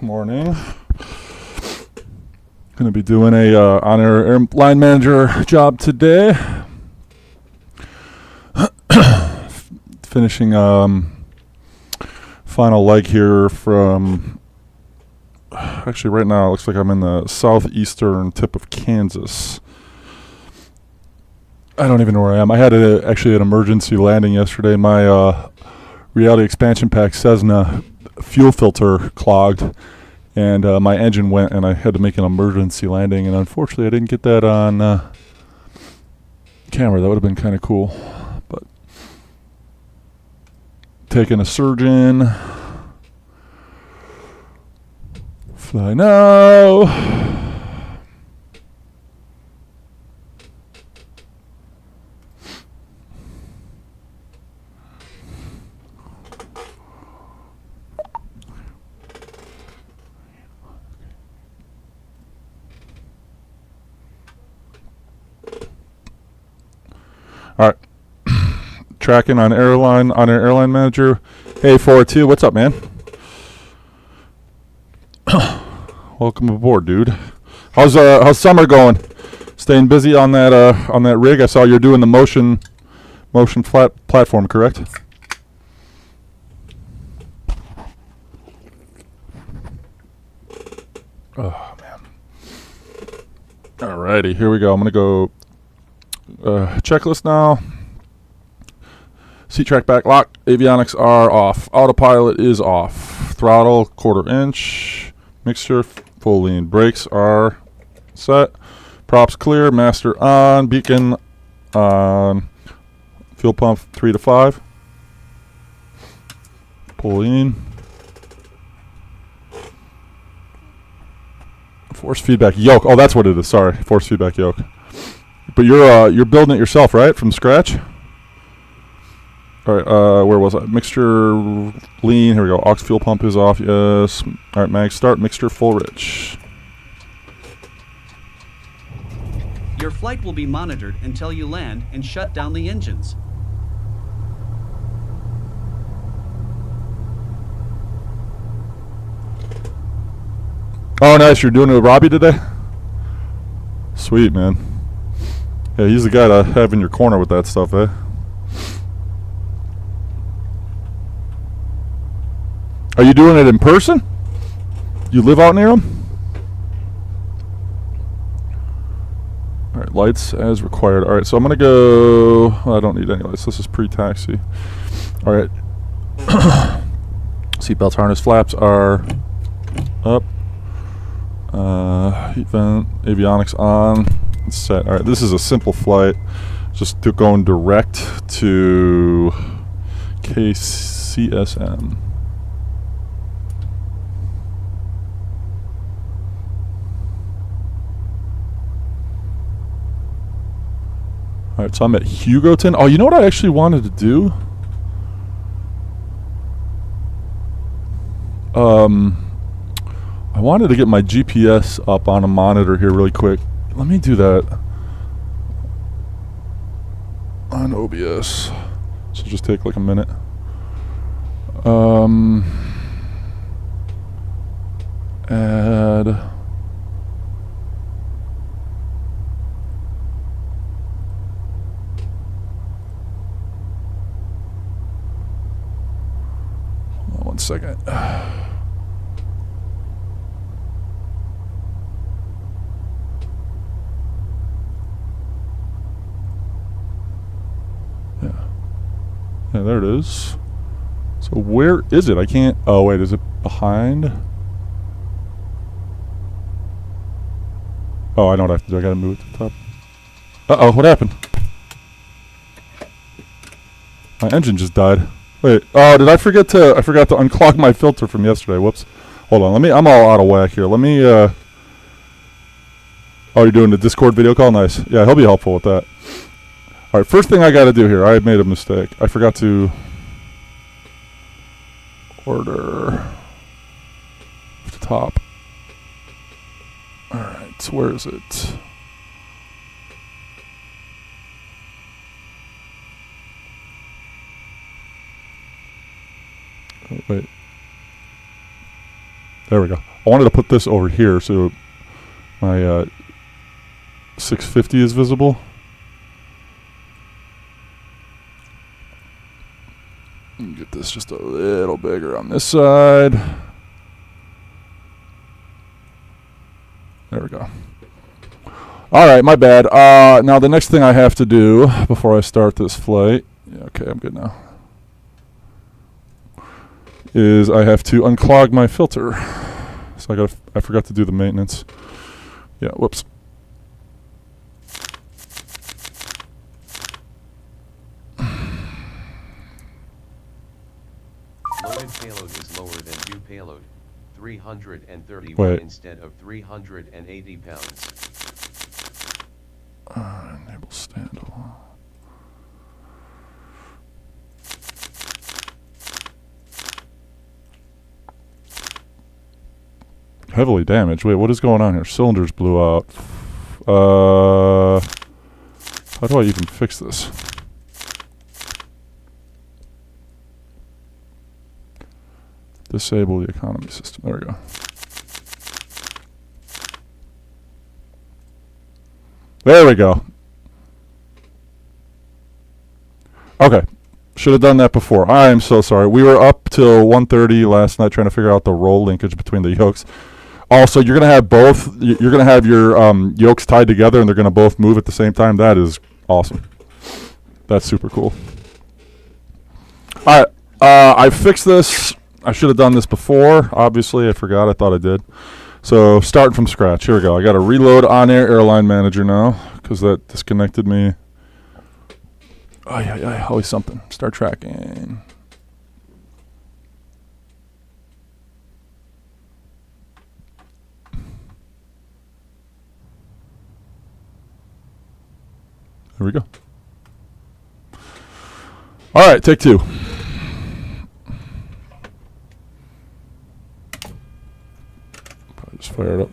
Morning. Going to be doing a on-air airline manager job today. Finishing final leg here from. Actually, right now it looks like I'm in the southeastern tip of Kansas. I don't even know where I am. I had actually an emergency landing yesterday. My Reality Expansion Pack Cessna fuel filter clogged, and my engine went, and I had to make an emergency landing. And unfortunately, I didn't get that on camera. That would have been kind of cool. But taking a surgeon. Fly now. All right. Tracking on airline on our airline manager. Hey, 402, what's up, man? Welcome aboard, dude. How's summer going? Staying busy on that rig? I saw you're doing the motion flat platform, correct? Oh man. Alrighty, here we go. I'm gonna go checklist now. Seat track back lock. Avionics are off. Autopilot is off. Throttle 1/4 inch. Mixture full lean. Brakes are set. Props clear. Master on. Beacon on. Fuel pump 3 to 5. Pull lean. Force feedback yoke. Oh, that's what it is. Sorry, force feedback yoke. But you're building it yourself, right? From scratch? All right, where was I? Mixture lean. Here we go. Aux fuel pump is off. Yes. All right, mag start. Mixture full rich. Your flight will be monitored until you land and shut down the engines. Oh, nice. You're doing it with Robbie today? Sweet, man. Yeah, he's the guy to have in your corner with that stuff, eh? Are you doing it in person? You live out near him? All right, lights as required. All right, so I'm going to go... I don't need any lights. This is pre-taxi. All right. Seatbelt harness flaps are up. Heat vent, avionics on. It's set. All right, this is a simple flight. Just going direct to KCSM. All right, so I'm at Hugoton. Oh, you know what I actually wanted to do? I wanted to get my GPS up on a monitor here really quick. Let me do that on OBS. So just take like a minute. Add. Hold on 1 second. Yeah, there it is. So where is it? I can't... Oh, wait, is it behind? Oh, I know what I have to do. I gotta move it to the top. Uh-oh, what happened? My engine just died. Wait, oh, did I forget to... I forgot to unclog my filter from yesterday. Whoops. Hold on, let me... I'm all out of whack here. Let me, Oh, you're doing the Discord video call? Nice. Yeah, he'll be helpful with that. All right, first thing I got to do here, I made a mistake. I forgot to order the top. All right, so where is it? Oh, wait. There we go. I wanted to put this over here so my 650 is visible. Get this just a little bigger on this side. There we go. All right, my bad. Now the next thing I have to do before I start this flight, yeah, okay, I'm good now, is I have to unclog my filter. So I forgot to do the maintenance. Yeah, whoops. Loaded payload is lower than due payload, 331 Wait. instead of 380 pounds. Enable standalone. Heavily damaged. Wait, what is going on here? Cylinders blew out. How do I even fix this? Disable the economy system. There we go. There we go. Okay. Should have done that before. I am so sorry. We were up till 1:30 last night trying to figure out the roll linkage between the yokes. Also, you're going to have both. You're going to have your yokes tied together, and they're going to both move at the same time. That is awesome. That's super cool. All right. I fixed this. I should have done this before. Obviously, I forgot. I thought I did. So, starting from scratch. Here we go. I got to reload On-Air Airline Manager now because that disconnected me. Oh, yeah, always something. Start tracking. There we go. All right, take two. Probably just fire it up.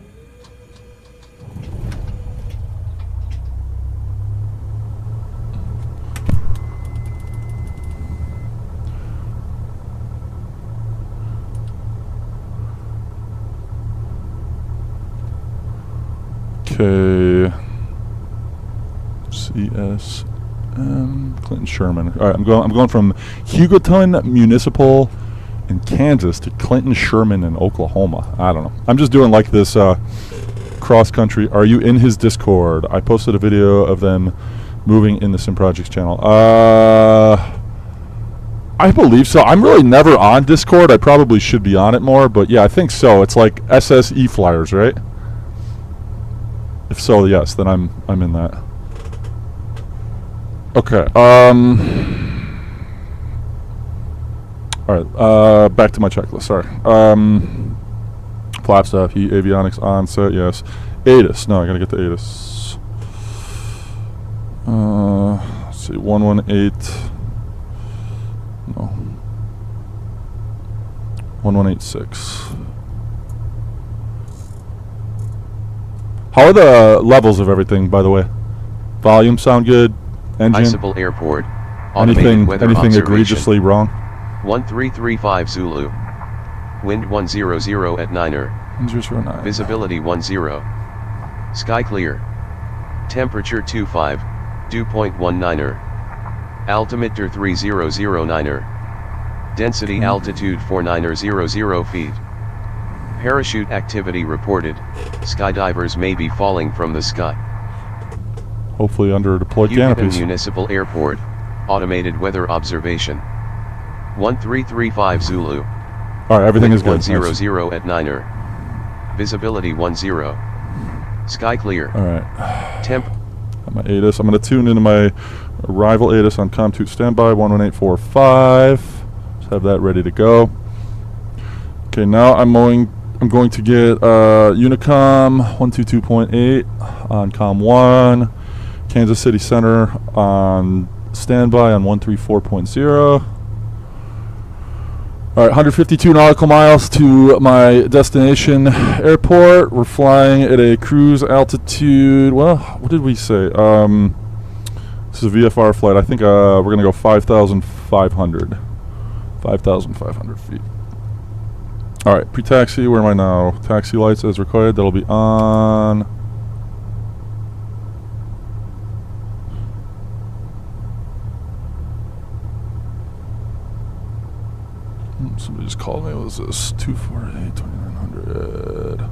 Okay. CSM Clinton Sherman. All right, I'm going from Hugoton Municipal in Kansas to Clinton Sherman in Oklahoma. I don't know. I'm just doing like this cross country. Are you in his Discord? I posted a video of them moving in the Sim Projects channel. I believe so. I'm really never on Discord. I probably should be on it more, but yeah, I think so. It's like SSE flyers, right? If so, yes, then I'm in that. Okay. All right. Back to my checklist. Sorry. Flap stuff. Heat, avionics, onset. Yes. ATIS. No, I gotta get the ATIS. Let's see. 118. No. 1186. How are the levels of everything, by the way? Volume sound good? Engine? Icicle Airport. Automated Anything weather observation. egregiously wrong? 1335 Zulu. Wind 100 at Niner. 009. Visibility 10. Sky clear. Temperature 25. Dew point 19er. Altimeter 3009er. Density altitude 4900 feet. Parachute activity reported. Skydivers may be falling from the sky. Hopefully under deployed Hugoton canopies. Municipal Airport. Automated weather observation. 1335 Zulu. Alright, everything is Wind good. 100 at Niner. Visibility 10. Sky clear. Alright. Temp. Got my ATIS. I'm going to tune into my arrival ATIS on COM2 standby 11845. Just have that ready to go. Okay, now I'm going to get Unicom 122.8 on COM1, Kansas City Center on standby on 134.0. All right, 152 nautical miles to my destination airport. We're flying at a cruise altitude. Well, what did we say? This is a VFR flight. I think we're going to go 5,500. 5,500 feet. All right, pre-taxi. Where am I now? Taxi lights as required. That'll be on. Somebody just called me. What was this? 248, 2900.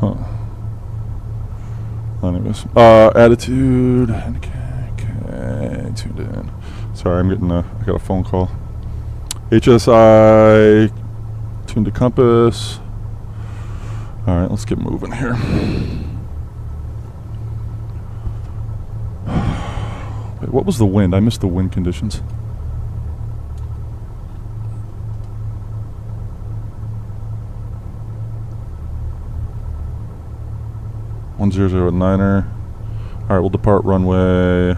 Huh. Anyways, attitude. Okay, tuned in. Sorry, I'm getting I got a phone call. HSI, tuned to compass. All right, let's get moving here. Wait, what was the wind? I missed the wind conditions. One 009er. All right, we'll depart runway.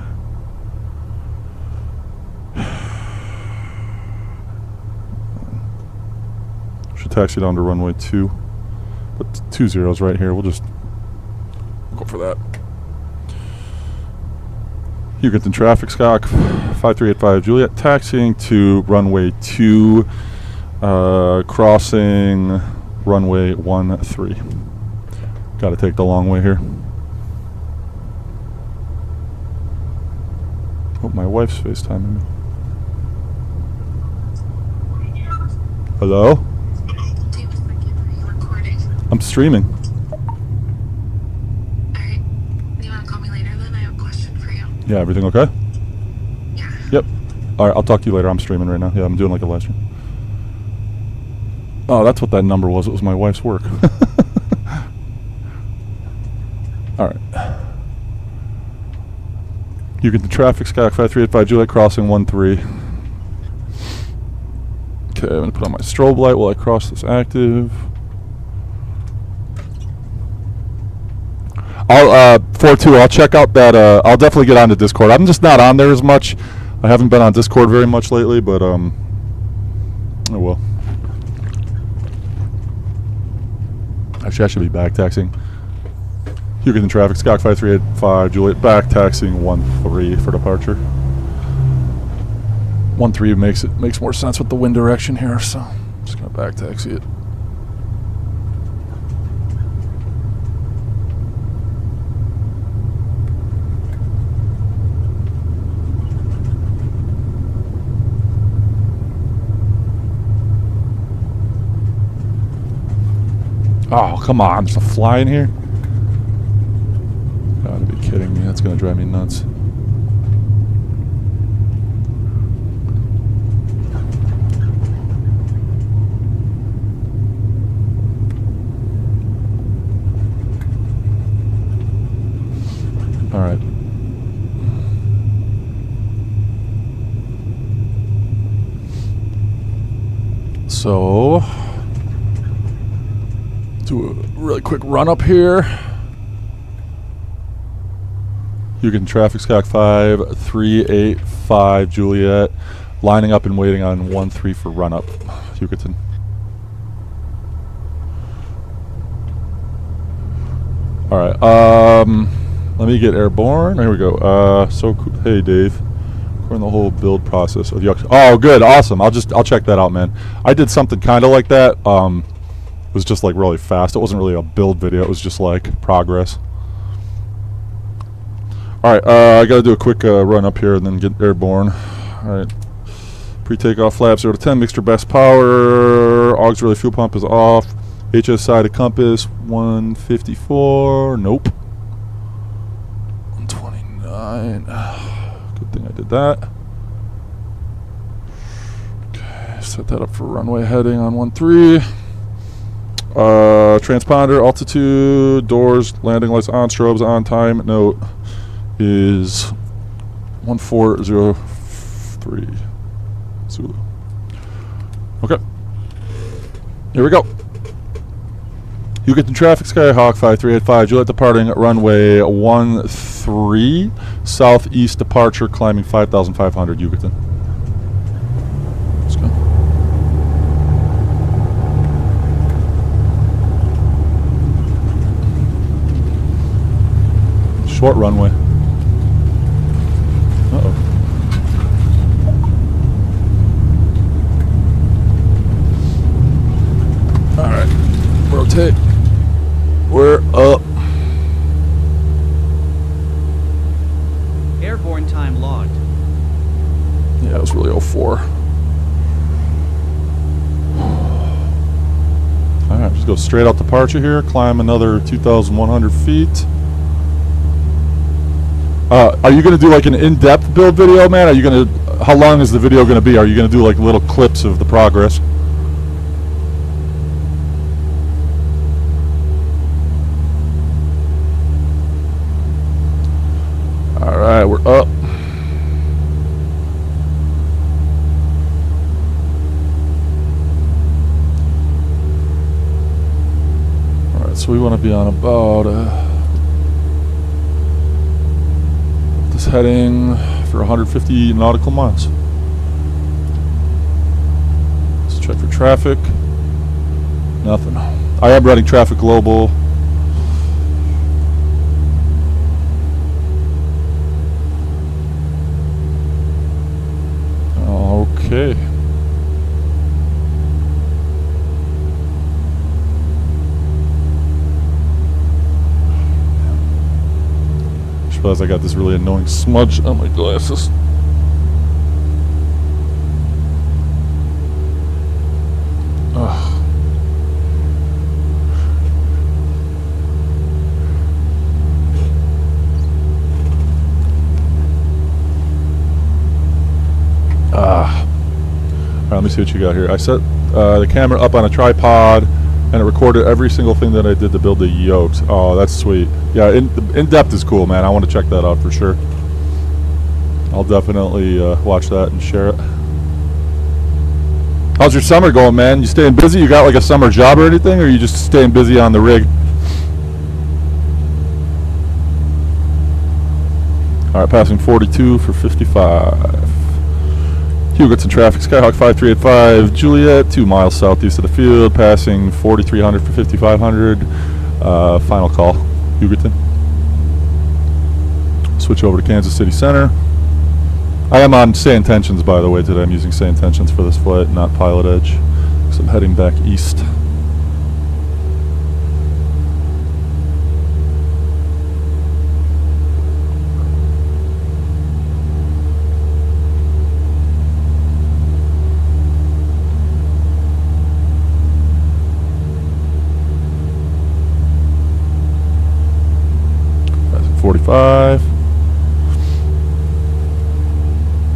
Should taxi down to runway 2. But 2 zeros right here. We'll just go for that. Houston traffic, Scott 5385 Juliet, taxiing to runway 2, crossing runway 13. Got to take the long way here. Oh, my wife's FaceTiming me. Hello? I'm streaming. Alright. You want to call me later then? I have a question for you. Yeah, everything okay? Yeah. Yep. Alright, I'll talk to you later. I'm streaming right now. Yeah, I'm doing like a live stream. Oh, that's what that number was. It was my wife's work. Alright. You get the traffic, Skyhawk 5385 Juliet, crossing 13. Okay, I'm going to put on my strobe light while I cross this active. I'll 4-2. I'll check out that. I'll definitely get onto Discord. I'm just not on there as much. I haven't been on Discord very much lately, but oh well. Actually, I should be back taxing. You get in traffic, Skyhawk 5385 Juliet, back taxiing 13 for departure. 13 makes more sense with the wind direction here, so I'm just gonna back taxi it. Oh, come on. There's a fly in here? Gotta be kidding me. That's gonna drive me nuts. Alright. So, do a really quick run up here. You can traffic, Skyhawk 5385 Juliet, lining up and waiting on 13 for run up. Hugoton. All right. Let me get airborne. Here we go. Hey Dave. According to the whole build process of the. Oh, good, awesome. I'll check that out, man. I did something kind of like that. It was just like really fast. It wasn't really a build video. It was just like progress. All right, I got to do a quick run up here and then get airborne. All right, pre-takeoff flap 0 to 10, mixture best power, auxiliary fuel pump is off, HSI to compass 154, nope, 129, good thing I did that. Okay, set that up for runway heading on 13. Transponder, altitude, doors, landing lights on, strobes on, time, note is 1403 Zulu. Okay, here we go. You get the traffic, Skyhawk 5385, Juliet departing at runway 13, southeast departure, climbing 5,500, Yucatan. Let's go. Short runway. Uh-oh. All right, rotate. We're up. Airborne time logged. Yeah, it was really 04. All right, just go straight out departure here. Climb another 2,100 feet. Are you going to do like an in-depth build video, man? Are you going to? How long is the video going to be? Are you going to do like little clips of the progress? All right, we're up. All right, so we want to be on about this heading for 150 nautical miles. Let's check for traffic. Nothing. I am running traffic global. Okay. Just realized I got this really annoying smudge on my glasses. Ugh. Let me see what you got here. I set the camera up on a tripod, and it recorded every single thing that I did to build the yokes. Oh, that's sweet. Yeah, in-depth is cool, man. I want to check that out for sure. I'll definitely watch that and share it. How's your summer going, man? You staying busy? You got like a summer job or anything, or are you just staying busy on the rig? All right, passing 42 for 55. Hugots in traffic, Skyhawk 5385, Juliet, 2 miles southeast of the field, passing 4,300 for 5,500. Final call, Hugoton. Switch over to Kansas City Center. I am on Say Intentions, by the way, today. I'm using Say Intentions for this flight, not Pilot Edge, because I'm heading back east. Passing 45.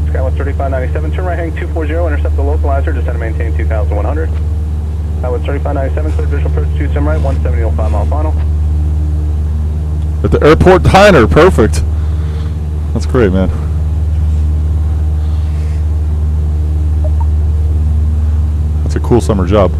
Skywest 3597, turn right heading 240, intercept the localizer, descend and maintain 2,100. Skywest 3597, clear visual approach 2 sim right, 170.05 mile final. At the airport diner, perfect. That's great, man. That's a cool summer job.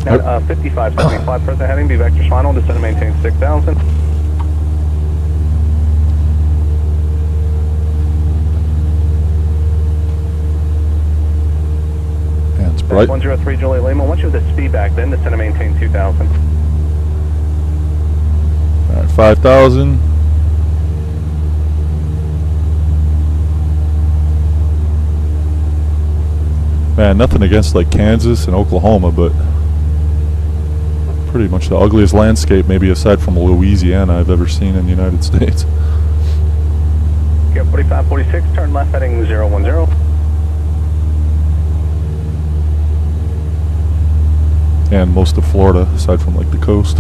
Now, 5575 present heading, be vectors final, descend and maintain 6,000. Yeah, it's bright. 103 Juliet Lima, once you have the speed back, then descend and maintain 2,000. All right, 5,000. Man, nothing against like Kansas and Oklahoma, but pretty much the ugliest landscape, maybe aside from Louisiana, I've ever seen in the United States. Okay, 4546, turn left heading 010. And most of Florida, aside from like the coast.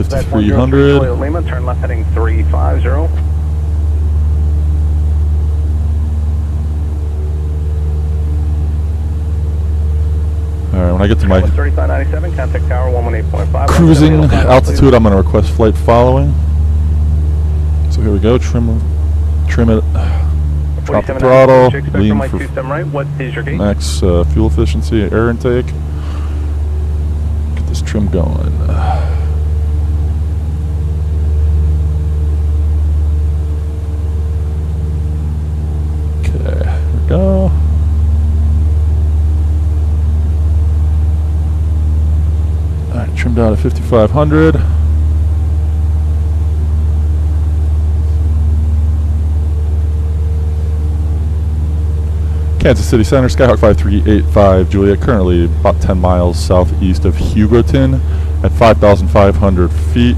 That's 5300. Juliet Lima, turn left heading 350. Alright, when I get to my 3597, contact tower 118.5. cruising altitude, I'm going to request flight following. So here we go, trim it, drop the throttle, lean for right. What is your gate? max fuel efficiency, air intake. Get this trim going. Okay, here we go. Alright, trimmed out at 5500. Kansas City Center, Skyhawk 5385 Juliet, currently about 10 miles southeast of Hugoton at 5,500 feet.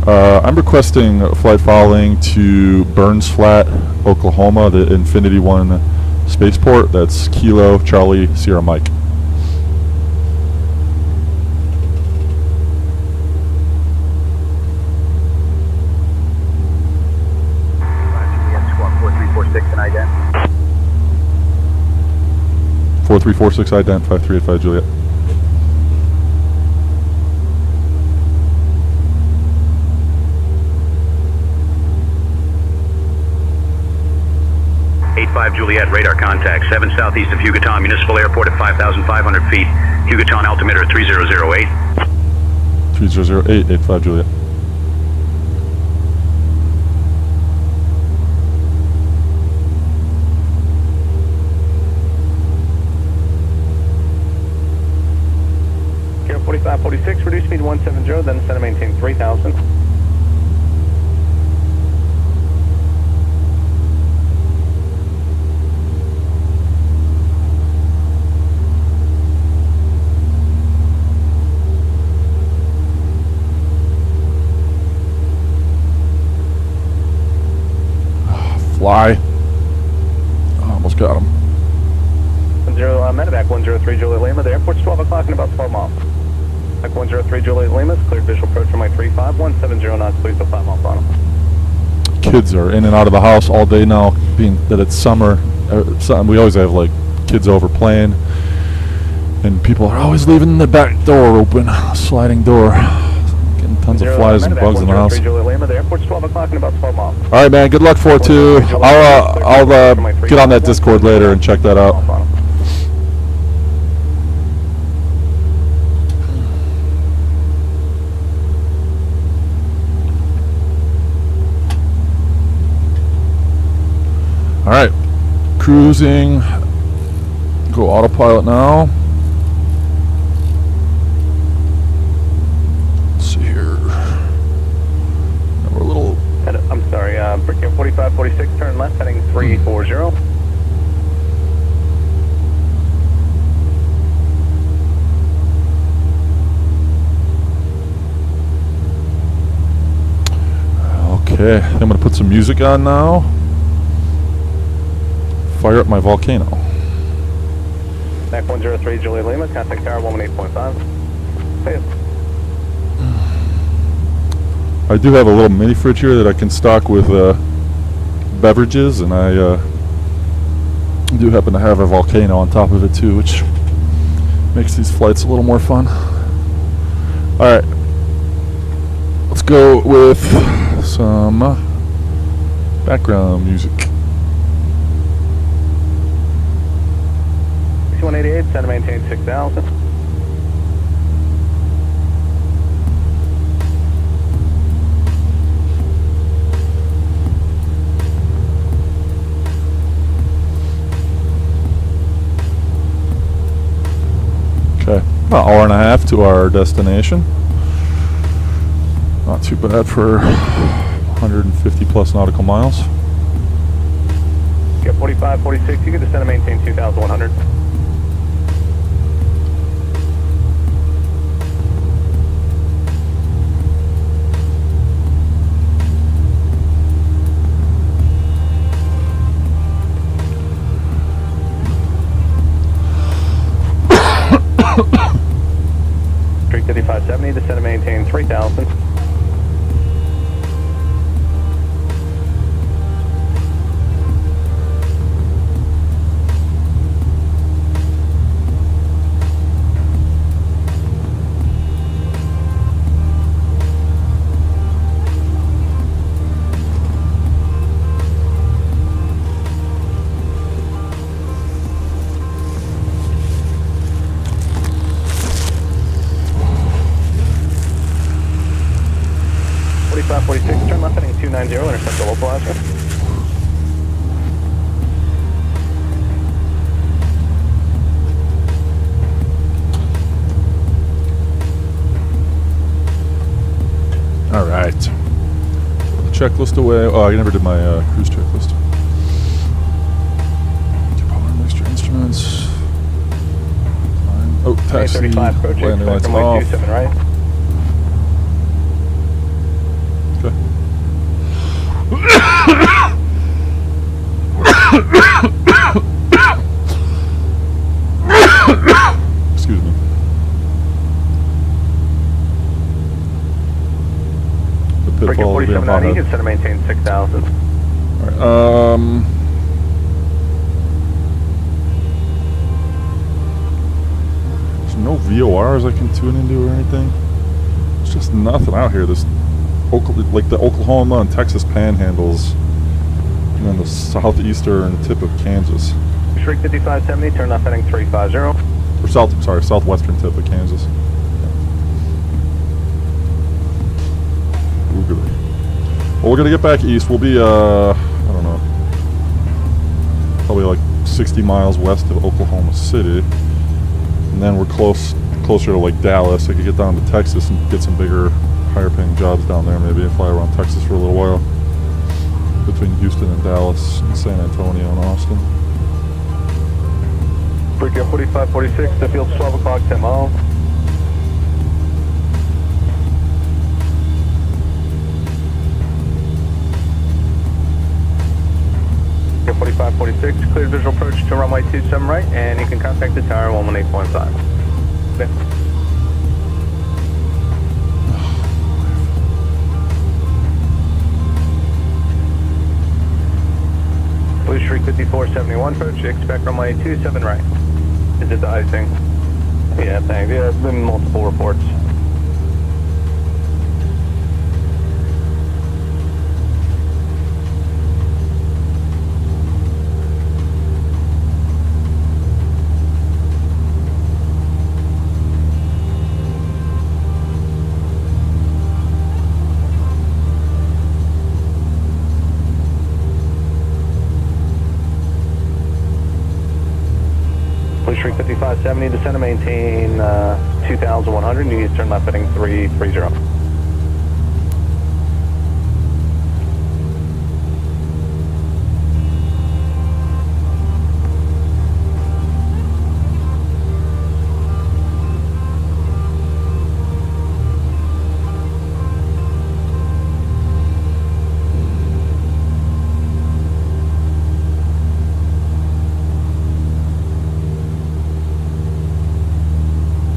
I'm requesting flight following to Burns Flat, Oklahoma, the Infinity One spaceport. That's Kilo Charlie Sierra Mike. Squawk 4346 and ident. 4346 ident 5385 Juliet. Juliet, radar contact, 7 southeast of Hugoton Municipal Airport at 5,500 feet. Hugoton altimeter 3008. 3008 85 Juliet. Kilo 4546, reduce speed 170, then center maintain 3000. Fly. Almost got him. 10 medevac 103 Juliet Lima. The airport's 12 o'clock in about 12 miles. Back 103 Juliet Lima is cleared visual approach from my 35 170 knots, please to 5 mile final. Kids are in and out of the house all day now, being that it's summer. We always have like kids over playing, and people are always leaving the back door open, sliding door. Getting tons of flies and bugs in the house. The airport's 12 o'clock in about 12 miles. All right, man. Good luck for it too. I'll get on that Discord later and check that out. All right, cruising. Go autopilot now. Let's see here. We're a little. I'm sorry, Brickyard 4546, turn left, heading 340. Okay, I'm gonna put some music on now. Fire up my volcano. Back 103 Juliet Lima, contact tower 118.5. Hey. I do have a little mini fridge here that I can stock with beverages, and I do happen to have a volcano on top of it too, which makes these flights a little more fun. Alright, let's go with some background music. 188, center maintain 6000. Okay, about an hour and a half to our destination. Not too bad for 150 plus nautical miles. Get 45, 46, you can descend and maintain 2,100. Street 5570, descend and maintain 3,000. 290, intercept the localizer. All right. Throw the checklist away. Oh, I never did my cruise checklist. Power mixture instruments. Oh, taxi. 35 approach, Landing lights expect runway off. 27 right. Excuse me. The Breaking pitfall of being 4790, hot. hit center maintain 6000. Alright, there's no VORs I can tune into or anything. It's just nothing out here. This like the Oklahoma and Texas panhandles, and then the southeastern tip of Kansas, Shrink 5570, turn left heading 350. or southwestern tip of Kansas. Oogly. Well, we're gonna get back east. We'll be I don't know, probably like 60 miles west of Oklahoma City, and then we're closer to like Dallas. I could get down to Texas and get some bigger, higher paying jobs down there, maybe, and fly around Texas for a little while between Houston and Dallas and San Antonio and Austin. Brickyard 4546, the field's 12 o'clock, 10 miles. Brickyard 4546, cleared visual approach to runway 27 right, and you can contact the tower 118.5. Okay. Blue Streak 5471 approach, expect runway 27 right. Is it the icing? Yeah, thanks. Yeah, there's been multiple reports. Blue Streak 5570, descend to maintain 2100, you need to turn left heading 330.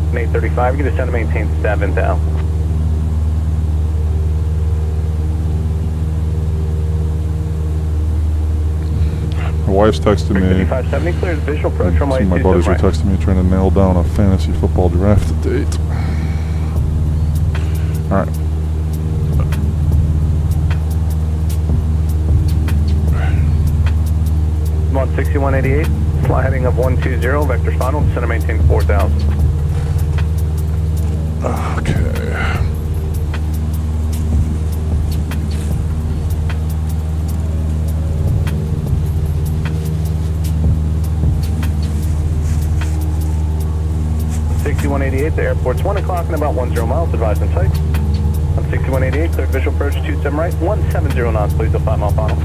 And 835, you can descend to maintain 7000. My wife's texting me. 5570, cleared visual approach Some runway of my 27 buddies were right. texting me trying to nail down a fantasy football draft date. Alright. I'm on 6188, fly heading of 120, vector final, descend to maintain 4000. Okay. On 6188, the airport's 1 o'clock and about 10 miles, advised in sight. On 6188, cleared visual approach 27 right, 170 knots, please, the 5 mile final.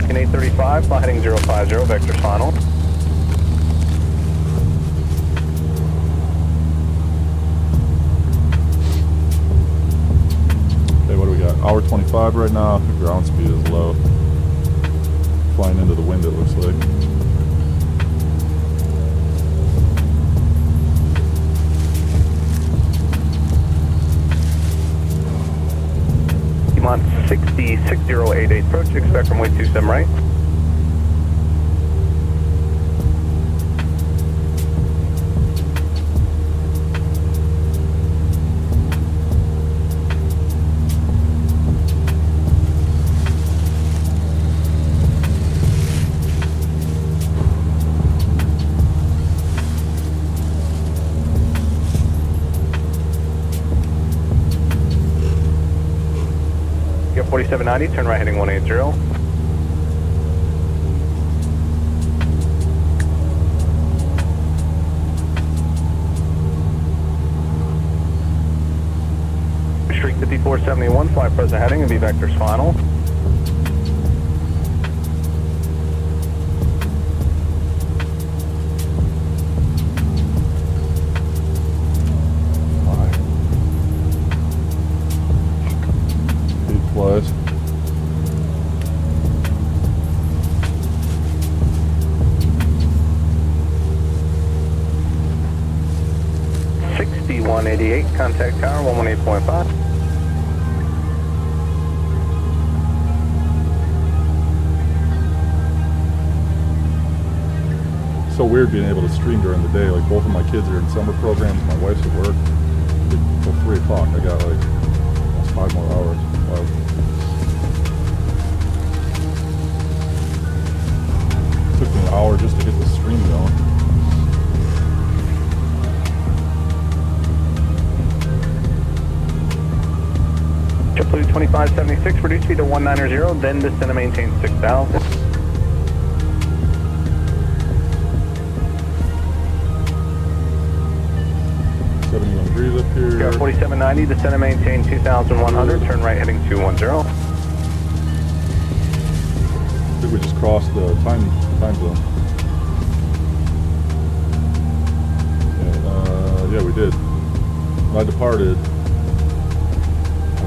In 835, fly heading 050, vector final. Okay, what do we got? Hour 25 right now. The ground speed is low. Flying into the wind, it looks like. I'm on 6088, approach, expect runway 27 right. You're 4790, turn right heading 180. Street 5471, fly present heading and V vectors final. Flies. $61.88, contact tower 118.5. So weird being able to stream during the day. Like both of my kids are in summer programs. My wife's at work until 3 o'clock. I got like almost 5 more hours. Wow. Took me an hour just to get the stream going. JetBlue 2576, reduce speed to 190, then descend and maintain 6,000. Degrees up here. You're 4790, descend and maintain 2,100, turn right heading 210. I think we just crossed the time zone. Yeah, we did. When I departed, I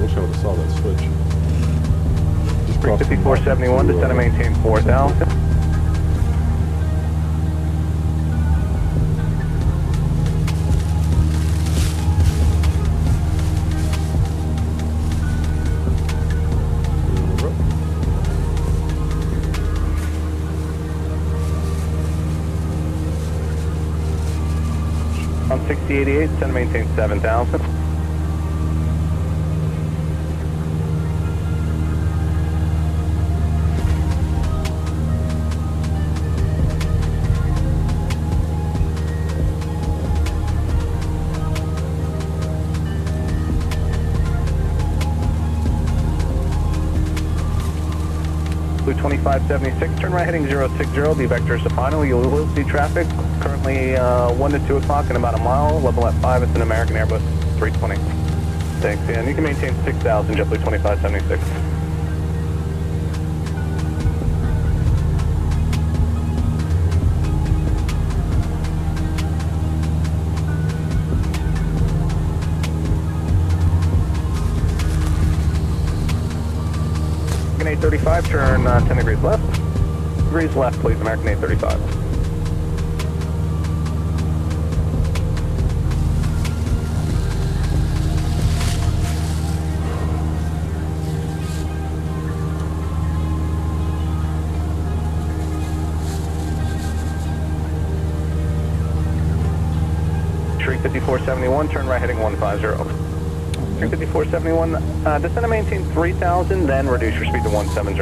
wish I would have saw that switch. Just crossed from 5471, descend and maintain 4,000. On 6088, descend and maintain 7,000. Blue 2576, turn right heading 060, the vectors to final. You will see traffic currently 1 to 2 o'clock in about a mile. Level at 5, it's an American Airbus 320. Thanks, and you can maintain 6,000, JetBlue 2576. American 835, turn 10 degrees left. Degrees left, please, American 835. Street 5471, turn right heading 150. Street 5471, descend and maintain 3,000, then reduce your speed to 170.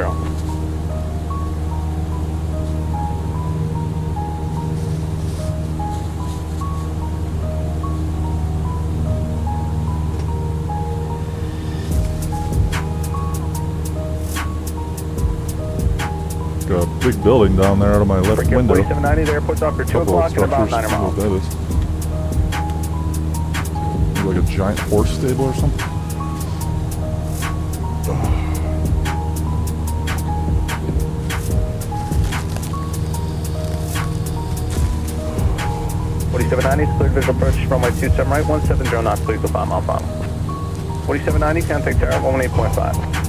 Got a big building down there out of my left Break window. 4790, the airport's off for 2 Couple of o'clock in about structures. 9 I don't know miles. what that is. Like a giant horse stable or something. 4790, cleared visual approach runway 27 right, 170 knots, please go 5 mile final. 4790, contact tower 118.5.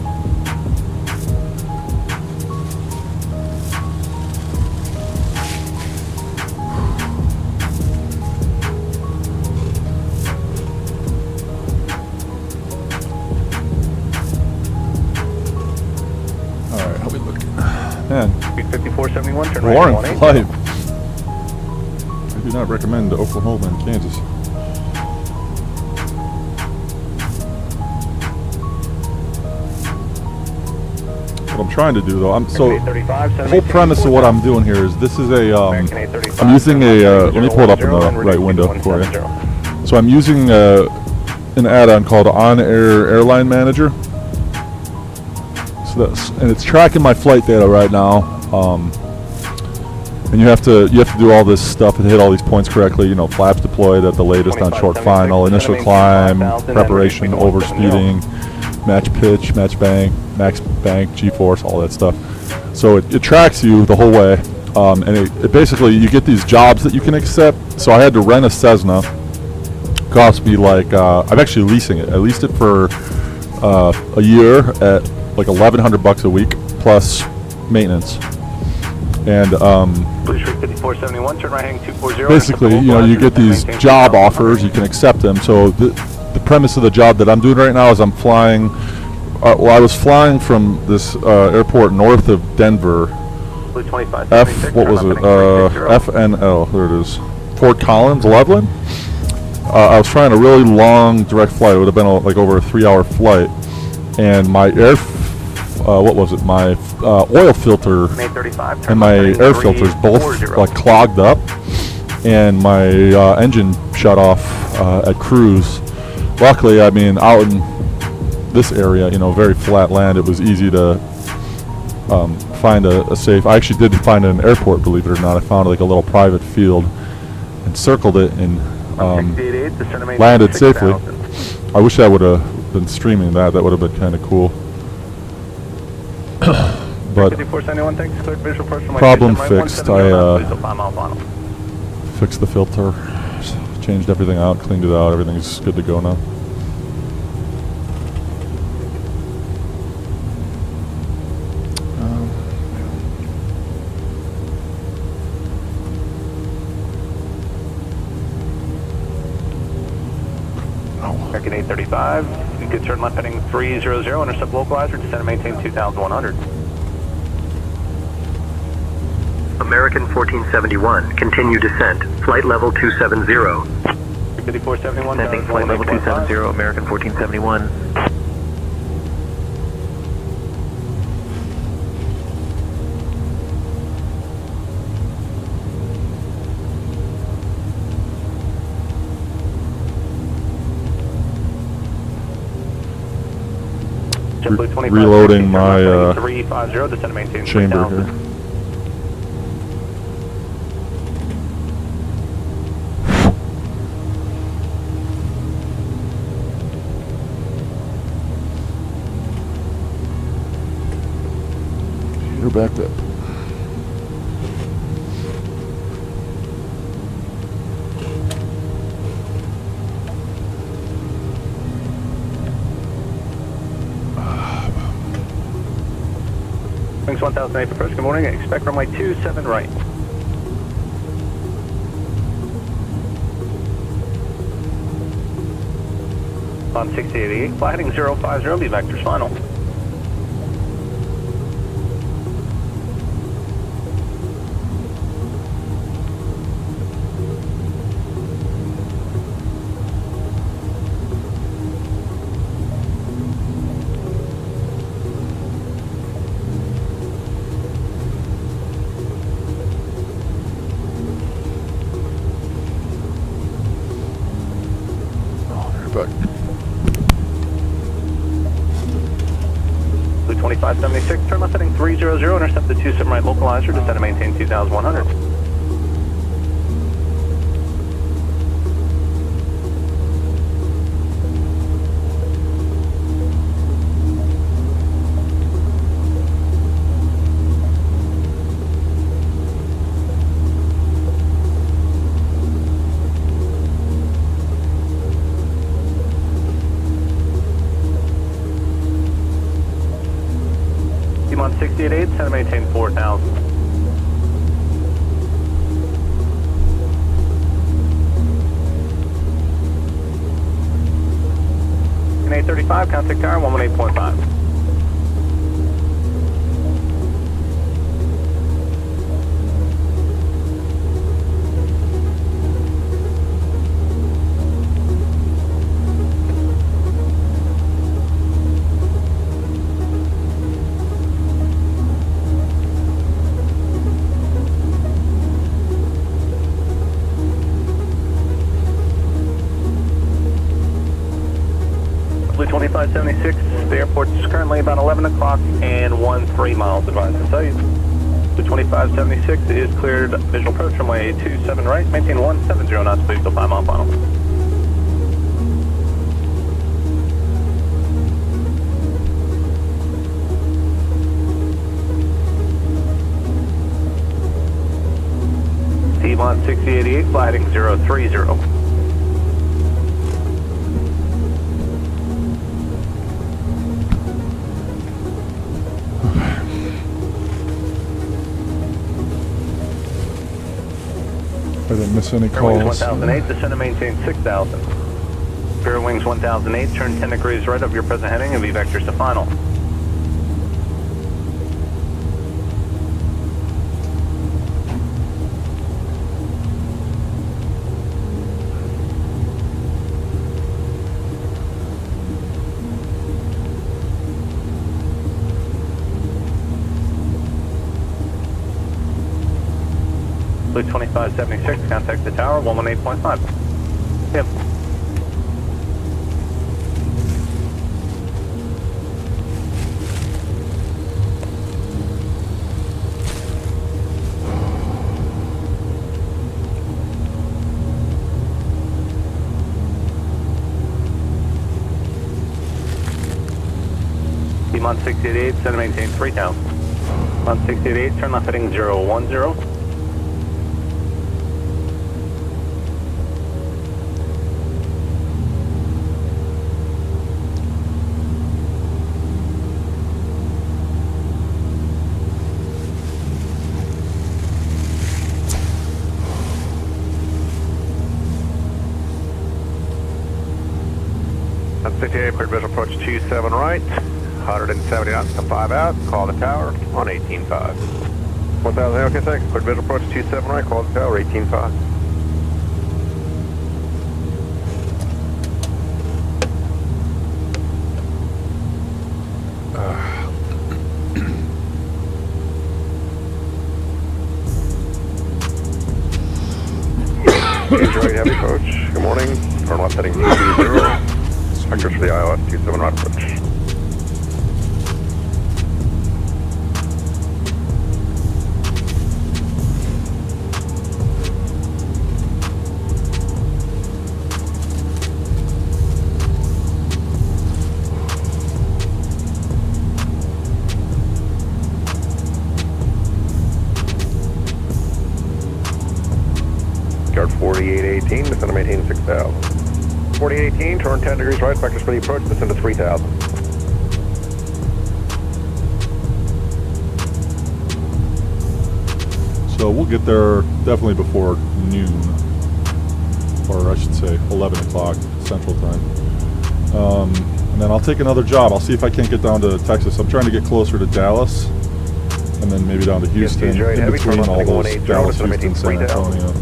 Alright, how we looking? Man, 5471, turn right boring 18. flight. I do not recommend Oklahoma and Kansas. What I'm trying to do though, the whole premise of what I'm doing here is this is a, I'm using a, let me pull it up in the right window for you. So I'm using an add-on called On Air Airline Manager. this, and it's tracking my flight data right now. And you have to do all this stuff and hit all these points correctly. You know, flaps deployed at the latest on short final, initial climb, preparation, overspeeding, match pitch, match bank, max bank, G-force, all that stuff. So it tracks you the whole way, and it basically, you get these jobs that you can accept. So I had to rent a Cessna. Cost me like, I'm actually leasing it. I leased it for a year at like $1,100 a week plus maintenance. And Blue Street 5471, turn right heading 240. basically, you know, you get these job offers, you can accept them. So the premise of the job that I'm doing right now is I'm flying. Well, I was flying from this airport north of Denver. Blue 25, What was it? FNL. There it is. Fort Collins, Loveland. I was flying a really long direct flight. It would have been like over a 3-hour flight, and my what was it? My oil filter and my air filters both like clogged up, and my engine shut off at cruise. Luckily, I mean, out in this area, you know, very flat land, it was easy to find a safe. I actually did find an airport, believe it or not. I found like a little private field and circled it and landed safely. I wish I would have been streaming that. That would have been kind of cool. But problem fixed. I fixed the filter, changed everything out, cleaned it out. Everything's good to go now. American 835, you could turn left heading 300, intercept localizer, descend and maintain 2,100. American 1471, continue descent, flight level 270. 5471, Descending flight level 270, American 1471. Reloading my chamber here. You're backed up. Wings 1008 approach, good morning, expect runway 27 right. On 6088, fly heading 050, be vectors final. Back. Blue 2576, turn left heading 300, intercept the 27 right localizer, descend and maintain 2,100. On 688, descend and maintain 4,000. In 835, contact tower 118.5. Blue 2576, the airport's currently currently about 11 o'clock and 13 miles advised to tell you. The 2576 is cleared visual approach runway 27 right, maintain 170 knots, please till 5 mile final. T-Mon 6088, fly heading 030. I didn't miss any Fair Wings calls. 1008, descend and maintain 6,000. Fair Wings 1008, turn 10 degrees right of your present heading and be vectors to final. Blue 2576, contact the tower, 118.5. Yep. T-Mon 688, send and maintain 3,000. T-Mon 688, turn left heading 010. On 68, cleared visual approach 27 right, 170 knots to 5 out, call the tower on 18.5. 1000, okay, thanks. Cleared visual approach 27 right, call the tower 18.5. Enjoy heavy approach. Good morning. Turn left heading 220. Vectors for the ILS 27 right approach. Guard 4818, descend to maintain 6,000. 4818, turn 10 degrees right, vectors for the approach, descend to 3,000. So we'll get there definitely before noon, or I should say 11 o'clock Central Time. And then I'll take another job. I'll see if I can't get down to Texas. I'm trying to get closer to Dallas, and then maybe down to Houston, in between all those Dallas, Houston, San Antonio.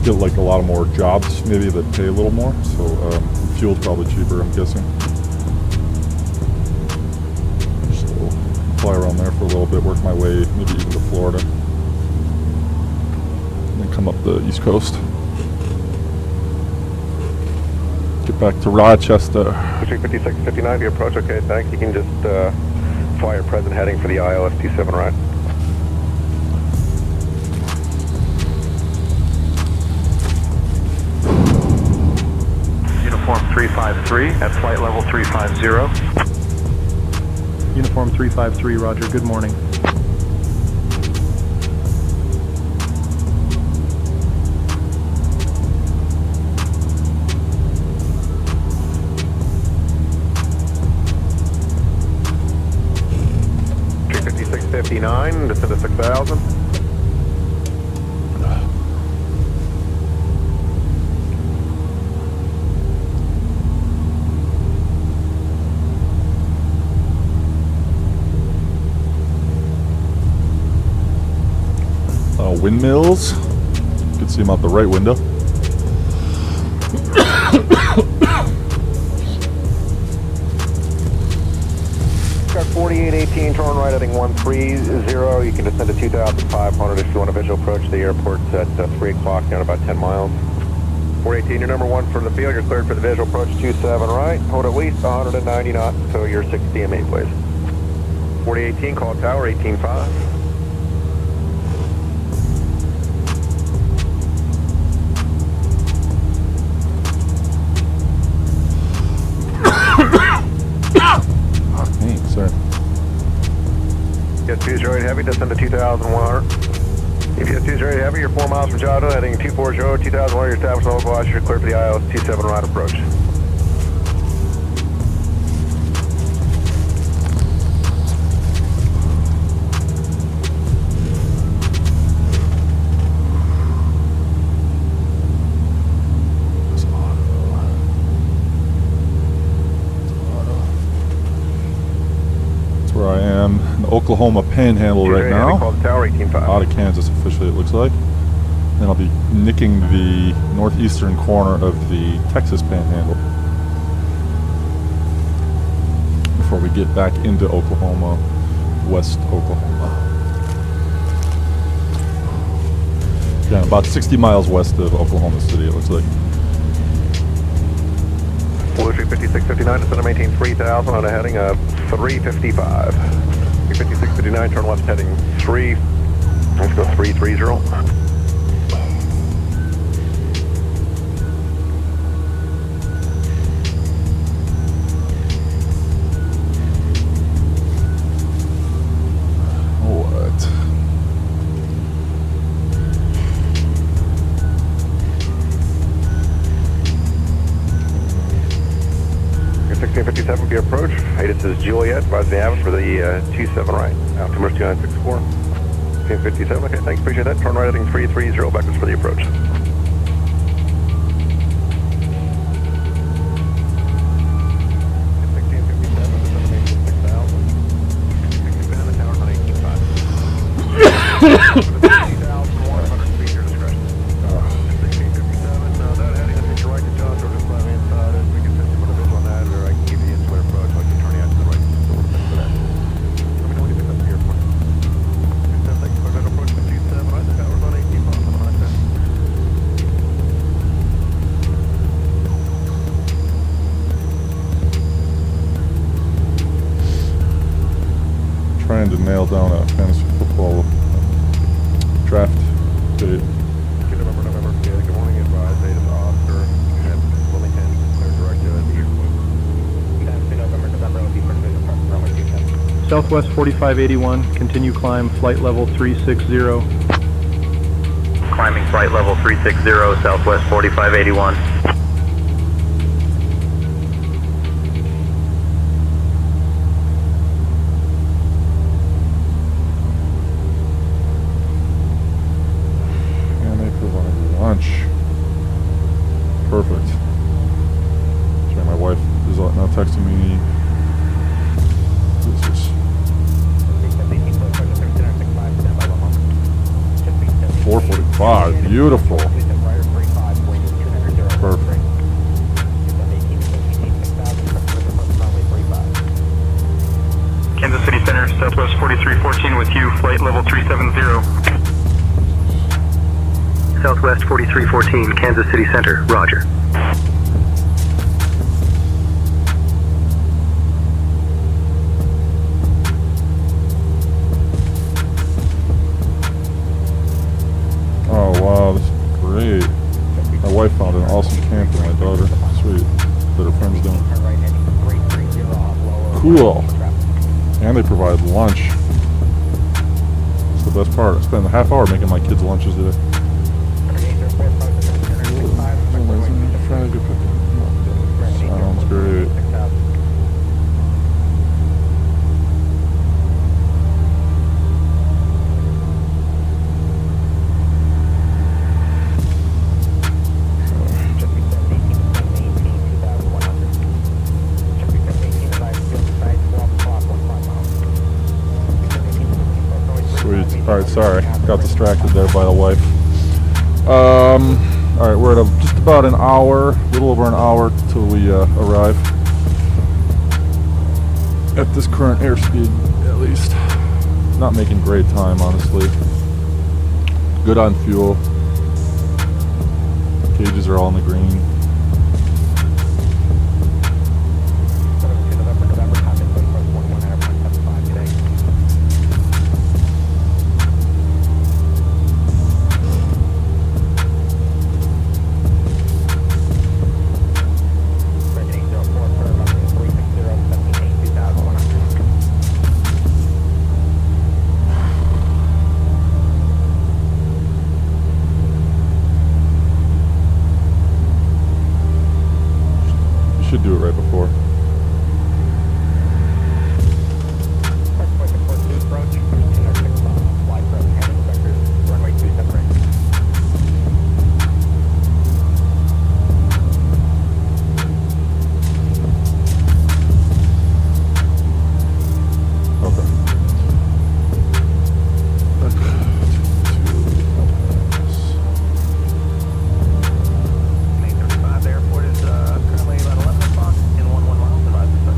Get like a lot of more jobs, maybe that pay a little more. So fuel's probably cheaper, I'm guessing. So fly around there for a little bit, work my way maybe even to Florida, and then come up the East Coast. Get back to Rochester. 5659, your approach, okay, thanks. You can just fly your present heading for the ILS 27 right. Uniform 353 at flight level 350. Uniform 353, roger, good morning. $356.59, descend to 6,000. Windmills. You can see them out the right window. Got 4818, turn right heading 130. You can descend to 2,500 if you want a visual approach. The airport's at 3 o'clock, down about 10 miles. 418, you're number 1 for the field. You're cleared for the visual approach 27 right. Hold at least 190 knots until you're 6 DME, please. 4018, call tower 185. Fuck me, sorry. Get 208 heavy, descend to 2,100. If you have 208 heavy, you're 4 miles from Jado, heading 240, 2,100, you're established on local you're clear for the ILS 27 right approach. That's where I am in the Oklahoma Panhandle right 208 heavy, now. call the tower 185. Out of Kansas officially, it looks like. Then I'll be nicking the northeastern corner of the Texas Panhandle before we get back into Oklahoma, West Oklahoma. Yeah, about 60 miles west of Oklahoma City, it looks like. Blue 35659, descend to maintain 3,000 on a heading of 355. 35659, turn left heading 3, let's go 330. What? Your 1657 for your approach. Hey, this is Juliet, advising the average for the 27 right. Altimeter 2964. 1657, okay, thanks, appreciate that. Turn right heading 330, backwards for the approach. Trying to nail down a fantasy football draft date. November, good morning, advised, date is Oscar, at Wilmington, clear direct Southwest 4581, continue climb, flight level 360. Climbing flight level 360, Southwest 4581. Lunch. Perfect. Sorry, my wife is now texting me. This is 4:45. Beautiful. Perfect. Kansas City Center, Southwest 4314 with you, flight level 370. Southwest 4314, Kansas City Center, roger. Oh wow, this is great. My wife found an awesome camp for my daughter. Sweet. That her friends doing. Cool. And they provide lunch. That's the best part. I spent a half hour making my kids lunches today. Sounds great. Sweet. Alright, sorry. Got distracted there by the wife. Alright, we're at just about an hour, a little over an hour till we arrive. At this current airspeed, at least. Not making great time, honestly. Good on fuel. Gauges are all in the green. You should do it right before. Okay. The airport is currently about 11 o'clock and 11 miles. Advise the sir.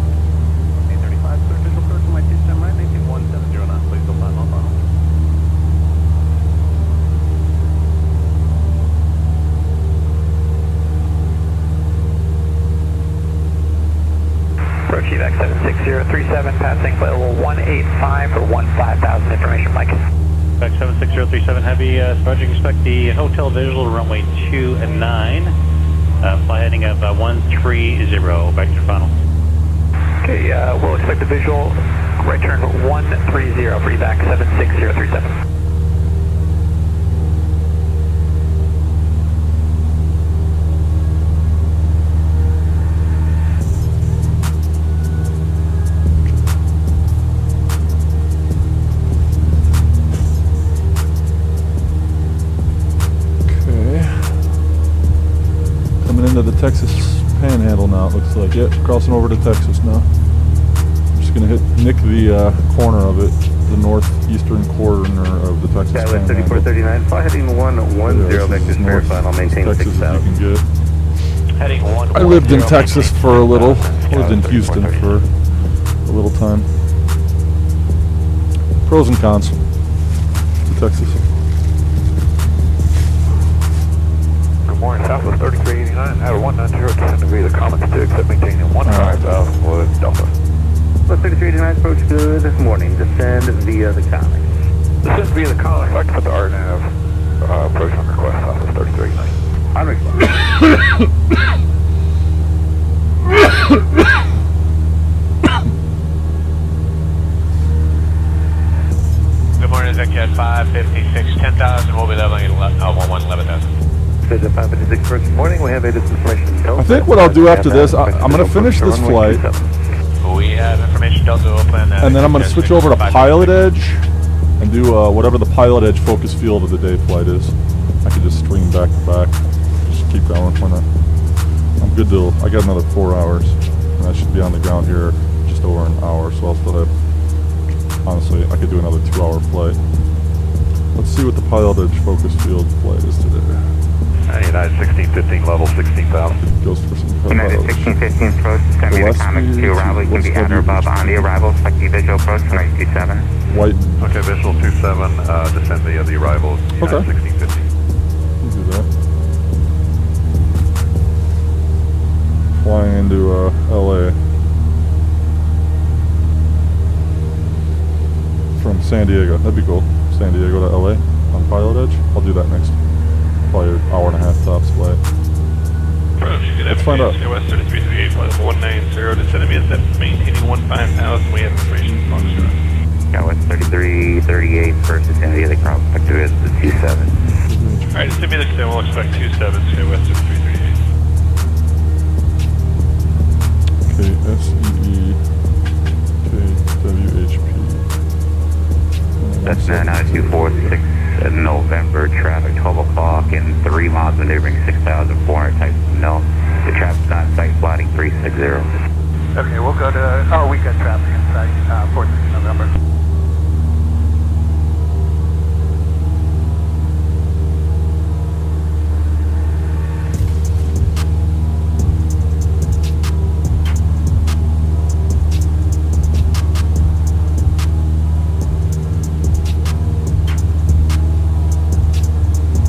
835, sir. Visual approach to my 27 right. Maintain 1709. Please go 5 miles final. Approach evac 76037, passing flight level 185 for 15,000 information, Mike. Back 76037 Heavy, Sergeant, expect the hotel visual to runway 29. Fly heading of 130, back to final. Okay, we'll expect the visual, right turn 130 for evac 76037. Okay. Coming into the Texas Panhandle now, it looks like. Yep, crossing over to Texas now. I'm just gonna nick the corner of it, the northeastern corner of the Texas Skywest Panhandle. 3439, fly heading 110, Yeah, this vectors is as verified, I'll north maintain Texas as 6,000. you can get. Heading 110. I lived in Texas for a little. I lived in Houston for a little time. Pros and cons to Texas. Good morning, Southwest 3389, out of 190, descend via the Commons to accept maintaining 15,000 with Delta. Southwest 3389, approach good morning, descend via the Comics. Descend via the Commons, I'd like to put the RNAV approach on request, Southwest 3389. On request. Good morning, Zeccat 556, 10,000. We'll be leveling at 11,000. Visit 556 first morning, we have a information Delta. I think what I'll do after this, I'm going to finish this flight, We have information Delta, we'll plan that. and then I'm going to switch over to Pilot Edge and do whatever the Pilot Edge focus field of the day flight is. I could just stream back to back, just keep going. Why not? I'm good till I got another 4 hours, and I should be on the ground here just over an hour. So I'll still have. Honestly, I could do another 2-hour flight. Let's see what the Pilot Edge focus field flight is today. United 1615, level 16,000. Goes for some. United 1615 approach, descend via the Comics to arrival. You can be at or above on the arrival. Select the visual approach, runway 27. White. Okay, visual 27, descend via the arrival, United Okay. 1615. We'll do that. Flying into LA from San Diego. That'd be cool. San Diego to LA on Pilot Edge. I'll do that next. Probably an hour and a half tops flight. Let's find out. West 3338, flight level 190, descending via set, maintaining 15,000. We have information from Foxtrot. Skywest 3338, first descend via the Crown Vector is the 27. Alright, descend via the extend, we'll expect 27, Skywest 3338. KSEE KWHP. That's 9246 November traffic, 12 o'clock and 3 miles maneuvering 6,400 type no. The traffic's on site flighting 360. Okay, we'll go to our weekend traffic inside 4th of November.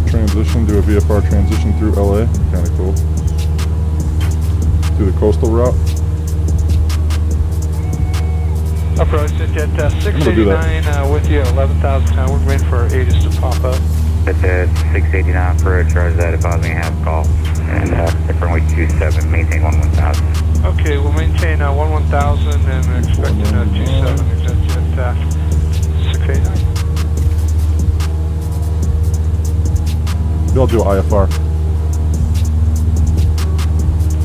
Transition to a VFR transition through LA. Kind of cool. Do the coastal route. Approach at jet gonna do 689 with you at 11,000 now. We're waiting for our Aegis to pop up. At 689 for a charge that advising half call. And runway 27, maintain 11,000. Okay, we'll maintain 11,000 and expecting 27 exit jet 689. They'll do IFR.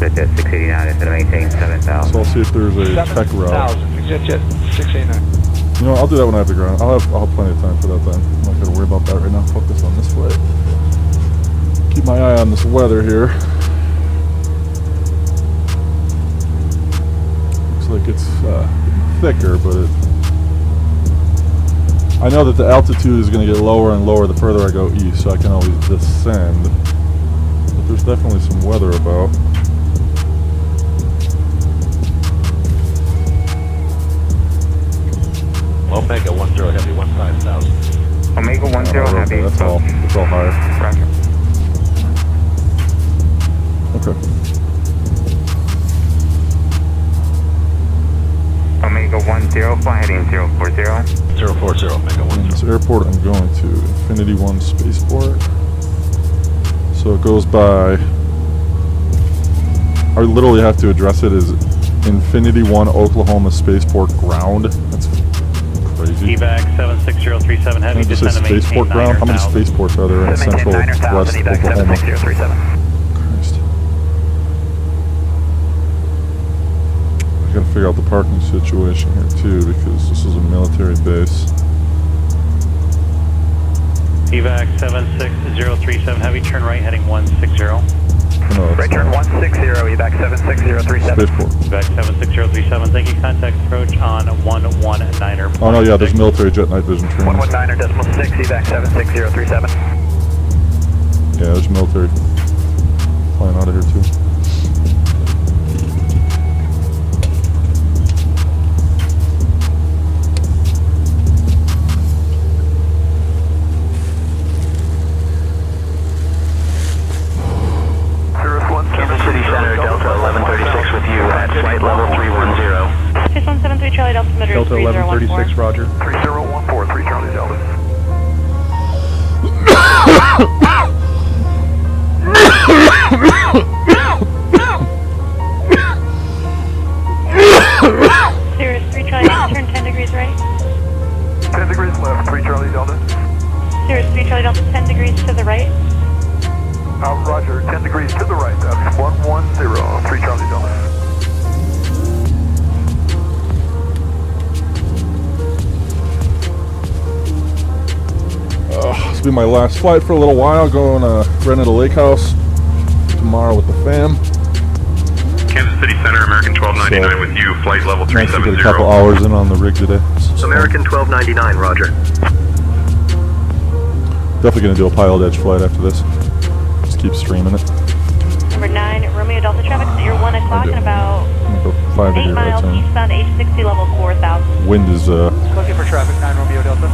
At 689, it's going to maintain 7,000. So I'll see if there's a tech route. 7,000 exit jet 689. You know what, I'll do that when I have the ground. I'll have plenty of time for that then. I'm not gonna worry about that right now. Focus on this flight. Keep my eye on this weather here. Looks like it's thicker, but I know that the altitude is gonna get lower and lower the further I go east, so I can always descend. But there's definitely some weather about. Omega 10 Heavy 15,000. Omega 10 Heavy. That's all. It's all higher. Roger. Okay. Omega 10, fly heading 040. 040, Omega 10. In this airport, I'm going to Infinity One Spaceport. So it goes by. I literally have to address it as Infinity One Oklahoma Spaceport Ground. That's crazy. Evac 76037 Heavy, Can I just say descend to maintain spaceport ground? How many 9,000. spaceports are there in central west Oklahoma? Christ. I gotta figure out the parking situation here too, because this is a military base. Evac 76037 Heavy, turn right heading 160. No, Right turn 160, evac 76037. Spaceport. Evac 76037, thank you. Contact approach on 119er. Oh no, yeah, there's military jet night vision training. 119.6, evac 76037. Yeah, there's military flying out of here too. Kansas City Center, Delta 1136 with you at flight level 310. 6173 Charlie Delta Submitter Delta 1136, roger. 3014, 3 Charlie Delta. Cirrus 3 Charlie Delta, turn 10 degrees right. 10 degrees left, 3 Charlie Delta. Cirrus 3 Charlie Delta, 10 degrees to the right. Roger, 10 degrees to the right, that's 110, 3 Charlie Delta. This will be my last flight for a little while. Going to rent at a lake house tomorrow with the fam. Kansas City Center, American 1299 with you, flight level Nice to 370. get a couple hours in on the rig today. American 1299, roger. Definitely going to do a pilot edge flight after this. Just keep streaming it. Number 9, Romeo Delta traffic at your 1 o'clock do. and about I'm going to go 5 8 degree right miles turn. eastbound H60 level 4,000. Wind is Looking for traffic 9 Romeo Delta.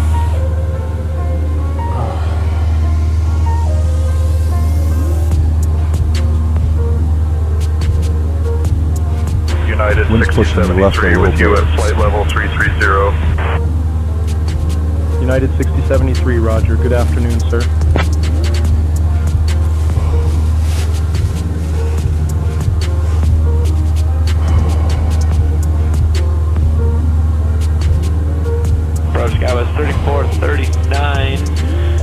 United Wind's pushing to the left a 6073 little with you bit. at flight level 330. United 6073, roger. Good afternoon, sir. Sky was 3439,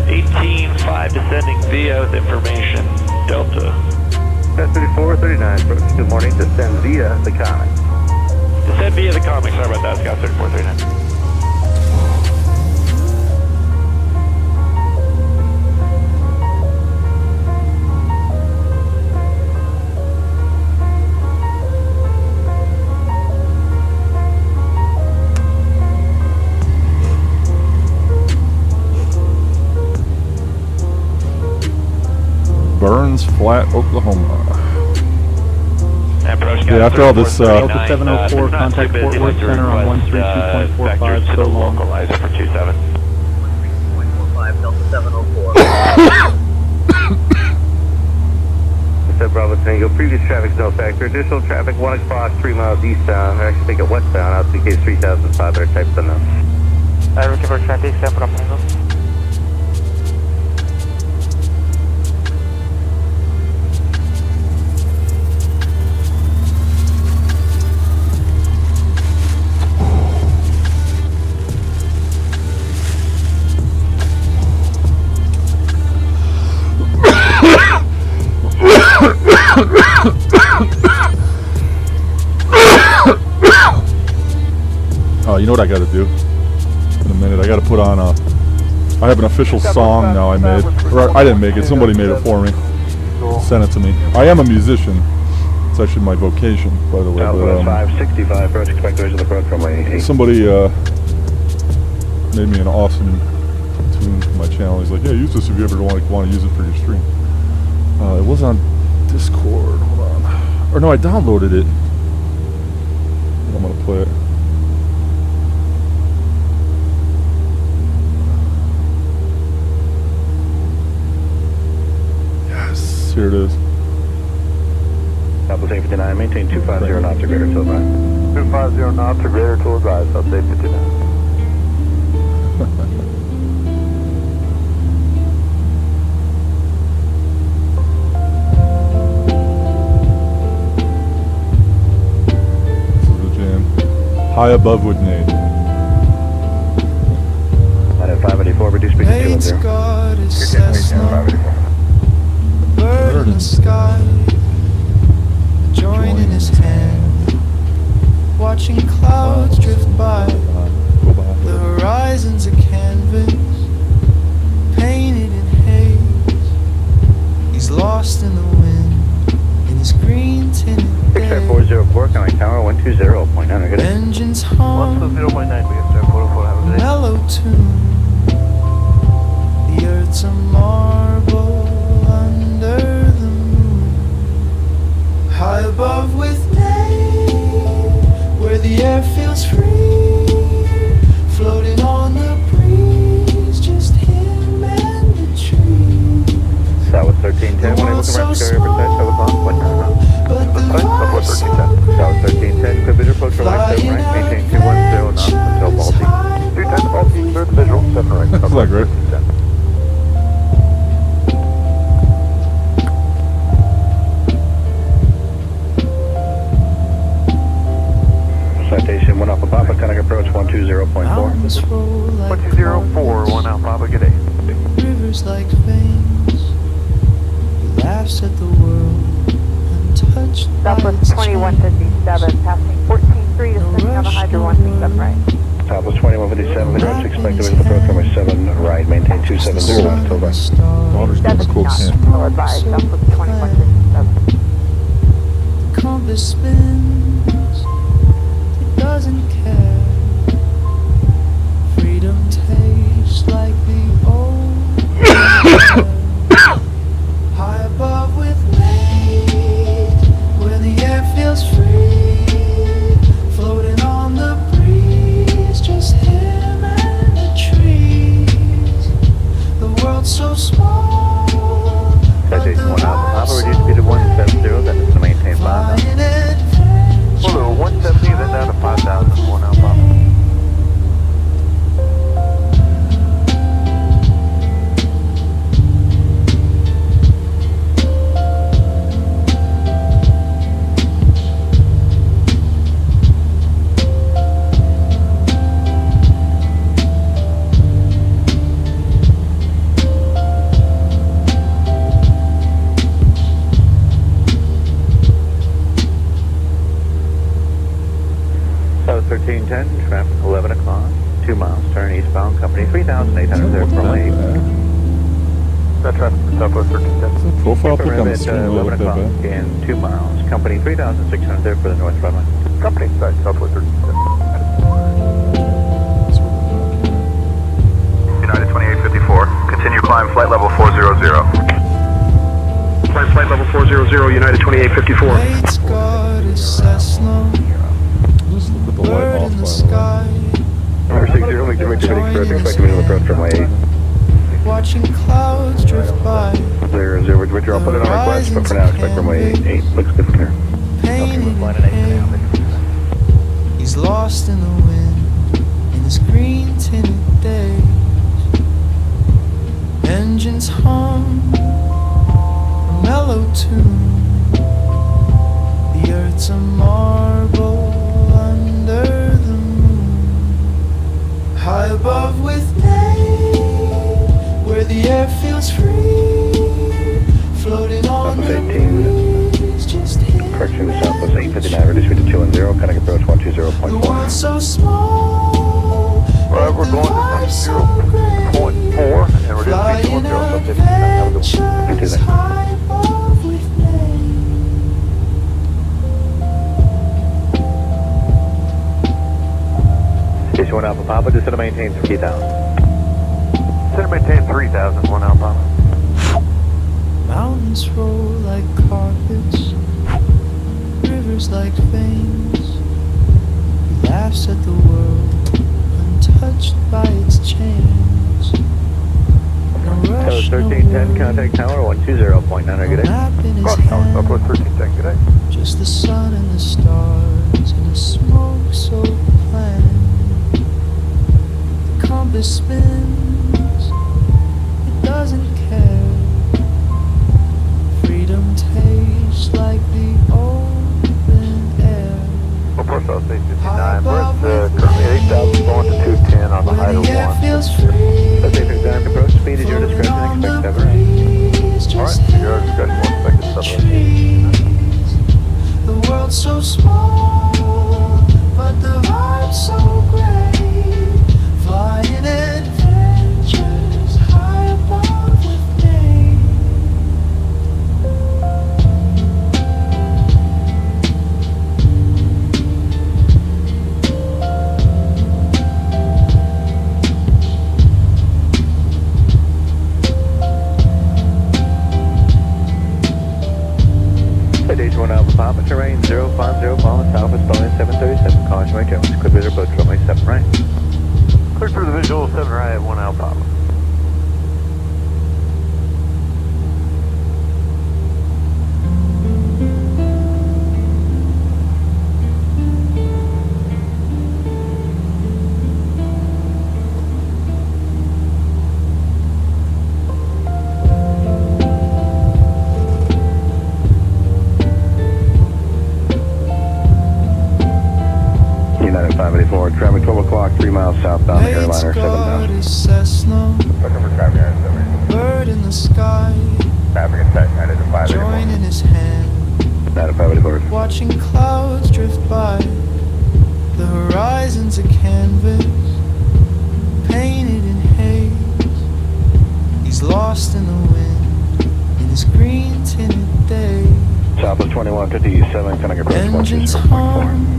18-5 descending via with information. Delta. That's 3439, good morning, descend via the Comet. Descend via the comic. Sorry about that, Sky 3439. Burns Flat, Oklahoma. Approach Yeah, after all this, Delta 704, contact Fort Worth Center on 132.45, so long. Localizer for 27. 3.45, Delta 704. Bravo Tango. Previous traffic's no factor. Additional traffic 1 o'clock, 3 miles eastbound. Or actually take it westbound. Altitude 3,500 types unknown. Looking for traffic, San Bravo Tango. Oh, you know what I gotta do? In a minute, I gotta put on a... I have an official song now I made. Or I didn't make it, somebody made it for me. Sent it to me. I am a musician. It's actually my vocation, by the way. Southwest 565, approach, expect those of the approach runway 8. Somebody made me an awesome tune for my channel. He's like, yeah, use this if you ever want to use it for your stream. It was on Discord. Hold on. Or no, I downloaded it. I'm gonna play it. Yes, here it is. Southwest 859, maintain 250 knots or greater to advise. 250 knots or greater to advise, Southwest 859. High above would nade. Out at 584, reduce speed to 210. Bird in the sky, a joint in his hand, watching clouds drift by. The horizon's a canvas, painted in haze. He's lost in the wind, in his green tinted. 6540, coming tower 120.9, good day. Engines hum, 120.9, we have 404, have a good day. mellow tune. The earth's a marble under the moon. High above with Maine, where the air feels free. Floating on the breeze, just him and the tree. Southwest 1310, when I look around, carrier precise, Southwest 1. Southwest 1310. South 1310, clear visual approach for line 7 right, maintain 210 knots until Baltic. 210 Baltic, clear the visual, 7 right. That's not great. Citation 1 Alpha Papa, contact approach 120.4. 120.4, 1 Alpha Papa, good day. Rivers like veins, he laughs at the world. Southwest 2157, passing 14-3 to sending on the Hydro 167 right. Southwest 2157, the direction expected with approach number 7 right, maintain 270 knots till right. Daughter's got a cool camp. Full advise, Southwest 2157. The compass spins, it doesn't care. Freedom tastes like the old air. High above with feels free, floating on the breeze, just him and the trees. The world's so small. Citation 1 Alpha Papa, reduce speed to 170, that is to maintain 5,000. Hello, 170, then down to 5,000, 1 Alpha Papa. South 1310, traffic 11 o'clock, 2 miles, turn eastbound, company 3,800 there from lane. That traffic for Southwest 1310. Profile pic on the At screen, 11 look that o'clock bad. in 2 miles, company 3,600 there for the north runway. Company side, Southwest 1310. United 2854, continue climb flight level 400. Climb flight level 400, United 2854. Wade's got his Cessna, Just look at the light bird off, in the by the way. sky. Number 60, make the ready for expected visual approach from way 8. watching clouds drift by. 0, Richard, I'll put it on request, but for now expect runway 88. Looks good from here. Painted in pain. He's lost in the wind in this green tinted days. Engines hum a mellow tune. The earth's a marble under the moon. High above with day, where the air feels free, floating on the breeze, just here. Correction, Southwest 859, reduce me to 2 and 0, cutting approach 120.4. The world's so small. Alright, we're going to 0.4 and reduce me to 2 and 0, so 59. Have a good one. You too, then. High above with me. Station 1 Alpha Papa, just to maintain 3,000. Center maintain 3,000, 1 Alpha Papa. Mountains roll like carpets, rivers like veins. He laughs at the world, untouched by its chains. No rush, no 1310, contact tower 120.9, good day. map in his Cross tower, hand. Southwest 1310, good day. Just the sun and the stars and the smoke so planned. The compass spins, it doesn't care. Freedom tastes like the open air. Airport South State 59, we're at currently 8,000, going to 210 on the height of The air 1. feels free, South State 59, approach speed is your discretion, on the expect 7 right. breeze, just Alright, your discretion, we'll expect it 7 right. trees. The world's so small, but the vibe's so great. Flying adventures high above with me. Station 1 Alpha Papa, terrain 050, Palmas, Alpha, Stallion 737, caution right, Germans, clear visual approach runway 7 right. Clear through the visual 7 right, 1 Alpha Papa. United 584, traffic 12 o'clock, 3 miles southbound, airliner Late's got 7000. his Cessna, bird in the sky, Traffic attack, United 584. joint in his hand. United 584. Watching clouds drift by, the horizon's a canvas, painted in haze. He's lost in the wind, in his green tinted days. Southwest 2157, cutting approach Engines 120.4. hum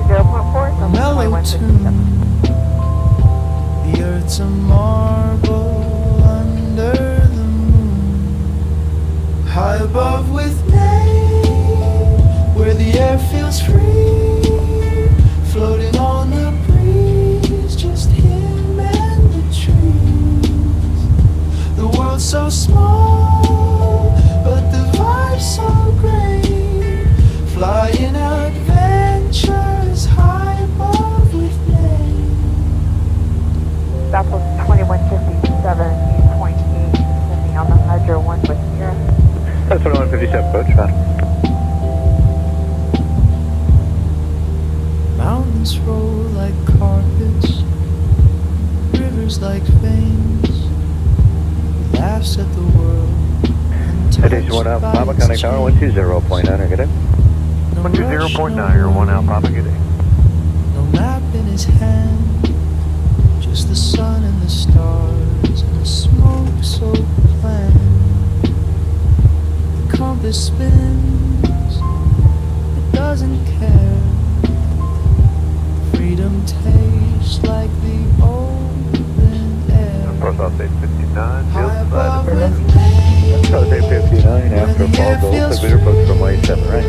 0.4, a mellow tune. The earth's a marble under the moon. High above with day, where the air feels free, floating on the breeze, just him and the trees. The world's so small, but the vibe's so great. Flying adventures high above with me. Southwest 2157, 8.8, descending on the Hydro 1 with Sierra. That's 2157, approach, found. Mountains roll like carpets, rivers like veins. He laughs at the world. Station 1 Alpha Papa, connect tower 120.9, good day. 120.9, 1 Alpha Papa, good day. No map in his hand, just the sun and the stars and the smoke so planned. The compass spins, it doesn't care. Freedom tastes like the open air. North South State 59, High field above side. with me, South State 59, after Fargo, clear visual approach runway 7 right.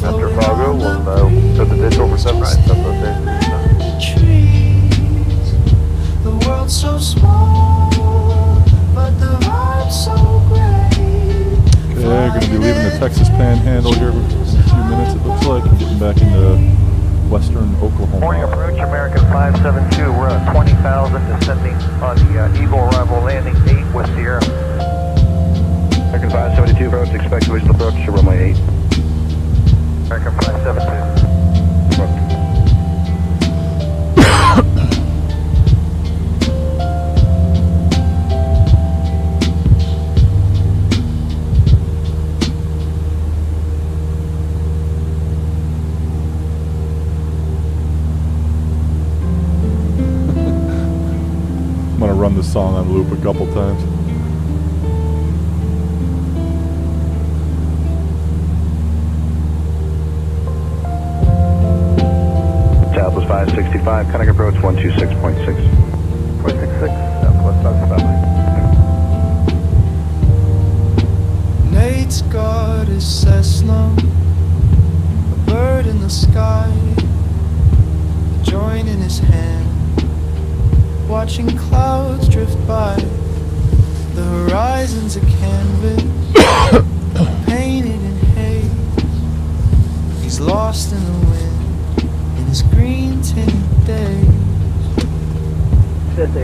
After Fargo, we'll put the digital for 7 right, South State 59. trees. The world's so small, Texas Panhandle here in a few minutes, it looks like. Getting back into western Oklahoma. Morning approach, American 572. We're at 20,000, descending on the Eagle arrival landing 8 with Sierra. American 572 approach, expect visual approach to runway 8. American 572. I'm gonna run this song on loop a couple times. Southwest 565, Cunningham approach 126.6. 466, Southwest 565. Nate's got his Cessna, a bird in the sky, a joint in his hand, watching clouds drift by. The horizon's a canvas, painted in haze. He's lost in the wind, in his green tinted days.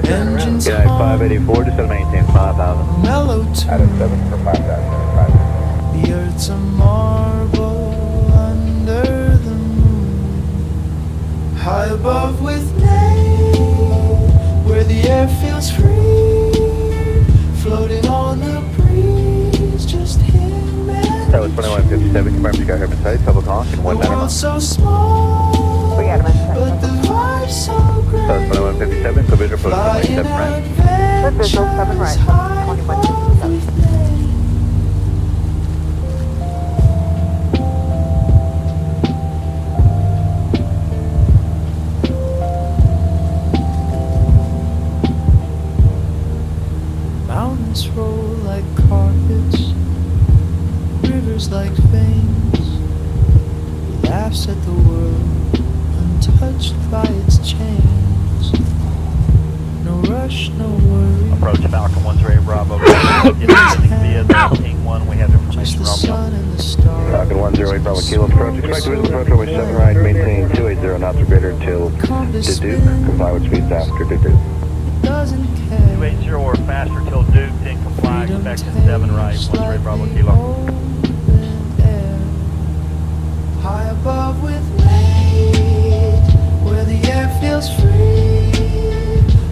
Engines Yeah, 584, just to maintain 5,000. a mellow tune. Out of 7 for 5,000. The earth's a marble under the moon, high above with Nate, where the air feels free, floating on the breeze, just him and That was 2157, confirmed you got Herman Site, double conk, and the 1 9 world's so small, but the vibe's so great. That was 2157, so visual approach runway 7 right. Visual 7 right, 2157. Mountains roll like carpets, rivers like veins. He laughs at the world, untouched by its chains. No rush, no worry. Approach Falcon 13 Bravo. Via the Ping 1, we have Just information the Romeo. sun and the stars. Falcon 10 Bravo Kilo approach, expect visual approach runway 7 right, maintain 280 knots or greater until Duke, comply with speeds after Duke. Doesn't care. 280 or faster till Duke, then comply, expect 7 right, 13 Bravo Kilo. High above with Nate, where the air feels free,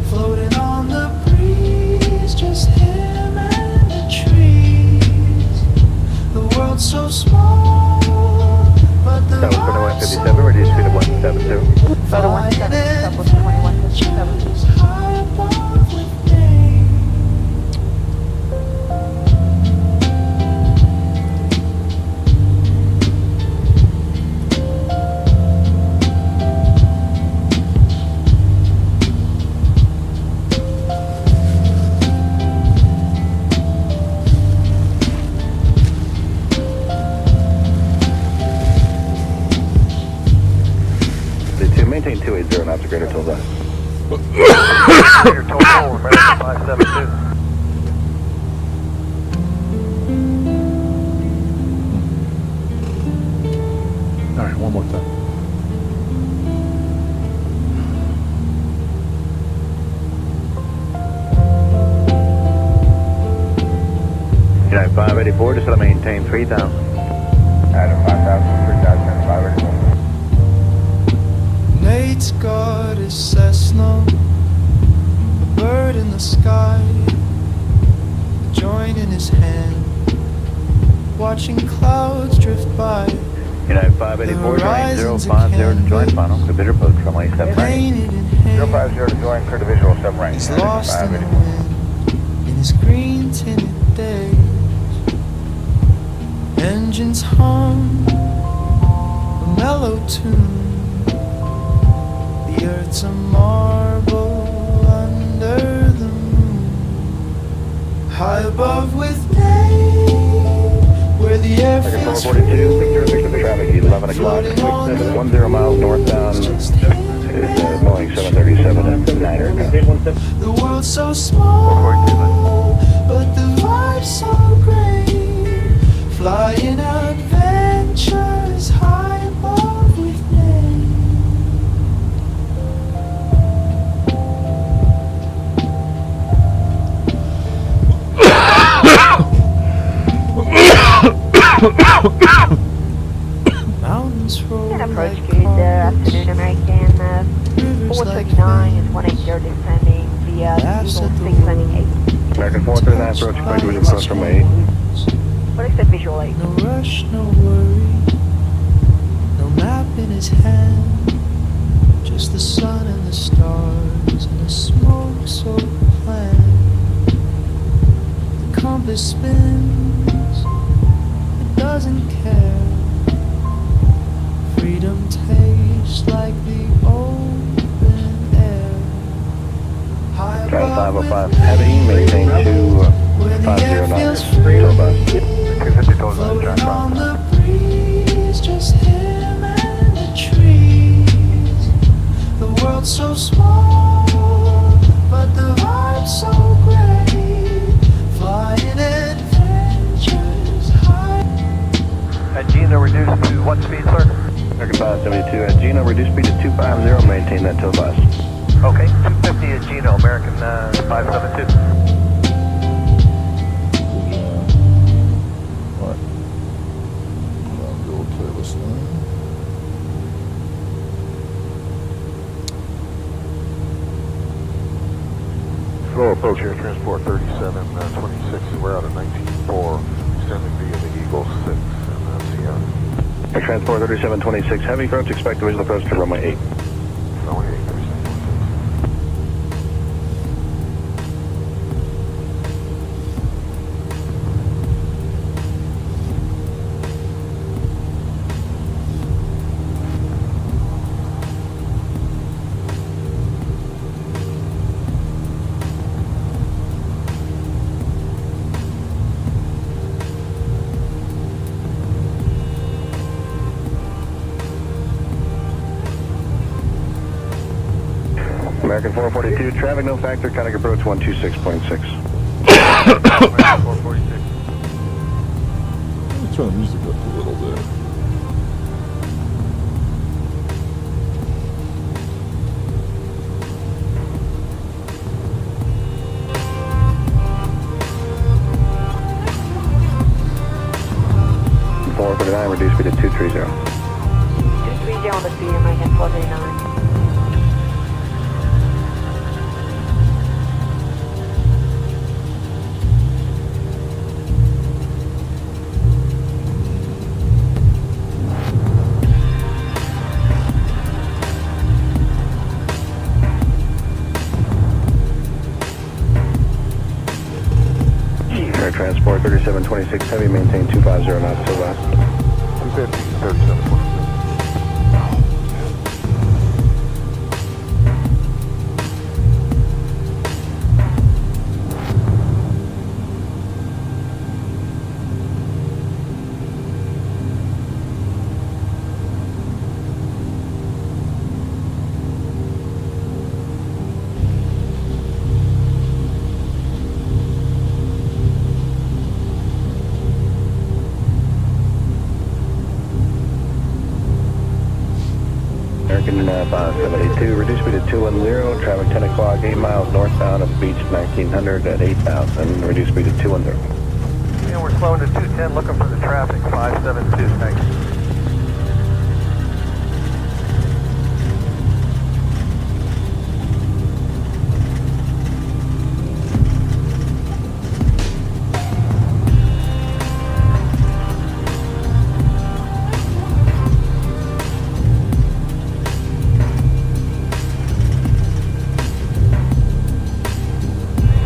floating on the breeze, just him and the trees. The world's so small, but the That was 2157, reduced speed of 172. Photo 17, Southwest 2157. high above with Nate. Maintain 280 knots or greater till then. Your total, American 572. All right, one more time. United 584, just to maintain 3,000. Adam 5,000, 3,000, 584. Nate's got his Cessna, a bird in the sky, a joint in his hand, watching clouds drift by. United 584, join 050 to join final, clear visual approach runway 7 right. Painted in haze. 050 to join, clear to visual 7 right. He's lost in the wind, in his green tinted days. Engines hum a mellow tune. The earth's a marble under the moon, high above with Nate, where the air feels 42, free. Traffic 11 o'clock, 10 miles northbound. Is Boeing 737 and 9 aircraft. The world's so small, but the vibe's so great. Flying adventures high above with name. Mountains roll Can approach like good cars. afternoon, American. 439 is 180 descending via Laughs Eagle at the 6 landing 8. American 439, approach expected visual approach from 8. What expect visual 8? No rush, no worry, no map in his hand, just the sun and the stars and the smoke so planned. The compass spins, it doesn't care. Freedom tastes like the open air. High Drive above 505 with heavy, maintain where the air 2509. feels free. Tour bus. 250 total Floating bus, on the breeze, just him and the trees. The world's so small, but the vibe's so great. Flying adventures high. At Gino, reduced to what speed, sir? American 572 at Gino, reduce speed to 250, maintain that tour bus. Okay, 250 at Gino, American 572. What? Hold on, the old playlist line. Slow approach here, transport 3726, we're out at 19.4, descending via the Eagle 6 and CM. Air transport 3726 heavy, approach expected visual approach to runway 8. Runway 8, 3726. American 442, traffic no factor, Conic approach 126.6. American 446. Let me turn the music up a little bit. Reduce speed to 230. 230 on the speed, American 439. Air transport 3726 heavy, maintain 250 knots to west. 250, 3726. American 572, reduce speed to 210, traffic 10 o'clock, 8 miles northbound of Beach 1900 at 8,000, reduce speed to 210. And we're slowing to 210, looking for the traffic, 572, thanks.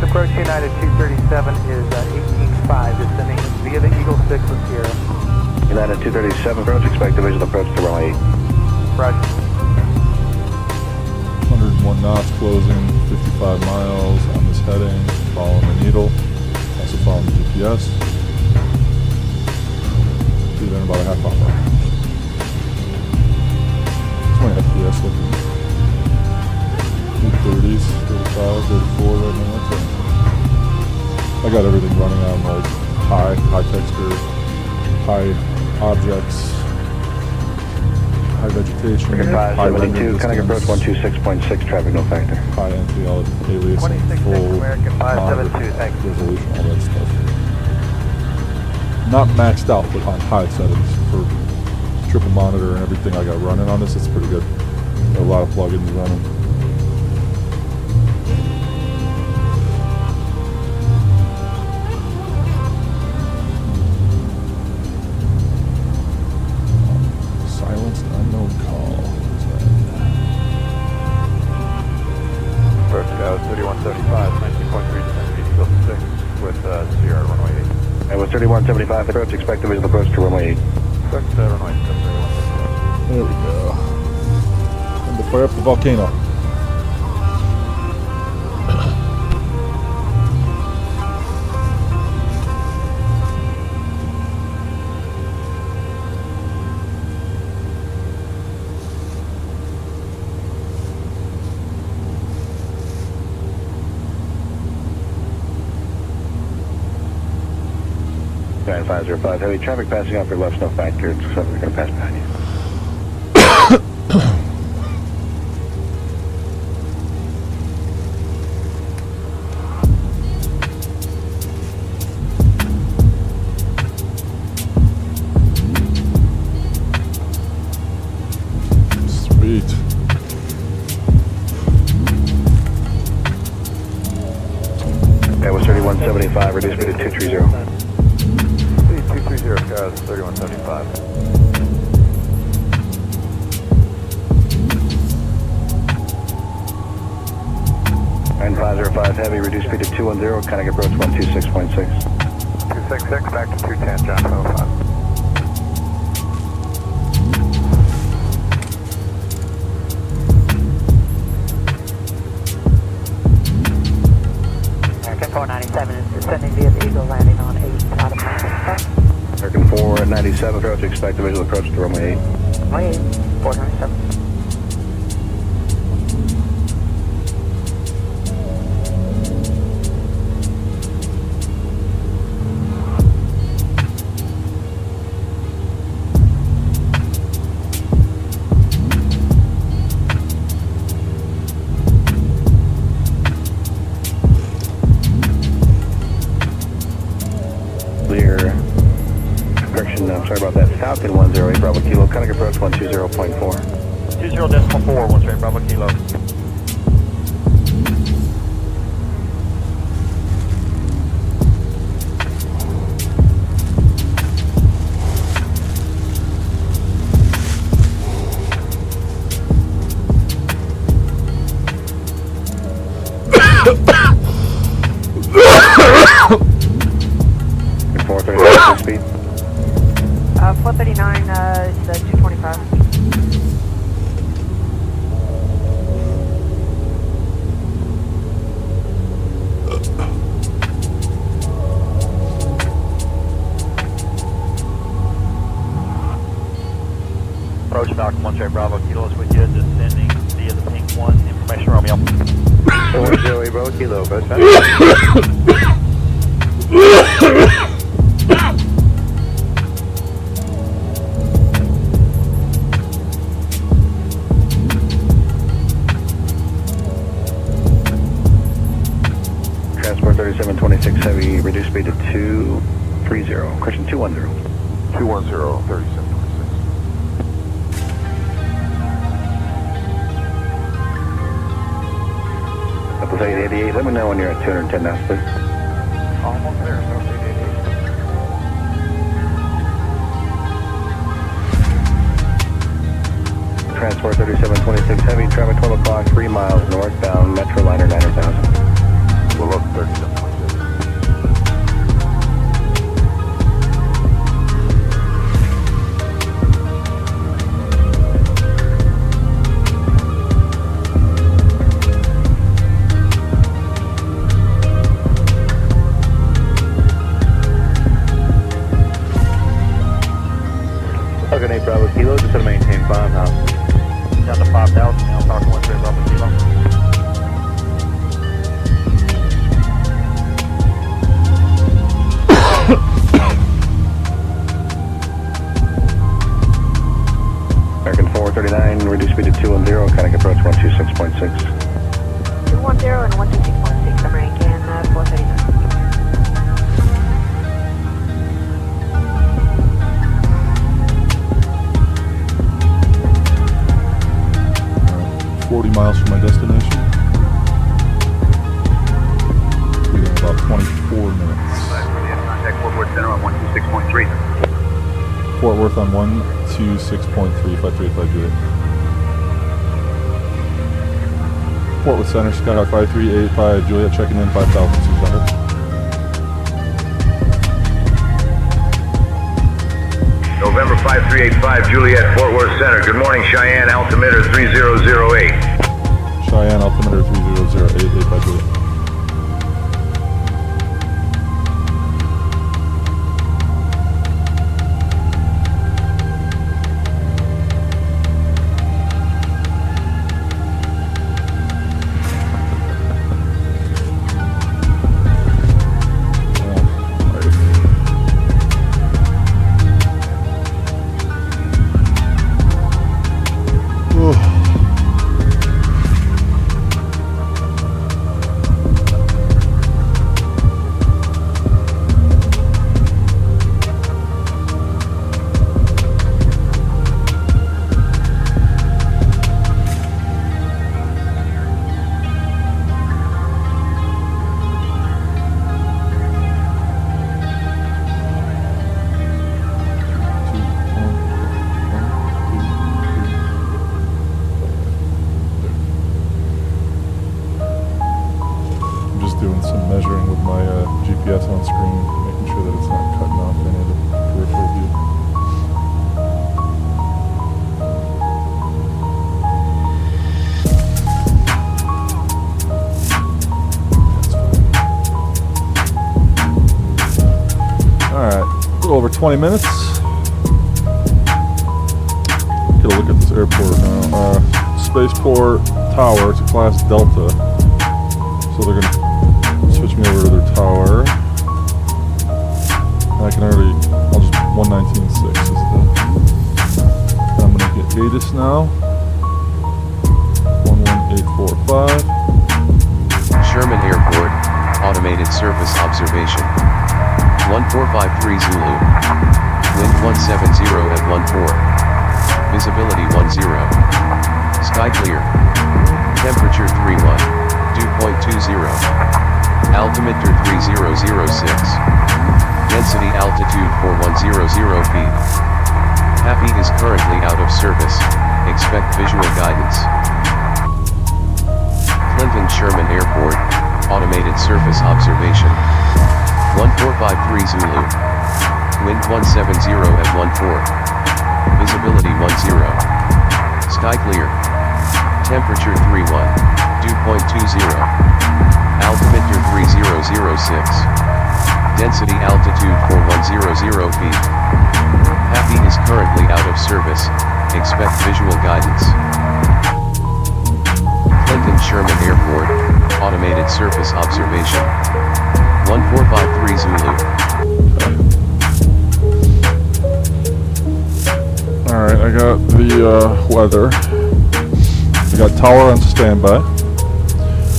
Approach United 237 is 18.5, descending via the Eagle 6 with Sierra. United 237, approach, expect visual approach to runway 8. Roger. 101 knots closing, 55 miles on this heading, following the needle, also following the GPS. Be there in about a half hour. 20 FPS looking. 30s, 35, 34 right now. That's it. I got everything running on like high texture high objects, high vegetation, high rendering 572, kind of approach 126.6, traffic no factor. high anti-aliasing, full monitor, thank you. resolution, all that stuff. Not maxed out, but on high settings for triple monitor and everything I got running on this. It's pretty good. Got a lot of plugins running. Silenced unknown call. What's that? First guy was 3175, 19.3 feet, equals 6 with Sierra runway 8. And with 3175 approach, expect the visual approach to runway 8. Expect runway 3175. There we go. And to fire up the volcano. Giant 505, heavy traffic passing off your left, no factor. It's something going to pass behind you. Sweet. That was 3175, reduced speed to 230. 230, guys, 3175. And 505 heavy, reduced speed to 210, kind of approach 126.6. 266, back to 210, John 505. American 497 is descending via the Eagle, landing on 8 out of Manchester. American 497 approach, expect the visual approach to runway 8. Runway 8, 497. Clear. Correction, I'm sorry about that. Falcon 108 Bravo Kilo, kind of approach 120.4. 20.4, 1 Bravo Kilo. And 439 speed. 439 is 225. Approach Falcon 1 Bravo Kilo is with you, descending via the pink one. Information Romeo. 408 Bravo Kilo, approach back. Transport 3726 heavy, reduced speed to 230. Correction, 210. 210, 3726. Up to 88, let me know when you're at 210 knots, please. Almost there, so 88. Transport 3726 heavy, traffic 12 o'clock, 3 miles northbound, Metroliner 9000. We'll look 3726. Falcon 8 Bravo Kilo, just to maintain farmhouse. Down to 5,000 now, Falcon 1 Bravo Kilo. 126.6. 210 and 126.6, American 439. 40 miles from my destination. We got about 24 minutes. Contact Fort Worth Center on 126.3. Fort Worth on 126.3, 5385 Juliet. Fort Worth Center, Skyhawk 5385 Juliet, checking in 5,600. November 5385 Juliet, Fort Worth Center. Good morning, Cheyenne, altimeter 3008. Cheyenne, altimeter 3008, 85 Juliet. Doing some measuring with my GPS on screen, making sure that it's not cutting off any of the peripheral view. Alright, a little over 20 minutes. Get a look at this airport now. Spaceport Tower, it's a class Delta. So they're going to switch me over to their tower. And I can already, I'll just 119.6 is the, I'm going to get ATIS now. 11845. Sherman Airport, automated surface observation. 1453 Zulu. Wind 170 at 14. Visibility 10. Sky clear. Temperature 31. Dew point 20. Altimeter 3006. Density altitude 4100 feet. HAPI is currently out of service. Expect visual guidance. Clinton Sherman Airport, automated surface observation. 1453 Zulu. Wind 170 at 14. Visibility 10. Sky clear. Temperature 31. Dew point 20. Altimeter 3006. Density altitude 4100 feet. HAPI is currently out of service. Expect visual guidance. Clinton Sherman Airport, automated surface observation. 1453 Zulu. Alright, I got the weather. I got tower on standby.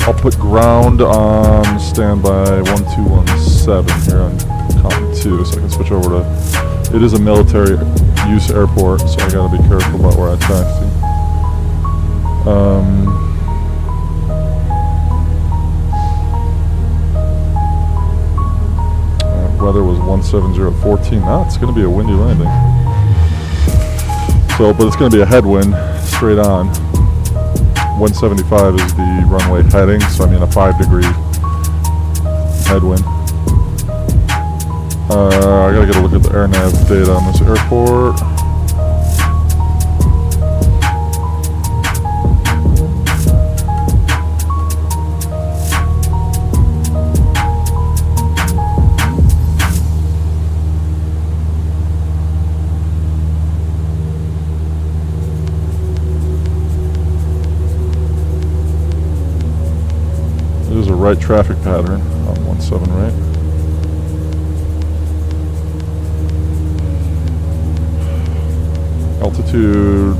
I'll put ground on standby 1217 here on column 2, so I can switch over to, it is a military use airport, so I gotta be careful about where I taxi. Weather was 17014. Now it's gonna be a windy landing. So, but it's gonna be a headwind straight on. 175 is the runway heading, so I mean a 5-degree headwind. I gotta get a look at the AirNav data on this airport. There's a right traffic pattern on 17 right. Altitude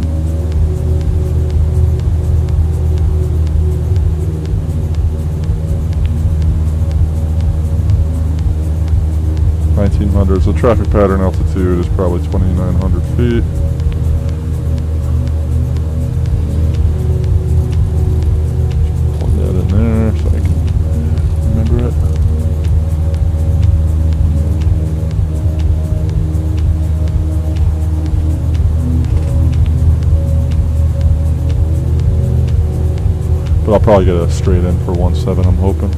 1800. So traffic pattern altitude is probably 2,900 feet. Plug that in there so I can remember it. But I'll probably get a straight in for 17, I'm hoping.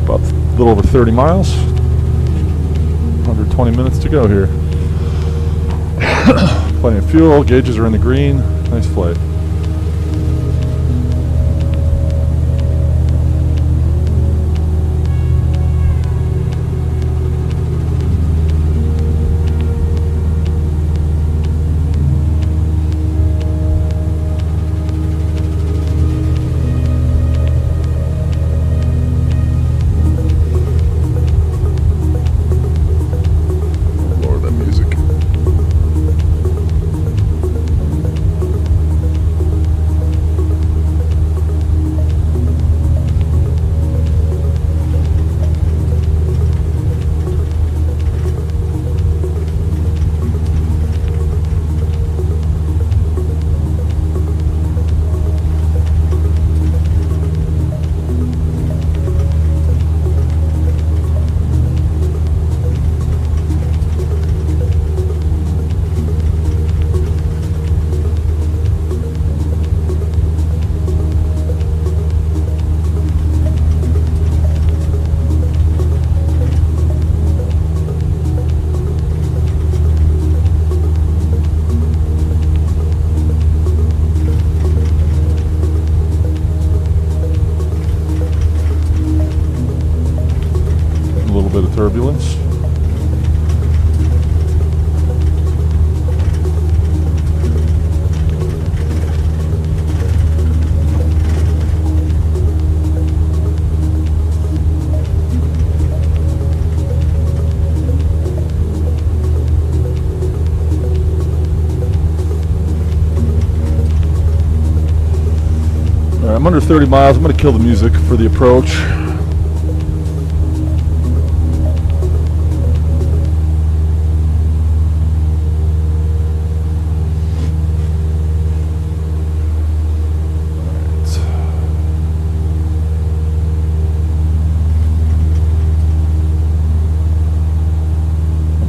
About a little over 30 miles. 120 minutes to go here. Plenty of fuel, gauges are in the green. Nice flight. Turbulence. All right, I'm under 30 miles. I'm going to kill the music for the approach.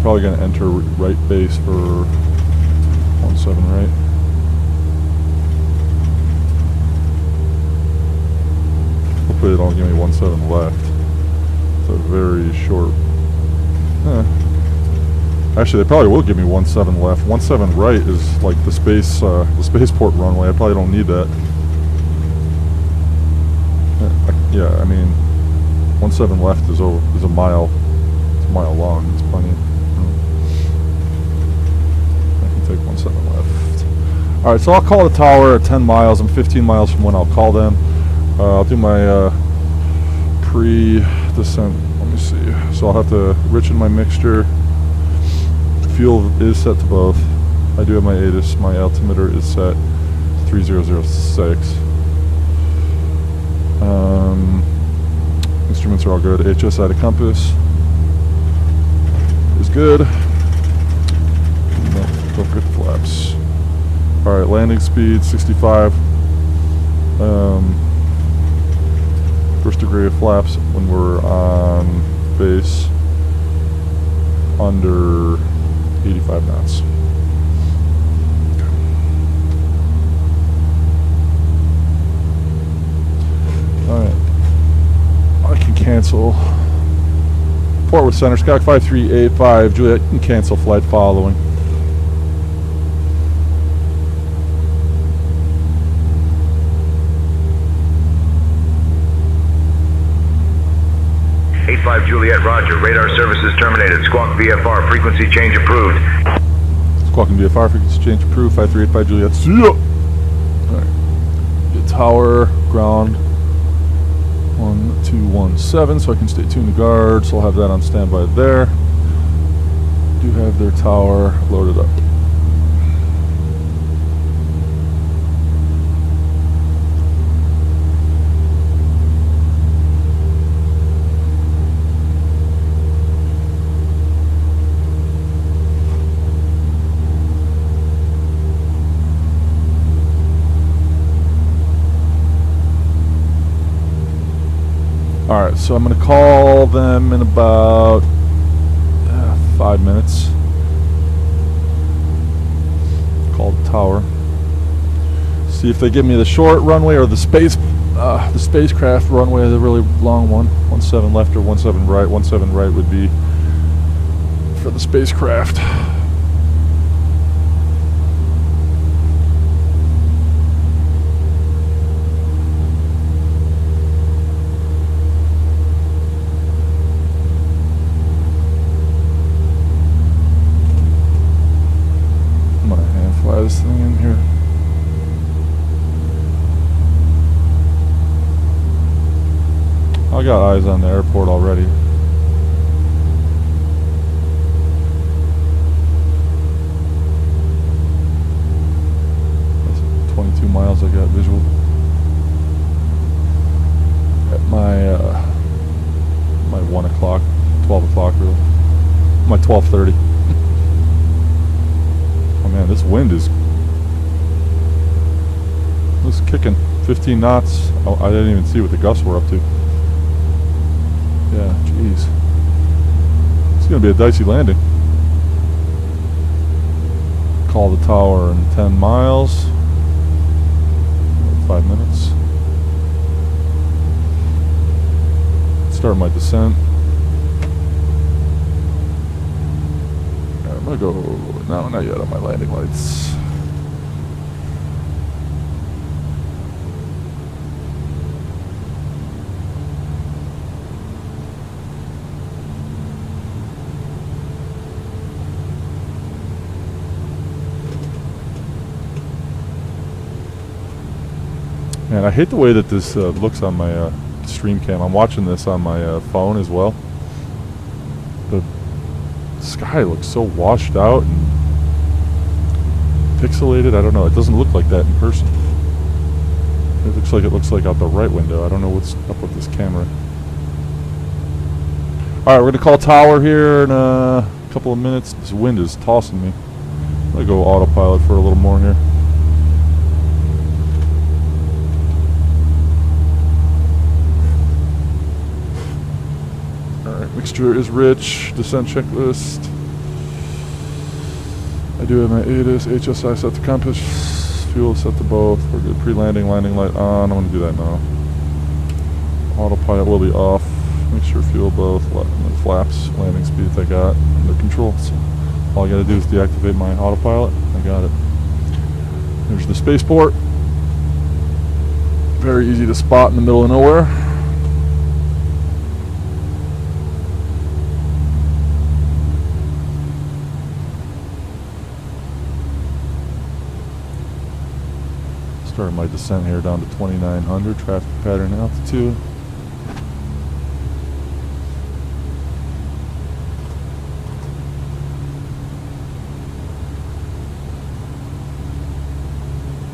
Probably going to enter right base for 17 right. Hopefully they don't give me 17 left. It's a very short. Actually, they probably will give me 17 left. 17 right is like the spaceport runway. I probably don't need that. Yeah, I mean, 17 left is a mile. It's a mile long. It's plenty. Take 17 left. Alright, so I'll call the tower at 10 miles. I'm 15 miles from when I'll call them. I'll do my pre-descent. Let me see. So I'll have to richen my mixture. Fuel is set to both. I do have my ATIS. My altimeter is set to 3006. Instruments are all good. HSI to compass is good. Don't forget the flaps. Alright, landing speed 65. First degree of flaps when we're on base under 85 knots. Alright. I can cancel. Port with center. Skyhawk 5385. Juliet, you can cancel flight following. Juliet, roger. Radar services terminated. Squawk VFR, frequency change approved. Squawking VFR, frequency change approved. 5385 Juliet. See ya! Alright. The tower, ground 1217, so I can stay tuned to guard, so I'll have that on standby there. do have their tower loaded up. Alright, so I'm going to call them in about 5 minutes. Call the tower. See if they give me the short runway or the spacecraft runway, the really long one. 17 left or 17 right. 17 right would be for the spacecraft. This thing in here. I got eyes on the airport already. That's 22 miles I got visual. At my 1 o'clock, 12 o'clock really. My 12:30. Oh man, this wind is kicking 15 knots. Oh, I didn't even see what the gusts were up to. Yeah, jeez. It's gonna be a dicey landing. Call the tower in 10 miles. 5 minutes. Start my descent. I'm gonna go. No, not yet on my landing lights. Man, I hate the way that this looks on my stream cam. I'm watching this on my phone as well. The sky looks so washed out and pixelated. I don't know. It doesn't look like that in person. It looks like out the right window. I don't know what's up with this camera. Alright, we're going to call tower here in a couple of minutes. This wind is tossing me. I'm going to go autopilot for a little more here. Mixture is rich. Descent checklist. I do have my ATIS, HSI set to compass, fuel set to both. We're good. Pre-landing, landing light on. I'm going to do that now. Autopilot will be off. Make sure fuel both. And the flaps, landing speed I got under control. So all I got to do is deactivate my autopilot. I got it. There's the spaceport. Very easy to spot in the middle of nowhere. Starting my descent here down to 2900 traffic pattern altitude.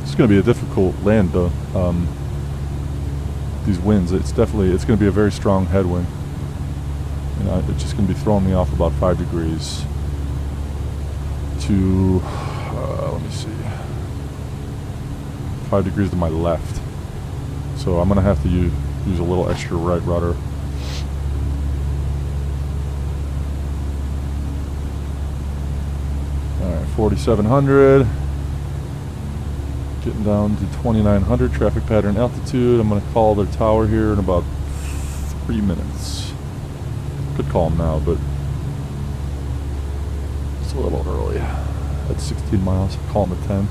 It's going to be a difficult land though. These winds, it's going to be a very strong headwind. It's just going to be throwing me off about 5 degrees to, let me see. 5 degrees to my left, so I'm gonna have to use a little extra right rudder. Alright, 4700, getting down to 2900 traffic pattern altitude. I'm gonna call their tower here in about 3 minutes. Could call them now, but it's a little early. At 16 miles, call them at 10.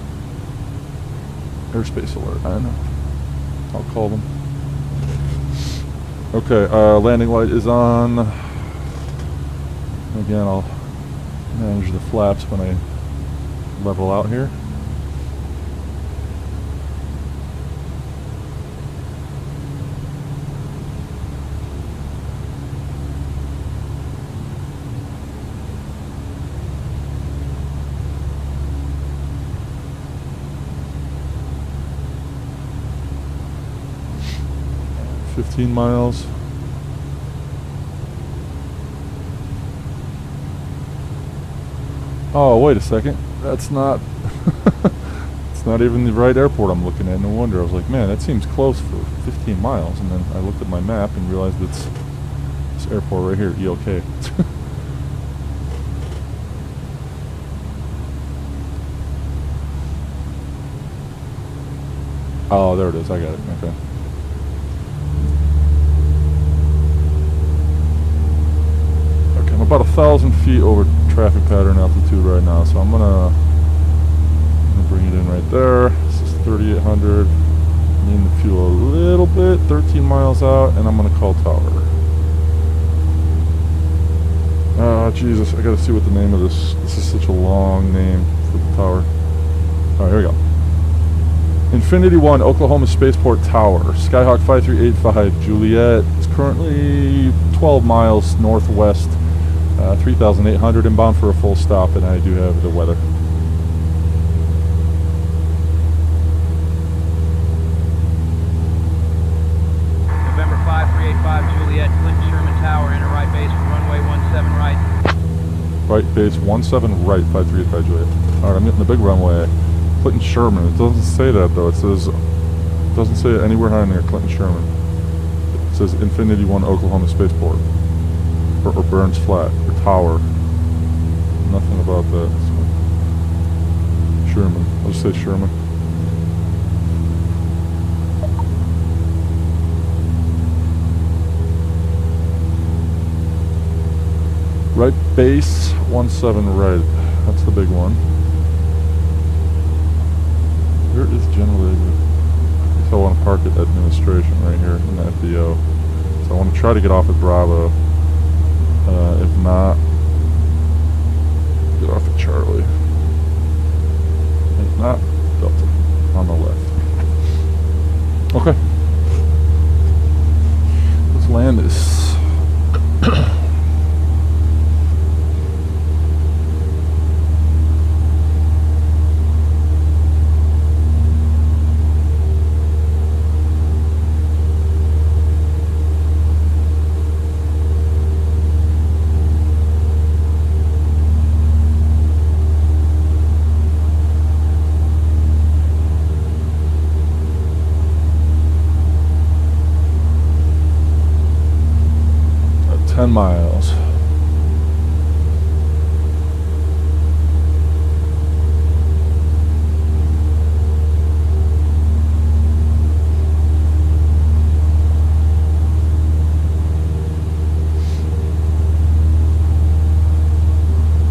Airspace alert, I know. I'll call them. Okay, landing light is on. Again, I'll manage the flaps when I level out here. 15 miles. Oh, wait a second. That's not... it's not even the right airport I'm looking at. No wonder. I was like, man, that seems close for 15 miles. And then I looked at my map and realized it's this airport right here, ELK. Oh, there it is. I got it. Okay. Okay, I'm about 1,000 feet over traffic pattern altitude right now, so I'm gonna bring it in right there. This is 3,800. Need the fuel a little bit. 13 miles out, and I'm gonna call tower. Oh, Jesus! I gotta see what the name of this. This is such a long name for the tower. All right, here we go. Infinity One, Oklahoma Spaceport Tower, Skyhawk 5385, Juliet is currently 12 miles northwest, 3,800, inbound for a full stop, and I do have the weather. November 5385, Juliet, Clinton Sherman Tower, enter right base for runway 17 right. Right base 17 right, 5385 Juliet. Alright, I'm getting the big runway. Clinton Sherman. It doesn't say that though. It says, it doesn't say it anywhere on there, Clinton Sherman. It says Infinity One, Oklahoma Spaceport, or Burns Flat, or Tower. Nothing about that. So. Sherman. I'll just say Sherman. Right base 17 right. That's the big one. Where is generally, I guess I want to park at administration right here in the FBO. So I want to try to get off at Bravo. If not, get off at Charlie. If not, Delta on the left. Okay. Let's land this. Miles.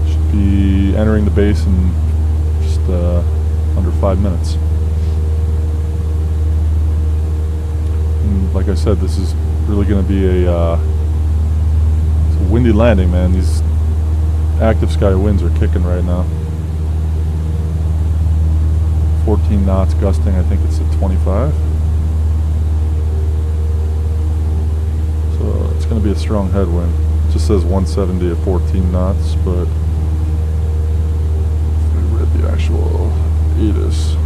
Should be entering the base in just under 5 minutes. And like I said, this is really going to be a windy landing, man. These active sky winds are kicking right now. 14 knots gusting, I think it's at 25. So it's going to be a strong headwind. It just says 170 at 14 knots, but if we read the actual ATIS.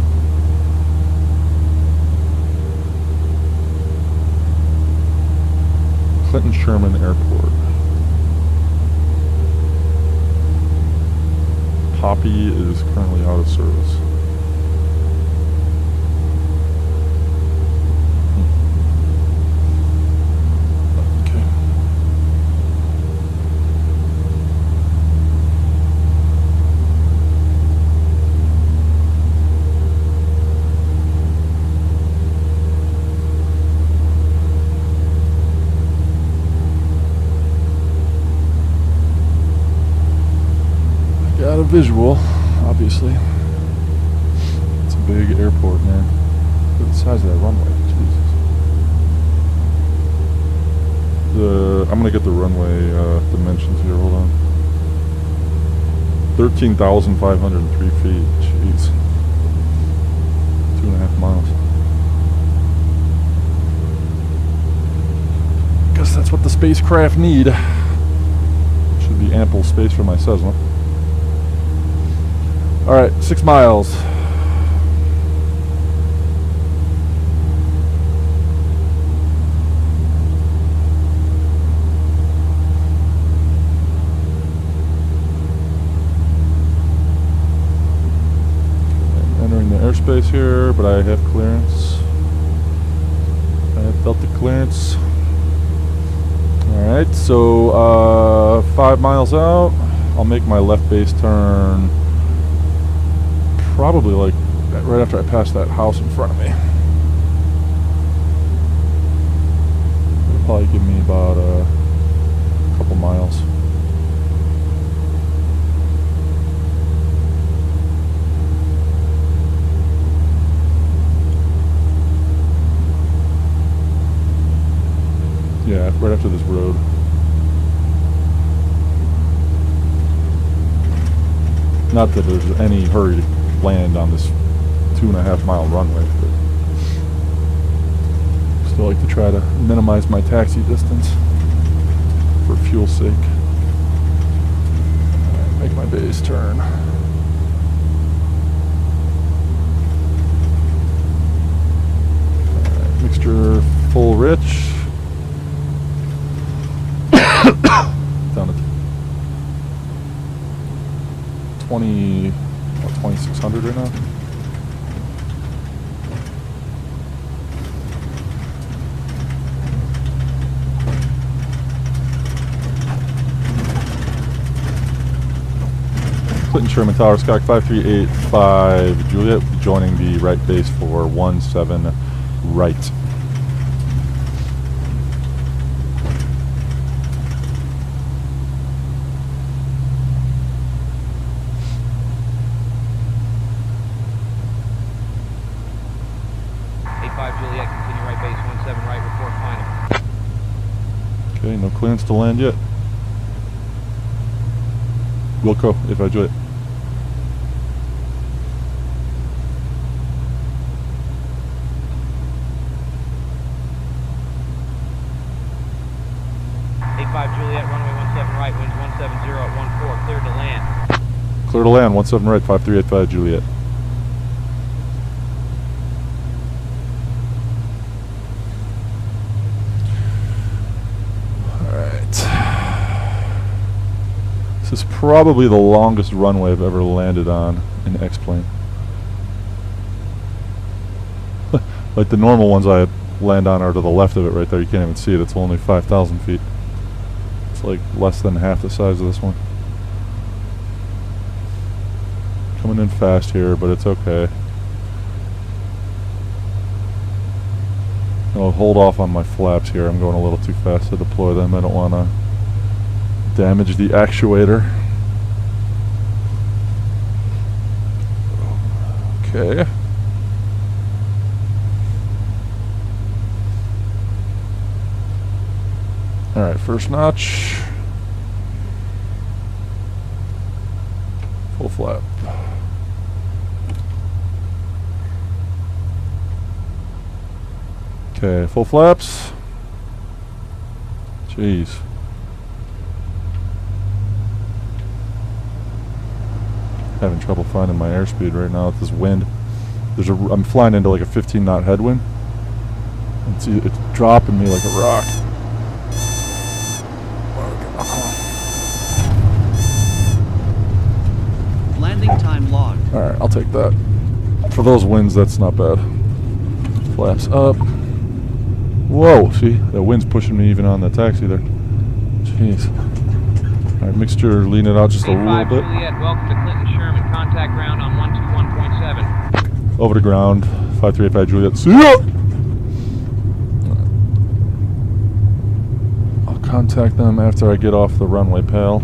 Clinton Sherman Airport. Poppy is currently out of service. Okay. Got a visual, obviously. It's a big airport, man. Look at the size of that runway. Jesus. I'm gonna get the runway dimensions here. Hold on. 13,503 feet. Jeez. 2.5 miles. Guess that's what the spacecraft need. Should be ample space for my Cessna. Alright, 6 miles. here, but I have clearance. I have Delta clearance. Alright, so 5 miles out, I'll make my left base turn probably like right after I pass that house in front of me. It'll probably give me about a couple miles. Yeah, right after this road. Not that there's any hurry to land on this 2.5 mile runway, but still like to try to minimize my taxi distance for fuel's sake. Alright, make my base turn. Alright, mixture full rich. Down to 2600 right now. Clinton Sherman Tower, Skyhawk 5385 Juliet, joining the right base for 17 right. Juliet, continue right base, 17 right, report final. Okay, no clearance to land yet. Wilco, if I Juliet. Juliet, runway 17 right, winds 170 at 14, cleared to land. Clear to land, 17 right, 5385 Juliet. This is probably the longest runway I've ever landed on an X-plane. Like the normal ones I land on are to the left of it right there. You can't even see it. It's only 5,000 feet. It's like less than half the size of this one. Coming in fast here, but it's okay. I'll hold off on my flaps here. I'm going a little too fast to deploy them. I don't want to damage the actuator. Okay. Alright, first notch. Full flap. Okay, full flaps. Jeez. Having trouble finding my airspeed right now with this wind. I'm flying into like a 15 knot headwind. It's dropping me like a rock. Landing time logged. Alright, I'll take that. For those winds, that's not bad. Flaps up. Whoa, see? That wind's pushing me even on the taxi there. Jeez. Alright, mixture, lean it out just a little bit. Juliet, welcome to Clinton Sherman. Contact ground on 121.7. Over to ground. 5385 Juliet. See ya! I'll contact them after I get off the runway, pal.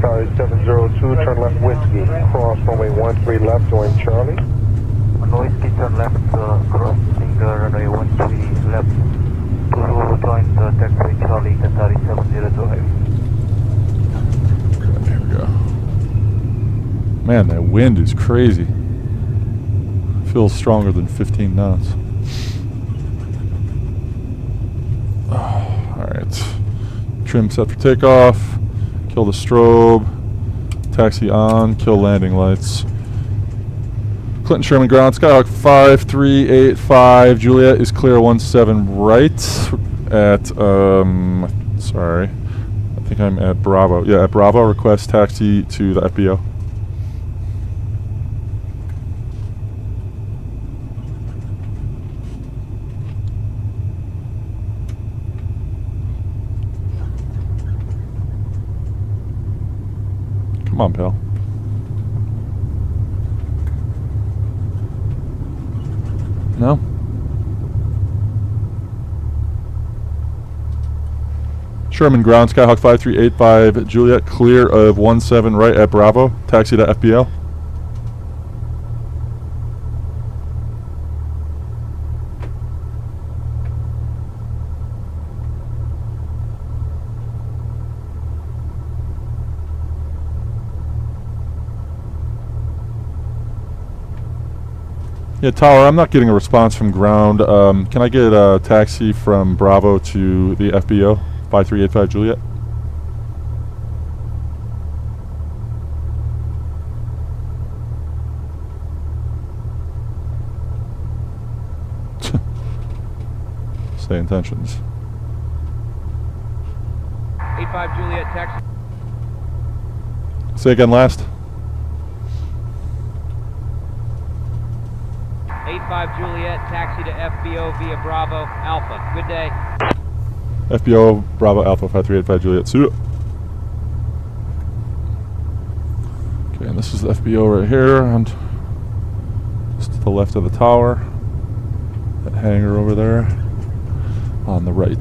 Sorry, 702, turn left whiskey, cross runway 13 left, join Charlie. Whiskey, turn left, crossing runway 13 left, to join the taxiway Charlie, Qatari 702. Here we go. Man, that wind is crazy. Feels stronger than 15 knots. Alright. Trim set for takeoff. Kill the strobe. Taxi on. Kill landing lights. Clinton Sherman ground, Skyhawk 5385, Juliet is clear 17 right at, sorry, I think I'm at Bravo. Yeah, at Bravo, request taxi to the FBO. Come on, pal. No? Sherman ground, Skyhawk 5385, Juliet clear of 17 right at Bravo, taxi to FBO. Yeah, Tower, I'm not getting a response from ground. Can I get a taxi from Bravo to the FBO, 5385 Juliet? Say intentions. 85 Juliet, taxi. Say again last. 85 Juliet, taxi to FBO via Bravo Alpha. Good day. FBO Bravo Alpha 5385 Juliet. See ya. Okay, and this is the FBO right here, and just to the left of the tower. That hangar over there on the right.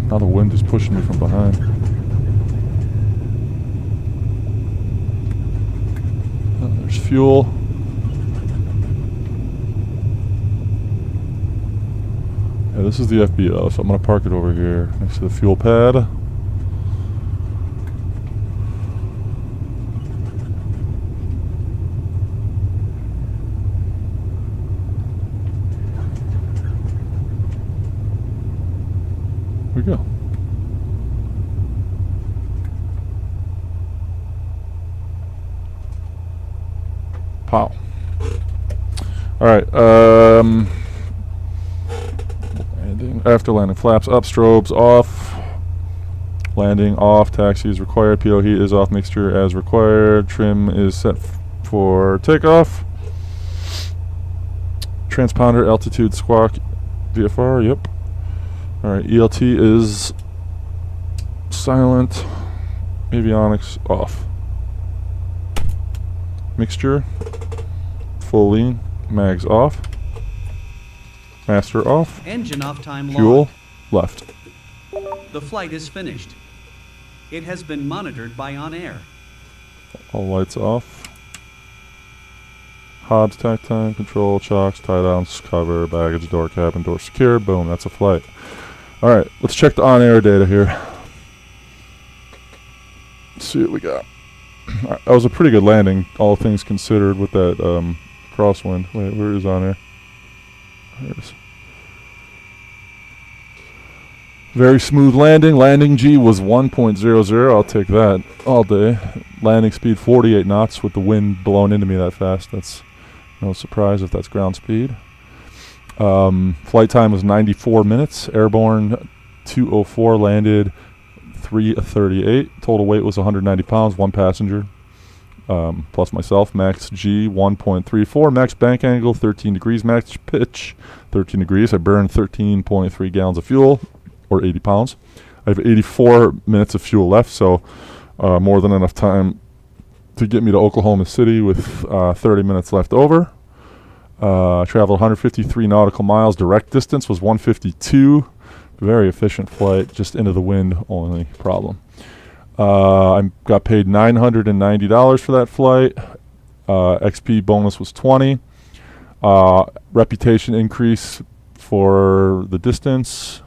Now the wind is pushing me from behind. Oh, there's fuel. Yeah, this is the FBO, so I'm going to park it over here next to the fuel pad. Here we go. Pow. Alright, landing, after landing, flaps up, strobes off, landing off, taxi is required, PO heat is off, mixture as required, trim is set for takeoff, transponder, altitude, squawk, VFR, yep. Alright, ELT is silent, avionics off. Mixture, full lean, mags off, master off, Engine off time fuel logged. left. The flight is finished. It has been monitored by On Air. All lights off. Hobbs, tack time, control, chocks, tie downs, cover, baggage, door, cabin, door secure. Boom, that's a flight. Alright, let's check the on-air data here. Let's see what we got. That was a pretty good landing, all things considered, with that crosswind. Wait, where is on air? There it is. Very smooth landing. Landing G was 1.00. I'll take that all day. Landing speed 48 knots with the wind blowing into me that fast. That's no surprise if that's ground speed. Flight time was 94 minutes. Airborne 204, landed 3:38. Total weight was 190 pounds, one passenger, plus myself. Max G 1.34. Max bank angle 13 degrees. Max pitch 13 degrees. I burned 13.3 gallons of fuel, or 80 pounds. I have 84 minutes of fuel left, so more than enough time to get me to Oklahoma City with 30 minutes left over. Traveled 153 nautical miles. Direct distance was 152. Very efficient flight, just into the wind only problem. I got paid $990 for that flight. XP bonus was 20. Reputation increase for the distance.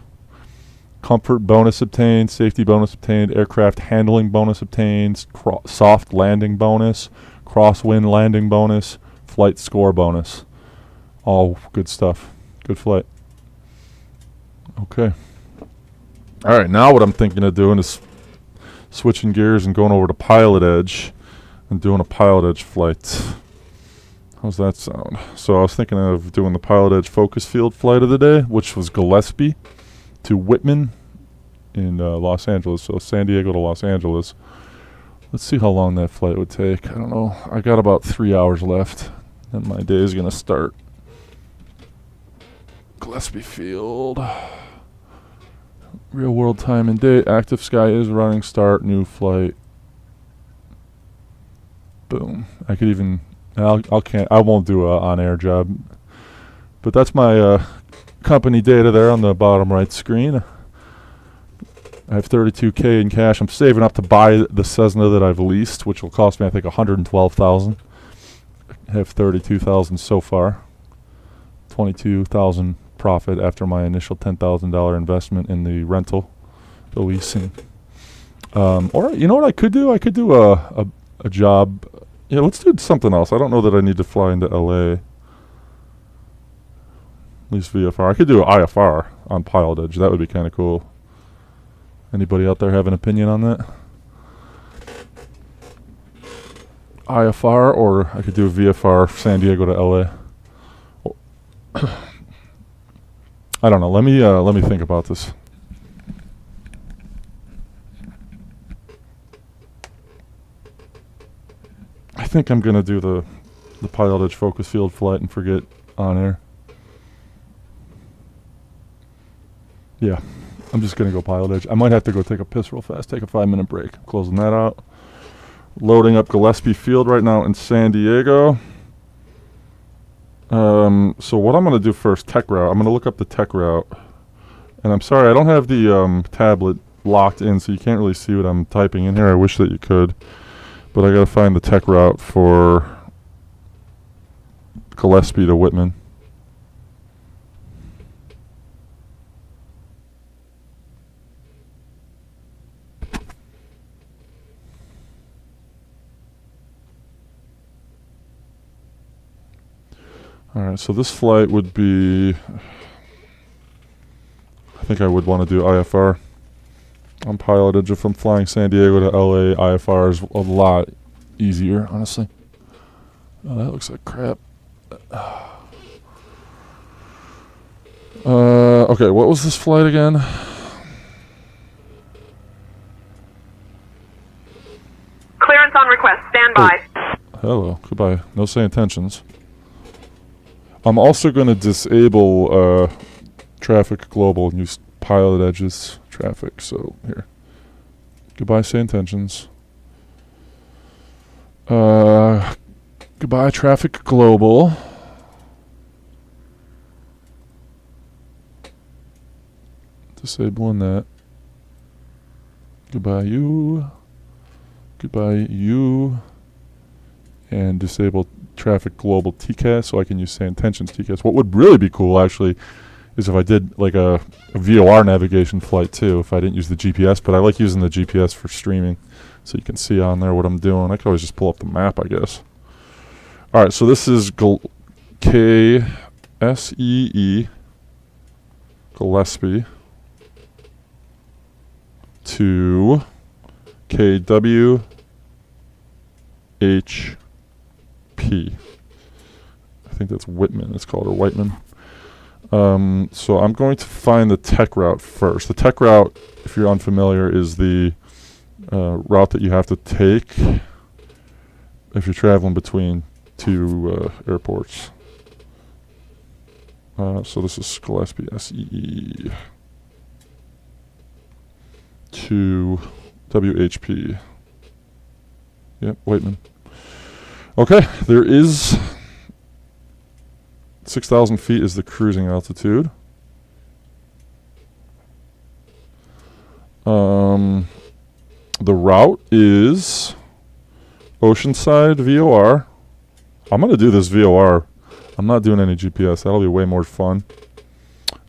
Comfort bonus obtained. Safety bonus obtained. Aircraft handling bonus obtained. Soft landing bonus. Crosswind landing bonus. Flight score bonus. All good stuff. Good flight. Okay. All right, now what I'm thinking of doing is switching gears and going over to Pilot Edge and doing a Pilot Edge flight. How's that sound? So I was thinking of doing the Pilot Edge focus field flight of the day, which was Gillespie to Whitman in Los Angeles. So San Diego to Los Angeles. Let's see how long that flight would take. I don't know. I got about 3 hours left, and my day is going to start. Gillespie Field. Real world time and date. Active Sky is running. Start new flight. Boom. I could even. I won't do a on-air job, but that's my company data there on the bottom right screen. I have $32K in cash. I'm saving up to buy the Cessna that I've leased, which will cost me, I think, $112,000. I have $32,000 so far. $22,000 profit after my initial $10,000 investment in the rental, the leasing. Or you know what I could do? I could do a job. Yeah, let's do something else. I don't know that I need to fly into LA. At least VFR. I could do an IFR on Pilot Edge. That would be kind of cool. Anybody out there have an opinion on that? IFR, or I could do a VFR San Diego to LA. I don't know. Let me think about this. I think I'm gonna do the Pilot Edge focus field flight and forget on air. Yeah. I'm just going to go Pilot Edge. I might have to go take a piss real fast, take a 5-minute break. I'm closing that out. Loading up Gillespie Field right now in San Diego. So what I'm going to do first, tech route. I'm going to look up the tech route. And I'm sorry, I don't have the tablet locked in, so you can't really see what I'm typing in here. I wish that you could. But I got to find the tech route for Gillespie to Whitman. Alright, so this flight would be, I think I would want to do IFR on Pilot Edge. If I'm flying San Diego to LA, IFR is a lot easier, honestly. Oh, that looks like crap. Okay, what was this flight again? Clearance on request, stand by. Hello, goodbye. No say intentions. I'm also going to disable traffic global and use Pilot Edge's traffic. So here, goodbye say intentions. Goodbye traffic global. Disabling that. Goodbye you. Goodbye you. And disable traffic global TCAS so I can use say intentions TCAS. What would really be cool actually is if I did like a VOR navigation flight too, if I didn't use the GPS, but I like using the GPS for streaming so you can see on there what I'm doing. I could always just pull up the map, I guess. Alright, so this is KSEE Gillespie to KWHP. I think that's Whitman, it's called, or Whiteman. So I'm going to find the tech route first. The tech route, if you're unfamiliar, is the route that you have to take if you're traveling between two airports. So this is Gillespie SEE to WHP. Yep, Whiteman. Okay, there is 6,000 feet is the cruising altitude. The route is Oceanside VOR. I'm going to do this VOR. I'm not doing any GPS. That'll be way more fun.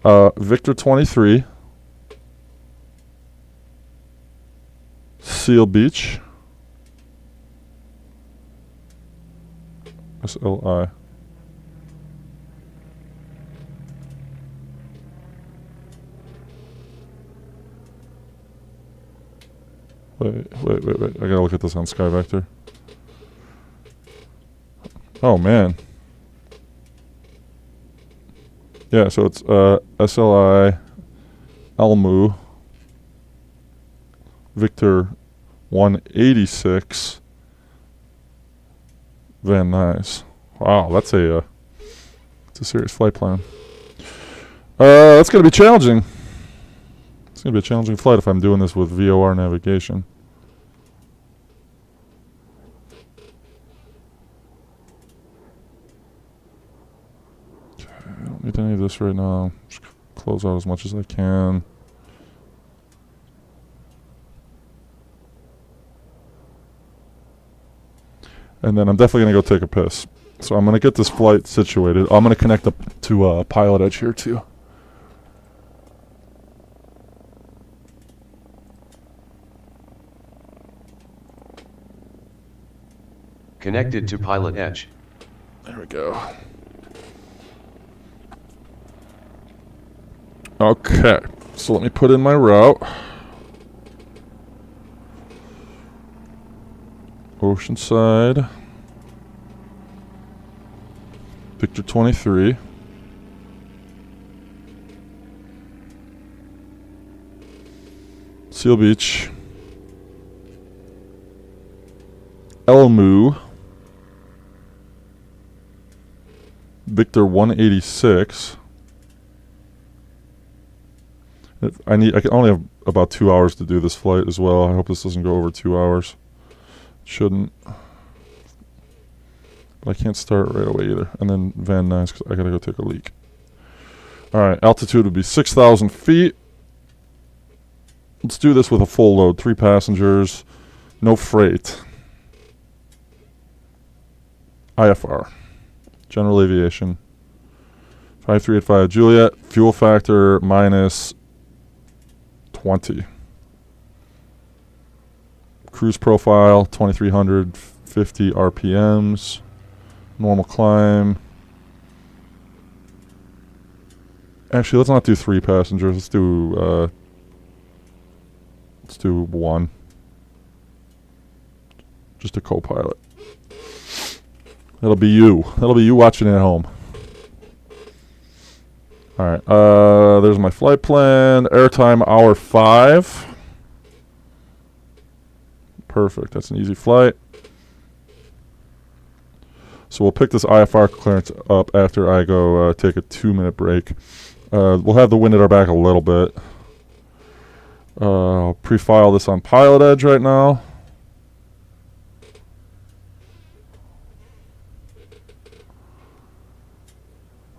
Victor 23. Seal Beach. SLI. Wait. I gotta look at this on SkyVector. Oh, man. Yeah, so it's SLI Elmu Victor 186 Van Nuys. Wow, that's a serious flight plan. That's gonna be challenging. It's gonna be a challenging flight if I'm doing this with VOR navigation. Okay, I don't need any of this right now. Just close out as much as I can. And then I'm definitely going to go take a piss. So I'm going to get this flight situated. I'm going to connect up to Pilot Edge here too. Connected to Pilot Edge. There we go. Okay, so let me put in my route. Oceanside. Victor 23. Seal Beach. Elmu. Victor 186. I can only have about 2 hours to do this flight as well. I hope this doesn't go over 2 hours. Shouldn't. But I can't start right away either. And then Van Nuys, because I gotta go take a leak. Alright, altitude would be 6,000 feet. Let's do this with a full load. 3 passengers. No freight. IFR. General Aviation. 5385 Juliet. Fuel factor minus 20. Cruise profile 2350 RPMs. Normal climb. Actually, let's not do 3 passengers. Let's do 1. Just a co-pilot. That'll be you. That'll be you watching at home. Alright, there's my flight plan. Airtime hour 5. Perfect, that's an easy flight. So we'll pick this IFR clearance up after I go take a 2-minute break. We'll have the wind at our back a little bit. I'll pre-file this on Pilot Edge right now.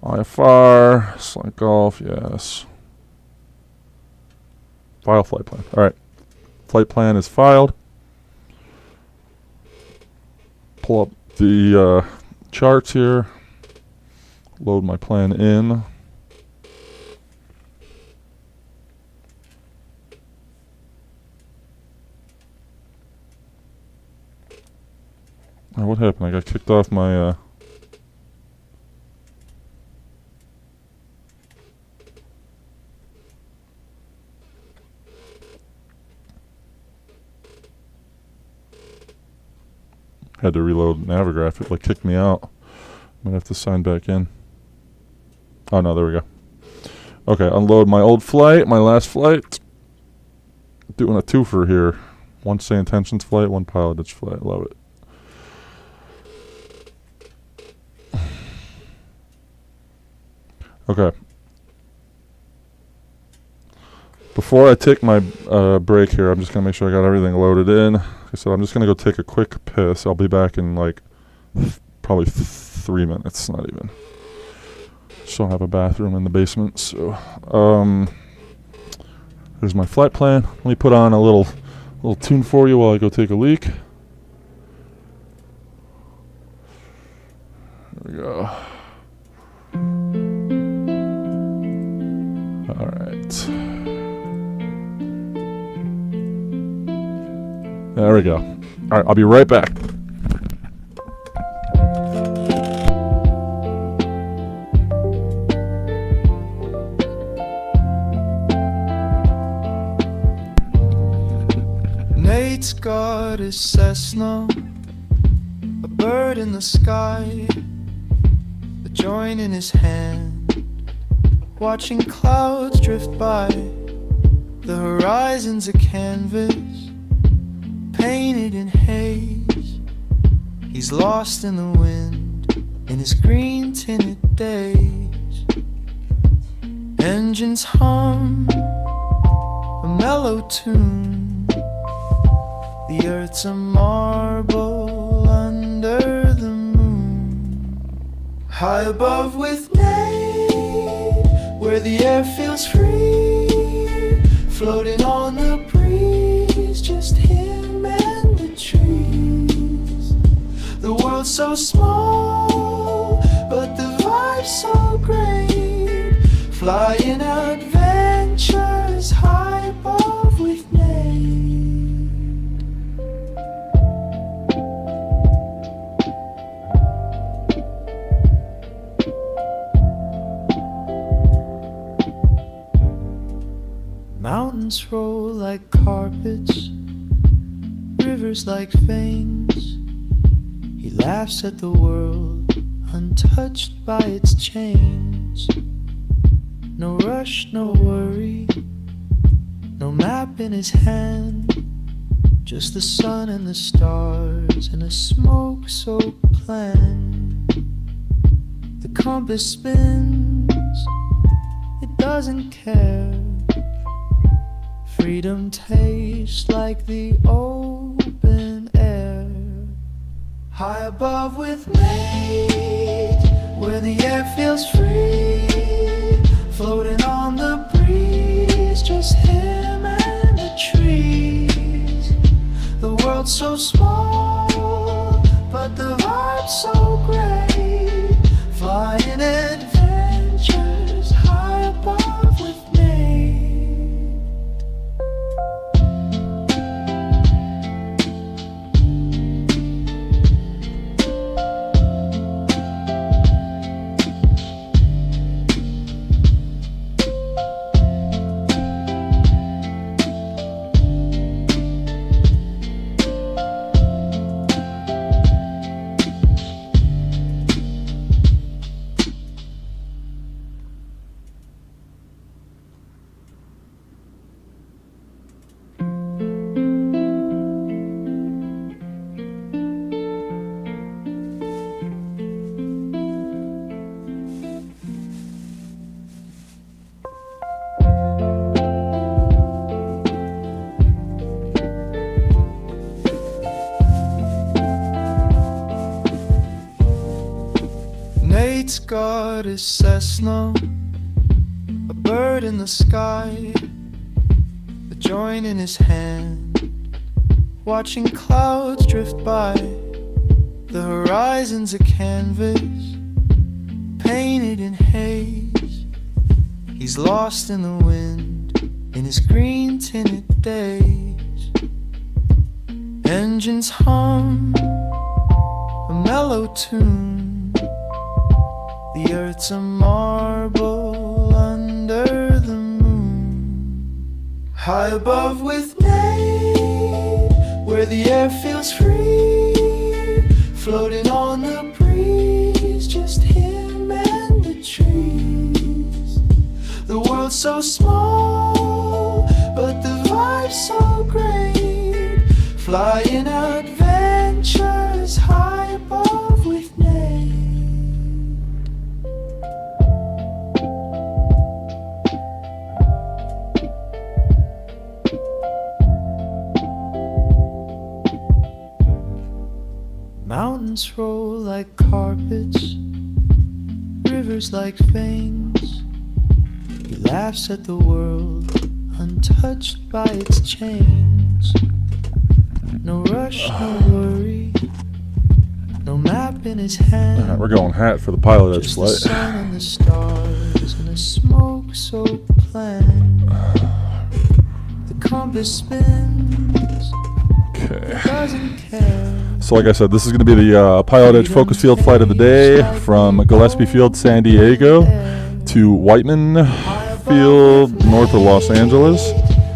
IFR, Slant Golf, yes. File flight plan. Alright. Flight plan is filed. Pull up the charts here. Load my plan in. Oh, what happened? I got kicked off my had to reload Navigraph. It like kicked me out. I'm gonna have to sign back in. Oh no, there we go. Okay, unload my old flight, my last flight. Doing a twofer here. 1 Say Intentions flight, 1 Pilot Edge flight. Love it. Okay. Before I take my break here, I'm just going to make sure I got everything loaded in. Like I said, I'm just going to go take a quick piss. I'll be back in like probably 3 minutes, not even. Just don't have a bathroom in the basement, so there's my flight plan. Let me put on a little tune for you while I go take a leak. There we go. All right. There we go. All right, I'll be right back. Nate's got a Cessna, a bird in the sky, a joint in his hand, watching clouds drift by. The horizon's a canvas, painted in haze. He's lost in the wind, in his green tinted days. Engines hum a mellow tune. The earth's a marble under the moon. High above with Nate, where the air feels free, floating on the breeze, just him and the trees. The world's so small, but the vibe's so great. Flying adventures high above with Nate. Mountains roll like carpets, rivers like veins. He laughs at the world, untouched by its chains. No rush, no worry, no map in his hand, just the sun and the stars and a smoke-soaked plan. The compass spins, it doesn't care. Freedom tastes like the open air. High above with Nate, where the air feels free, floating on the breeze, just him and the trees. The world's so small, but the vibe's so great. Flying adventures high above with Nate. Nate's got his Cessna, a bird in the sky, a joint in his hand, watching clouds drift by. The horizon's a canvas, painted in haze. He's lost in the wind, in his green tinted days. Engines hum a mellow tune. The earth's a marble under the moon. High above with Nate, where the air feels free, floating on the breeze, just him and the trees. The world's so small, but the vibe's so great. Flying adventures high above with Nate. Mountains roll like carpets, rivers like veins. He laughs at the world, untouched by its chains. No rush, no worry, no map in his hand. Alright, we're going hat for the pilot edge Just flight. the sun and the stars and a smoke-soaked plan. The compass spins, Okay. doesn't care. So like I said, this is going to be the Pilot Edge Focus Field flight of the day from Gillespie Field, San Diego to Whiteman Field, north of Los Angeles.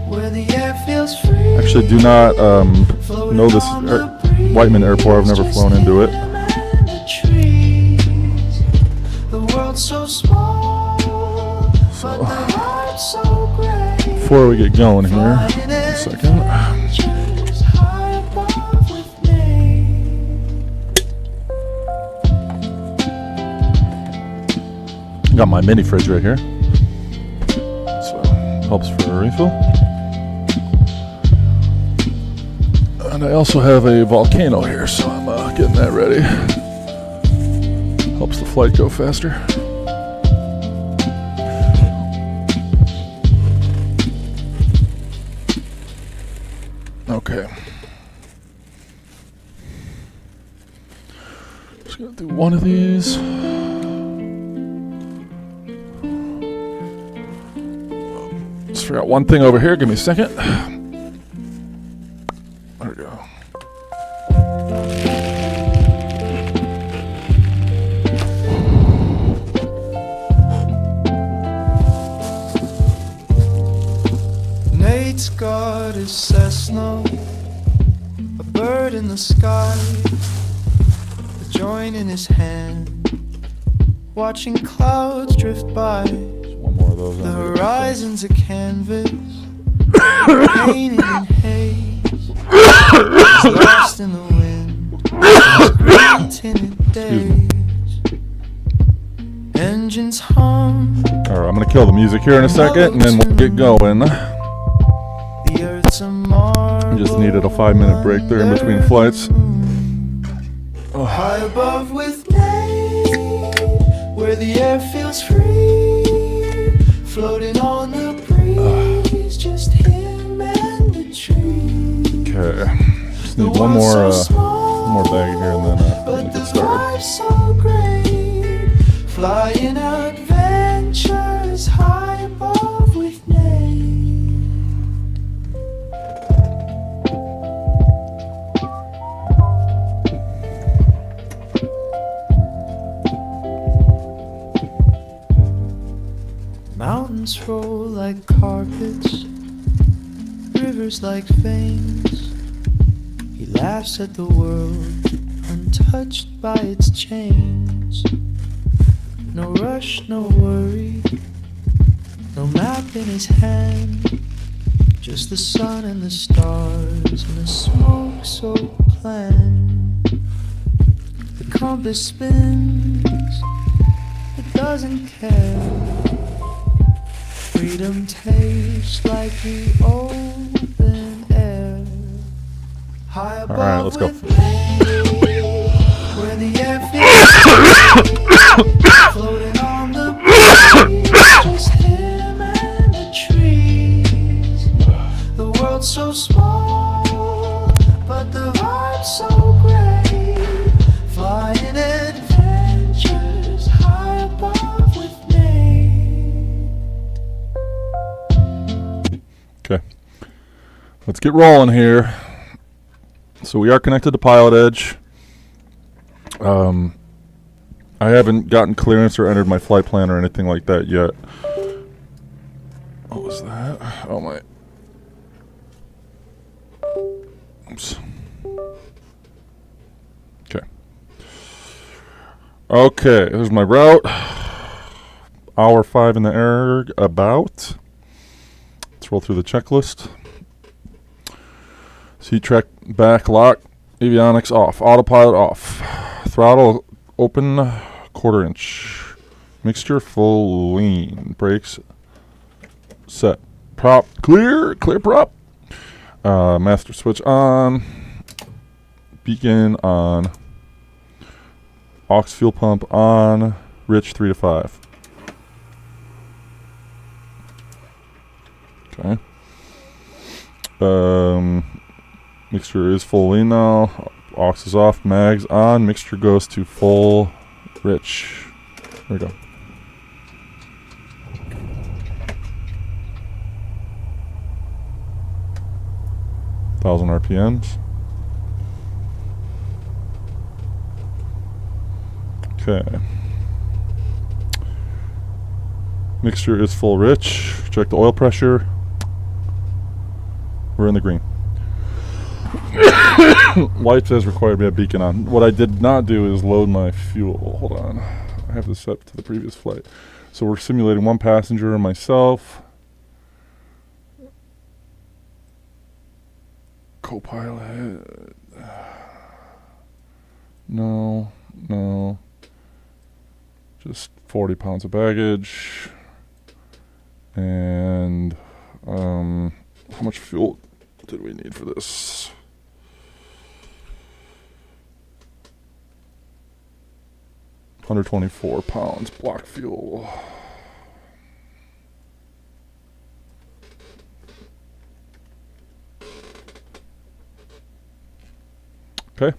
Where the air feels free. Actually, do not know this Whiteman Airport. I've never flown into it. The world's so small, but the heart's so great. Before we get going here, a second. Got my mini fridge right here, so helps for a refill. And I also have a Volcano here, so I'm getting that ready. Helps the flight go faster. Okay. Just gonna do one of these. Just forgot one thing over here. Give me a second. There we go. Nate's got his Cessna, a bird in the sky, a joint in his hand, watching clouds drift by. One more of those. The horizon's a canvas, painted in haze, lost in the wind, green tinted days. Engines hum. Alright, I'm gonna kill the music here in a second, and then we'll get going. The earth's a marble. Just needed a 5-minute break there in between flights. High above with Nate, where the air feels free, floating on the breeze, just him and the tree. Okay, just need one more bag here, and then we'll get started. So great, flying adventures high above with Nate. Mountains roll like carpets, rivers like veins. He laughs at the world, untouched by its chains. No rush, no worry, no map in his hand, just the sun and the stars and a smoke-soaked plan. The compass spins, it doesn't care. Freedom tastes like the open air. High above. All right, let's go. Where the air feels floating on the breeze, just him and the trees. The world's so small, but the vibe's so great. Flying adventures high above with Nate. Okay, let's get rolling here. So we are connected to Pilot Edge. I haven't gotten clearance or entered my flight plan or anything like that yet. What was that? Oh my. Oops. Okay. Okay, there's my route. Hour 5 in the air, about. Let's roll through the checklist. Seat track back lock. Avionics off. Autopilot off. Throttle open, 1/4 inch. Mixture full lean. Brakes set. Prop clear. Clear prop. Master switch on. Beacon on. Aux fuel pump on. Rich 3 to 5. Okay. Mixture is full lean now. Aux is off. Mags on. Mixture goes to full rich. There we go. Thousand RPMs. Okay. Mixture is full rich. Check the oil pressure. We're in the green. Lights as required, we have beacon on. What I did not do is load my fuel. Hold on. I have this set to the previous flight. So we're simulating one passenger and myself. Co-pilot. No. Just 40 pounds of baggage. And how much fuel did we need for this? £124 block fuel. Okay.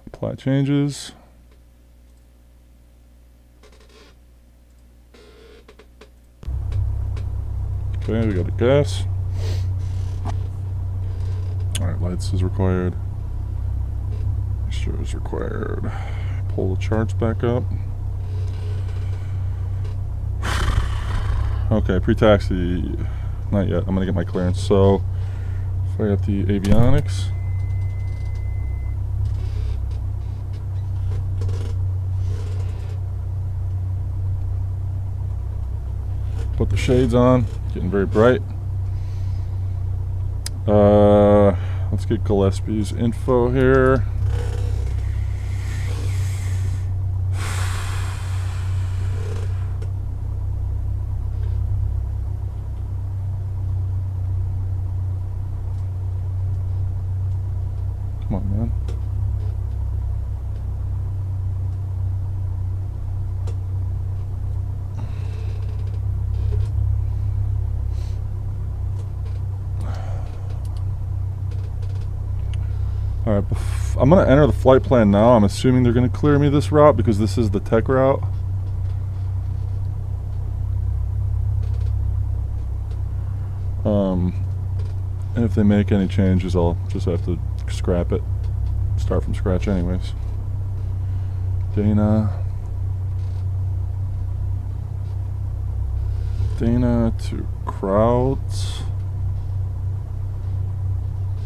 Apply changes. Okay, we got a gas. Alright, lights is required. Mixture is required. Pull the charts back up. Okay, pre-taxi. Not yet. I'm gonna get my clearance. So, if I got the avionics. Put the shades on. Getting very bright. Let's get Gillespie's info here. Come on, man. Alright, I'm going to enter the flight plan now. I'm assuming they're going to clear me this route because this is the tech route. And if they make any changes, I'll just have to scrap it. Start from scratch anyways. Dana to Krauts.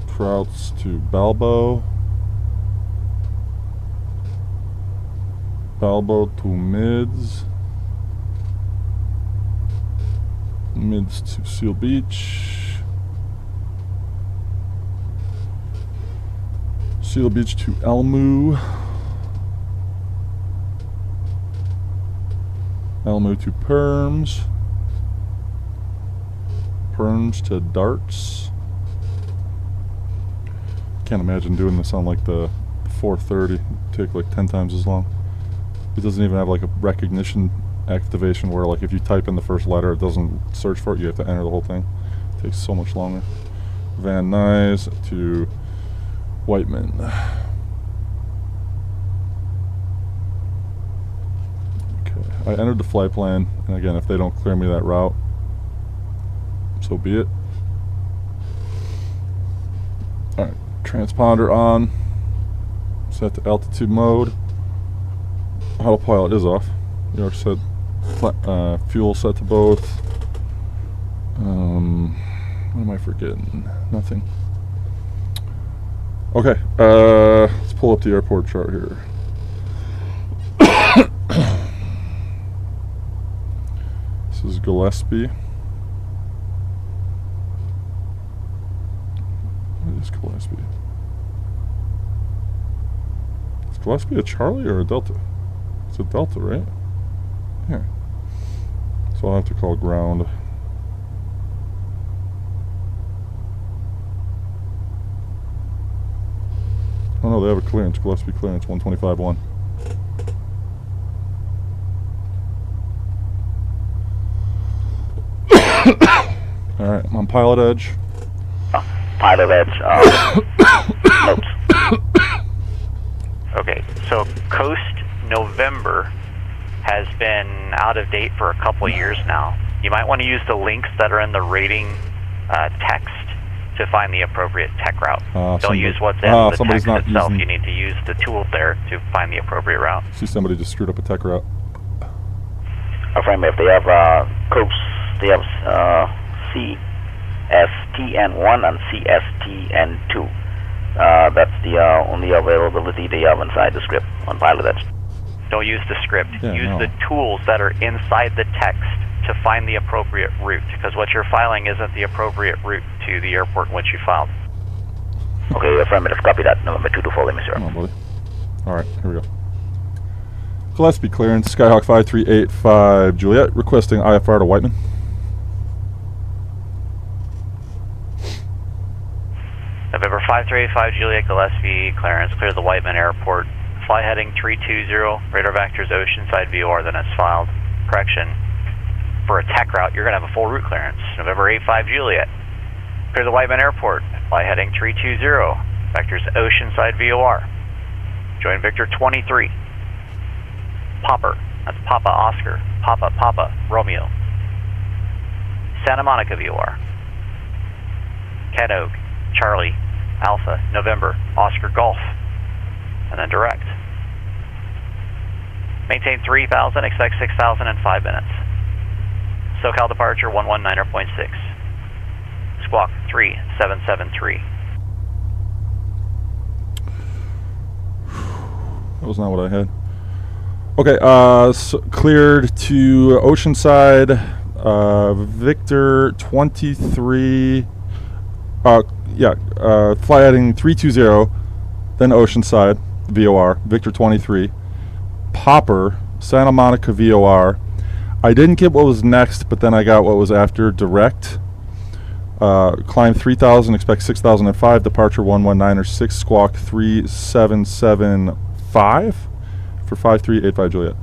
Krauts to Balbo. Balbo to Mids. Mids to Seal Beach. Seal Beach to Elmu. Elmu to Perms. Perms to Darts. Can't imagine doing this on like the 430. It'd take like 10 times as long. It doesn't even have like a recognition activation where like if you type in the first letter it doesn't search for it, you have to enter the whole thing. It takes so much longer. Van Nuys to Whiteman. Okay, I entered the flight plan, and again, if they don't clear me that route, so be it. Alright, transponder on. Set to altitude mode. Autopilot is off. You already said fuel set to both. What am I forgetting? Nothing. Okay, let's pull up the airport chart here. This is Gillespie. What is Gillespie? Is Gillespie a Charlie or a Delta? It's a Delta, right? Yeah. So I'll have to call ground. Oh no, they have a clearance. Gillespie clearance 125-1. Alright, I'm on pilot edge. Pilot edge. Notes. Okay, so Coast November has been out of date for a couple of years now. You might want to use the links that are in the rating text to find the appropriate tech route. Don't use what's in the text itself. You need to use the tool there to find the appropriate route. See, somebody just screwed up a tech route. Affirm if they have Coast, they have C CSTN1 and CSTN2. That's the only availability they have inside the script on Pilot Edge. Don't use the script. Yeah, use no. the tools that are inside the text to find the appropriate route, because what you're filing isn't the appropriate route to the airport in which you filed. Okay, affirmative. Copy that. November 2 to follow me, sir. Come on, buddy. All right, here we go. Gillespie clearance, Skyhawk 5385 Juliet, requesting IFR to Whiteman. November 5385 Juliet Gillespie, clearance, clear the Whiteman Airport. Fly heading 320, radar vectors Oceanside VOR, then it's filed. Correction, for a tech route, you're going to have a full route clearance. November 85 Juliet, clear the Whiteman Airport. Fly heading 320, vectors Oceanside VOR. Join Victor 23. Popper, that's Papa Oscar, Papa Romeo. Santa Monica VOR. Canogue, Charlie, Alpha, November, Oscar Golf, and then direct. Maintain 3,000, expect 6,000 in 5 minutes. SoCal departure 119.6. Squawk 3773. That was not what I had. Okay, so cleared to Oceanside, Victor 23, fly heading 320, then Oceanside, VOR, Victor 23, Popper, Santa Monica VOR. I didn't get what was next, but then I got what was after, direct. Climb 3,000, expect 6,005, departure 119.6, squawk 3775 for 5385 Juliet.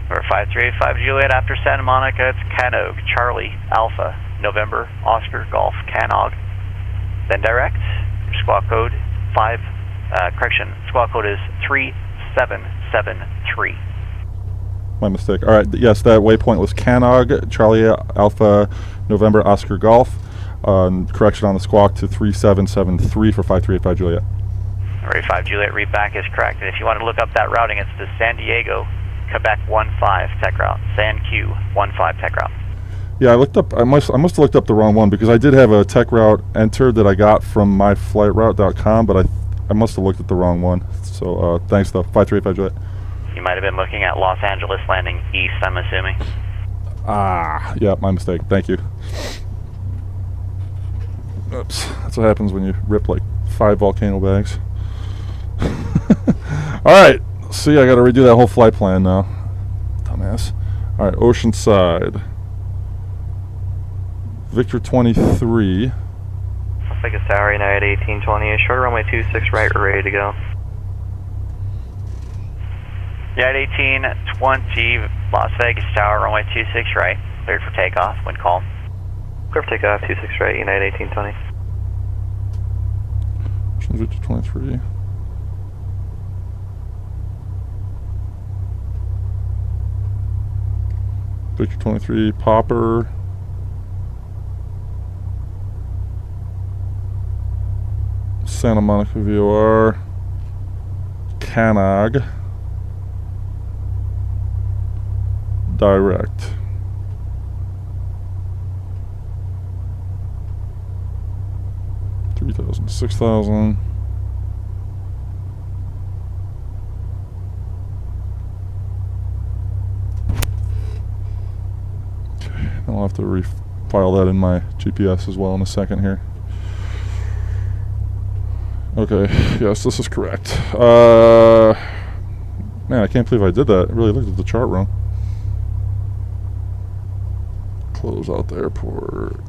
For 5385 Juliet, after Santa Monica, it's Canogue, Charlie, Alpha, November, Oscar, Golf, Canogue, then direct. Your squawk code squawk code is 3773. My mistake. All right, yes, that waypoint was Canogue, Charlie, Alpha, November, Oscar, Golf. Correction on the squawk to 3773 for 5385 Juliet. 5 Juliet, read back is correct. And if you want to look up that routing, it's the San Diego, Quebec 15 tech route. San Q 15 tech route. Yeah, I looked up. I must have looked up the wrong one because I did have a tech route entered that I got from myflightroute.com, but I must have looked at the wrong one. So thanks though. 5385 Juliet. You might have been looking at Los Angeles landing east, I'm assuming. Yeah, my mistake. Thank you. Oops, that's what happens when you rip like 5 volcano bags. Alright, see, I gotta redo that whole flight plan now. Dumbass. Alright, Oceanside. Victor 23. Las Vegas Tower, United 1820, short runway 26 right, we're ready to go. United 1820, Las Vegas Tower, runway 26 right, cleared for takeoff, wind calm. Clear for takeoff, 26 right, United 1820. Victor 23. Victor 23, Popper. Santa Monica VOR. Canogue. Direct. $3,000, $6,000. Okay, I'll have to refile that in my GPS as well in a second here. Okay, yes, this is correct. Man, I can't believe I did that. I really looked at the chart wrong. Close out the airport.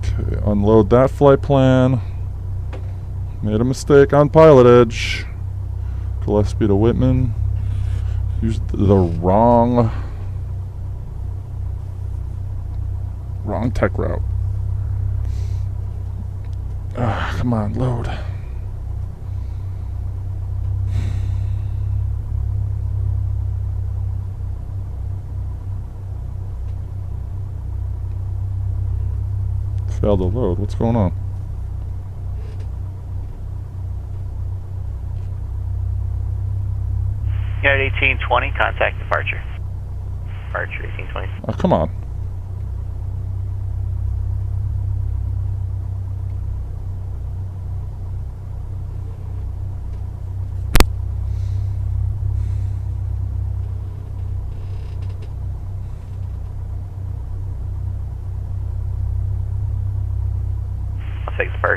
Okay, unload that flight plan. Made a mistake on Pilot Edge. Gillespie to Whitman. Used the wrong tech route. Come on, load. Failed to load. What's going on? United 1820, contact departure. Departure 1820. Oh, come on.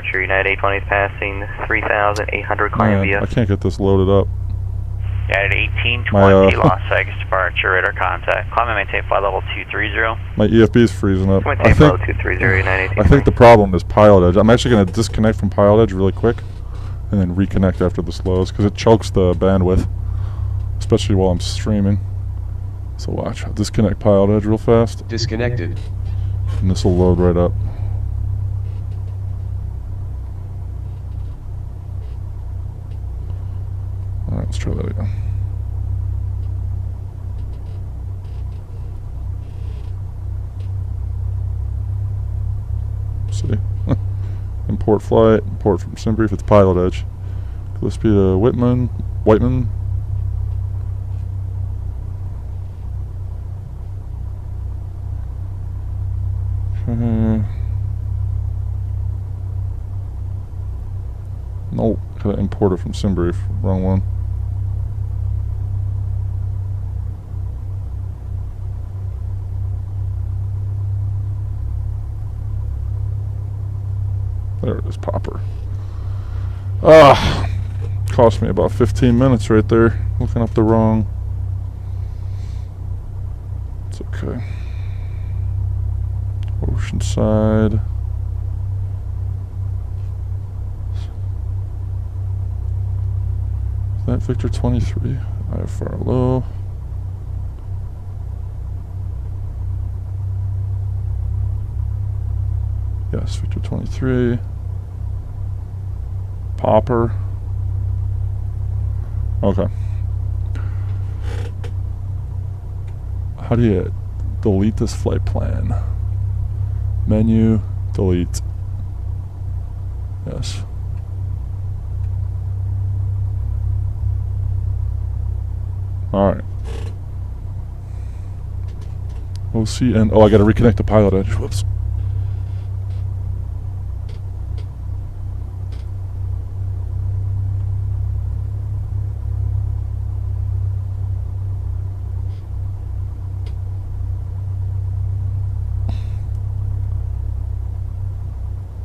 departure. United 820 is passing 3,800, climbing Man, via. I can't get this loaded up. United 1820, Las Vegas departure, radar contact. Climb and maintain flight level 230. My EFB is freezing up. Maintain flight level 230, United I think the problem is pilot edge. I'm actually going to disconnect from pilot edge really quick and then reconnect after the slows because it chokes the bandwidth, especially while I'm streaming. So watch. I'll disconnect pilot edge real fast. Disconnected. And this will load right up. Alright, let's try that again. See? Import flight, import from SimBrief, it's pilot edge. Let's be to Whiteman. Nope, gotta import it from SimBrief. Wrong one. There it is, Popper. Cost me about 15 minutes right there, looking up the wrong. It's okay. Oceanside. Is that Victor 23? IFR low. Yes, Victor 23. Popper. Okay. How do you delete this flight plan? Menu, delete. Yes. Alright. OC and I gotta reconnect the pilot edge. Whoops.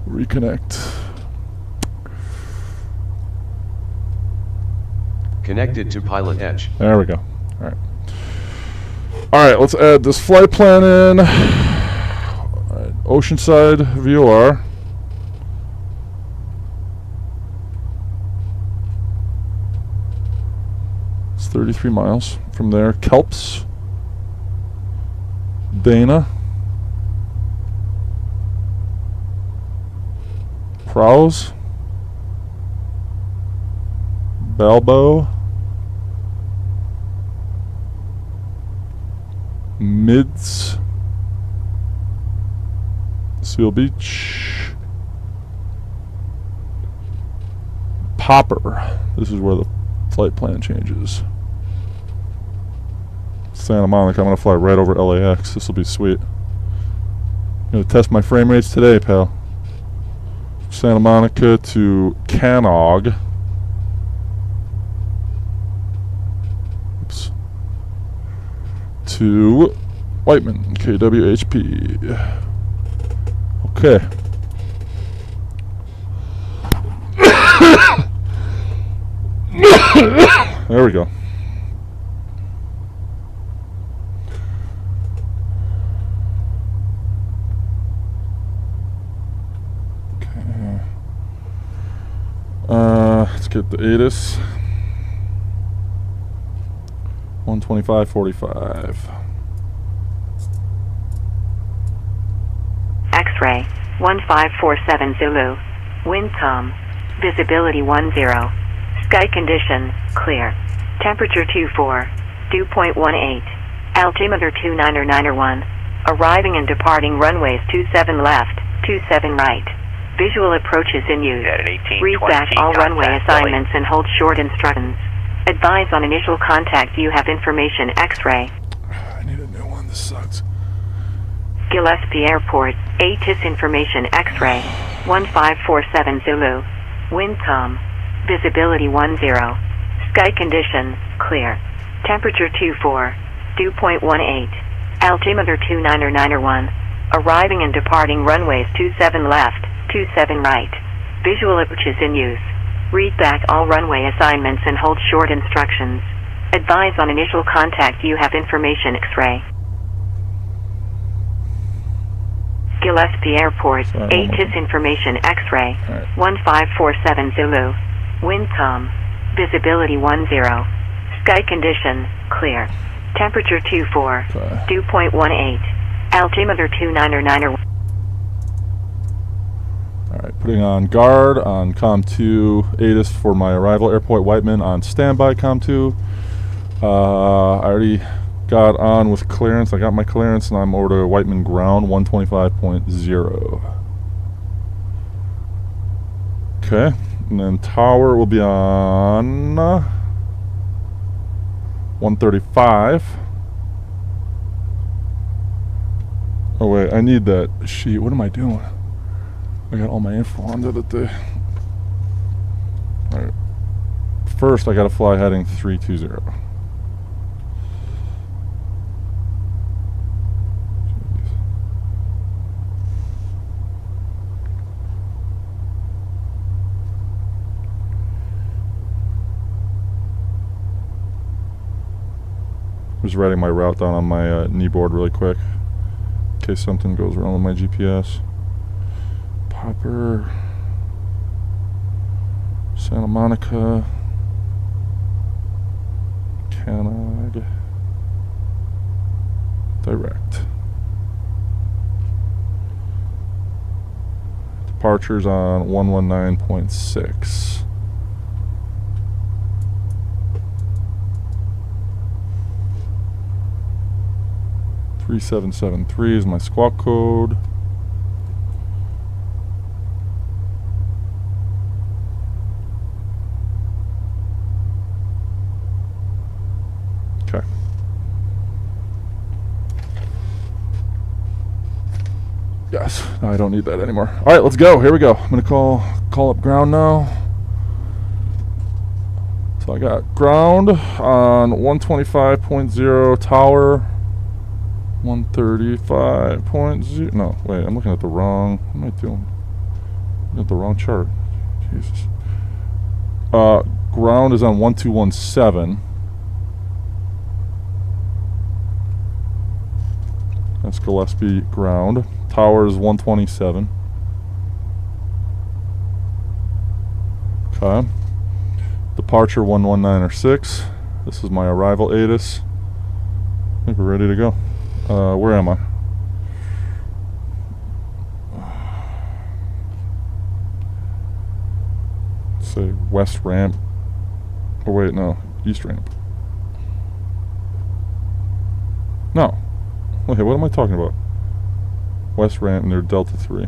Reconnect. Connected to pilot edge. There we go. Alright. Alright, let's add this flight plan in. Alright, Oceanside VOR. It's 33 miles. From there, Kelps. Dana. Prowse. Balbo. Mids. Seal Beach. Popper. This is where the flight plan changes. Santa Monica. I'm going to fly right over LAX. This will be sweet. I'm going to test my frame rates today, pal. Santa Monica to Canog. Oops. To Whiteman, KWHP. Okay. There we go. Let's get the ATIS. 125.45. X-ray 1547 Zulu. Wind calm. Visibility 10. Sky condition clear. Temperature 24. Dew point 18. Altimeter 29901. Arriving and departing runways 27 left, 27 right. Visual approaches in use. Read back all runway assignments and hold short instructions. Advise on initial contact. You have information. X-ray. I need a new one. This sucks. Gillespie Airport. ATIS information. X-ray 1547 Zulu. Wind calm. Visibility 10. Sky condition clear. Temperature 24. Dew point 18. Altimeter 29901. Arriving and departing runways 27 left, 27 right. Visual approach is in use. Read back all runway assignments and hold short instructions. Advise on initial contact you have information X-ray. Gillespie Airport, ATIS information X-ray, 1547 Zulu. Windcom, visibility 10. Sky condition, clear. Temperature 24, dew point 18. Altimeter 299. Alright, putting on guard on COM 2 ATIS for my arrival. Airport Whiteman on standby COM 2. I already got on with clearance. I got my clearance and I'm over to Whiteman ground 125.0. Okay, and then tower will be on 135. Oh wait, I need that sheet. What am I doing? I got all my info on the thing. Alright. First, I gotta fly heading 320. Just writing my route down on my knee board really quick in case something goes wrong with my GPS. Popper, Santa Monica, Canag, direct. Departures on 119.6. .3773 is my squawk code. Okay. Yes, no, I don't need that anymore. All right, let's go. Here we go. I'm gonna call up ground now. So I got ground on 125.0 tower. 135.0. No, wait, I'm looking at the wrong. What am I doing? I'm looking at the wrong chart. Jesus. Ground is on 1217. That's Gillespie ground. Tower is 127. Okay. Departure 11906. This is my arrival ATIS. I think we're ready to go. Where am I? Say west ramp. Oh wait, no, east ramp. No. Wait, what am I talking about? West ramp near Delta 3.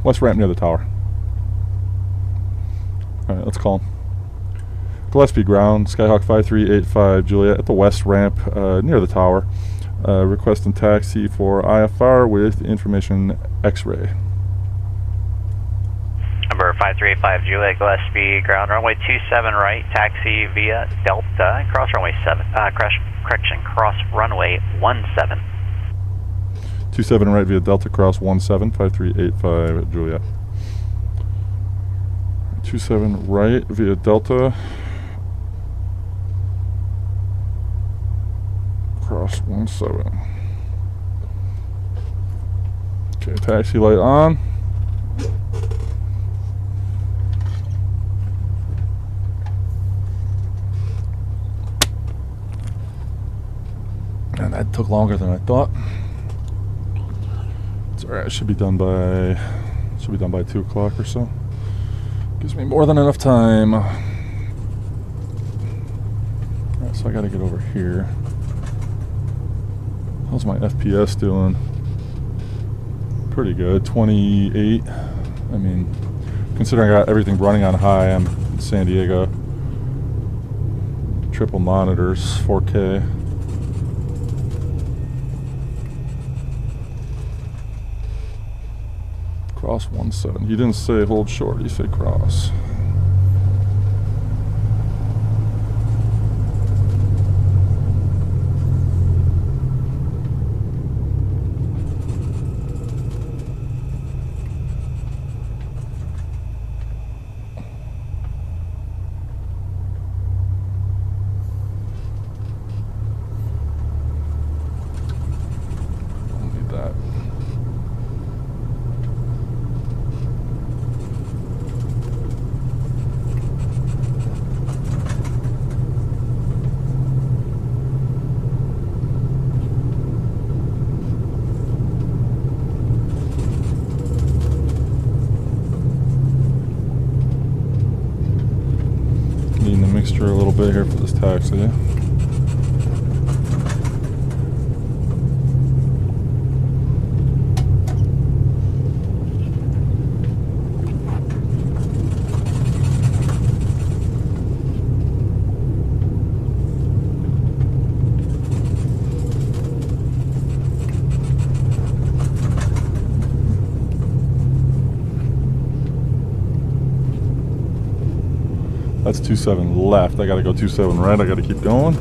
West ramp near the tower. Alright, let's call him. Gillespie ground, Skyhawk 5385 Juliet at the west ramp near the tower. Requesting taxi for IFR with information X-ray. Number 5385 Juliet, Gillespie ground, runway 27 right, taxi via Delta, cross runway 7, cross runway 17. 27 right via Delta, cross 17, 5385 Juliet. 27 right via Delta. Cross 17. Okay, taxi light on. And that took longer than I thought. It's alright, it should be done by 2 o'clock or so. Gives me more than enough time. Alright, so I gotta get over here. How's my FPS doing? Pretty good, 28. I mean, considering I got everything running on high, I'm in San Diego. Triple monitors, 4K. Cross 17. He didn't say hold short, he said cross. mixture a little bit here for this taxi. That's 27 left. I gotta go 27 right. I gotta keep going.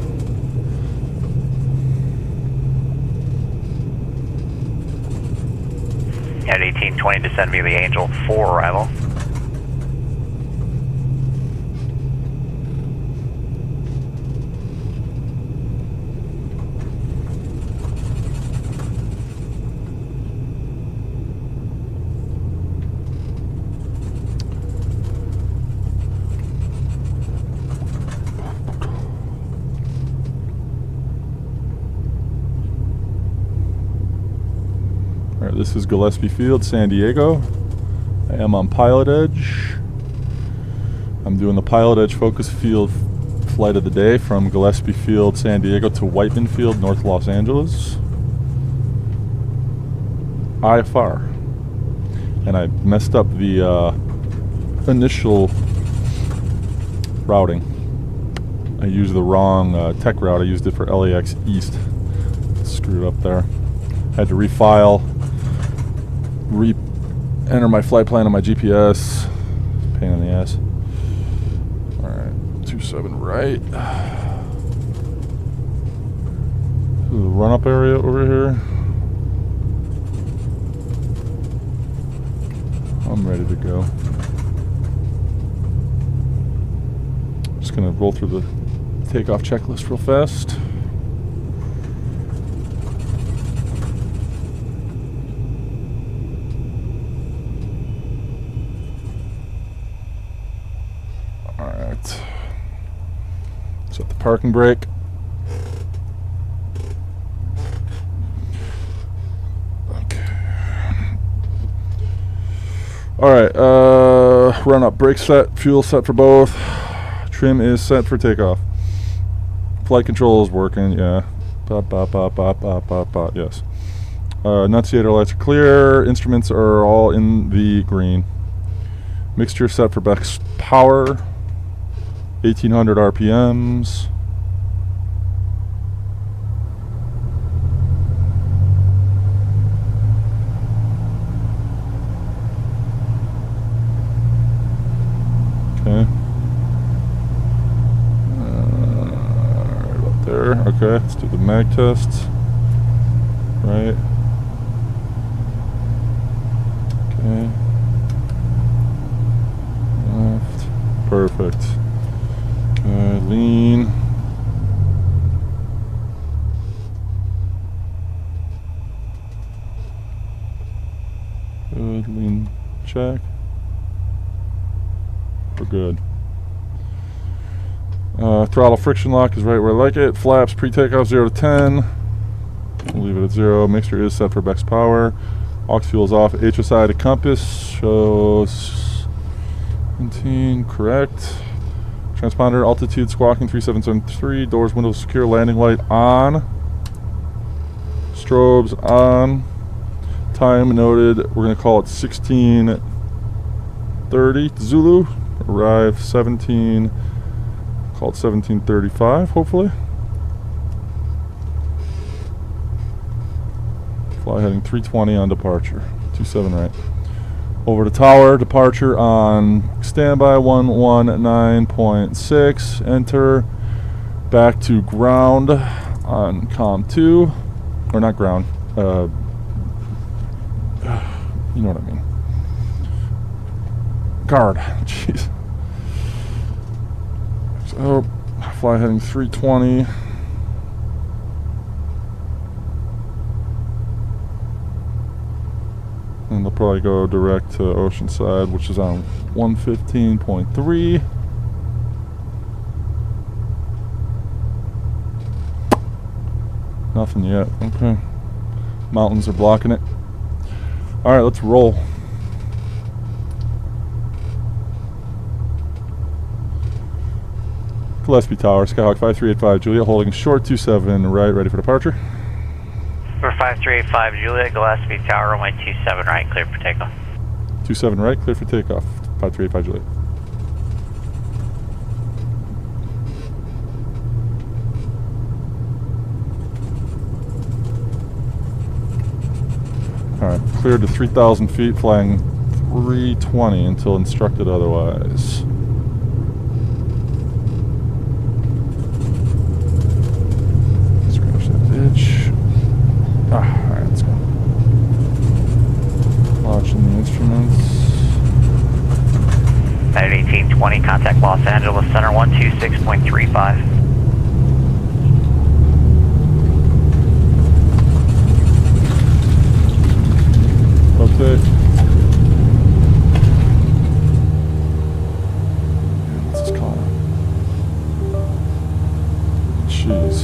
At 1820, descend via the Angel 4 arrival. This is Gillespie Field, San Diego. I am on Pilot Edge. I'm doing the Pilot Edge Focus Field flight of the day from Gillespie Field, San Diego to Whiteman Field, North Los Angeles. IFR. And I messed up the initial routing. I used the wrong tech route. I used it for LAX East. Screwed up there. Had to refile. Enter my flight plan on my GPS. Pain in the ass. Alright, 27 right. The run up area over here. I'm ready to go. Just gonna roll through the takeoff checklist real fast. Set the parking brake. Okay. Alright, run up, brake set, fuel set for both. Trim is set for takeoff. Flight control is working, yeah. Bop, bop, bop, bop, bop, bop, bop, yes. Annunciator lights are clear. Instruments are all in the green. Mixture set for best power. 1800 RPMs. Okay. Right about there. Okay, let's do the mag test. Right. Okay. Left. Perfect. Lean. Good, lean check. We're good. Throttle friction lock is right where I like it. Flaps pre-takeoff 0 to 10. We'll leave it at 0. Mixture is set for best power. Aux fuel is off. HSI to compass shows 17, correct. Transponder altitude squawking 3773. Doors, windows secure. Landing light on. Strobes on. Time noted. We're going to call it 1630 Zulu. Arrive 17. Call it 1735, hopefully. Fly heading 320 on departure. 27 right. Over to tower, departure on standby 119.6. Enter. Back to ground on comm 2. Or not ground. You know what I mean. Guard. Jeez. So, fly heading 320. And they'll probably go direct to Oceanside, which is on 115.3. Nothing yet. Okay. Mountains are blocking it. Alright, let's roll. Gillespie Tower, Skyhawk 5385 Juliet, holding short 27 right, ready for departure. For 5385 Juliet, Gillespie Tower, runway 27 right, clear for takeoff. 27 right, clear for takeoff. 5385 Juliet. Alright, cleared to 3,000 feet, flying 320 until instructed otherwise. Scratch that itch. Alright, let's go. Watching the instruments. 1820, contact Los Angeles Center 126.35. Rotate. What's this called? Jeez.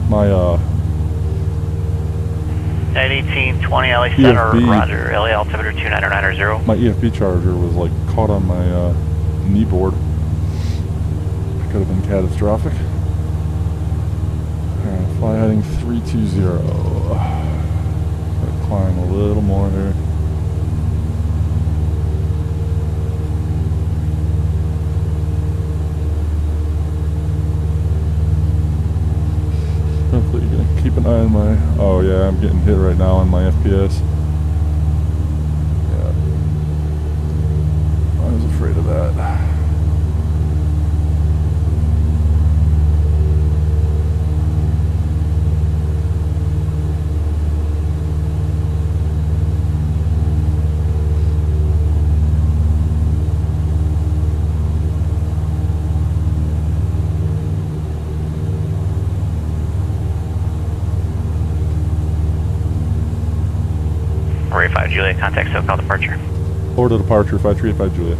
My 1820, LA Center, EFB. Roger, LA altimeter 29990. My EFB charger was like caught on my knee board. Could have been catastrophic. Alright, fly heading 320. Climb a little more here. Hopefully you're gonna keep an eye on my... Oh yeah, I'm getting hit right now on my FPS. Yeah. I was afraid of that. Ray 5 Juliet, contact SoCal departure. Order departure, 5385 Juliet.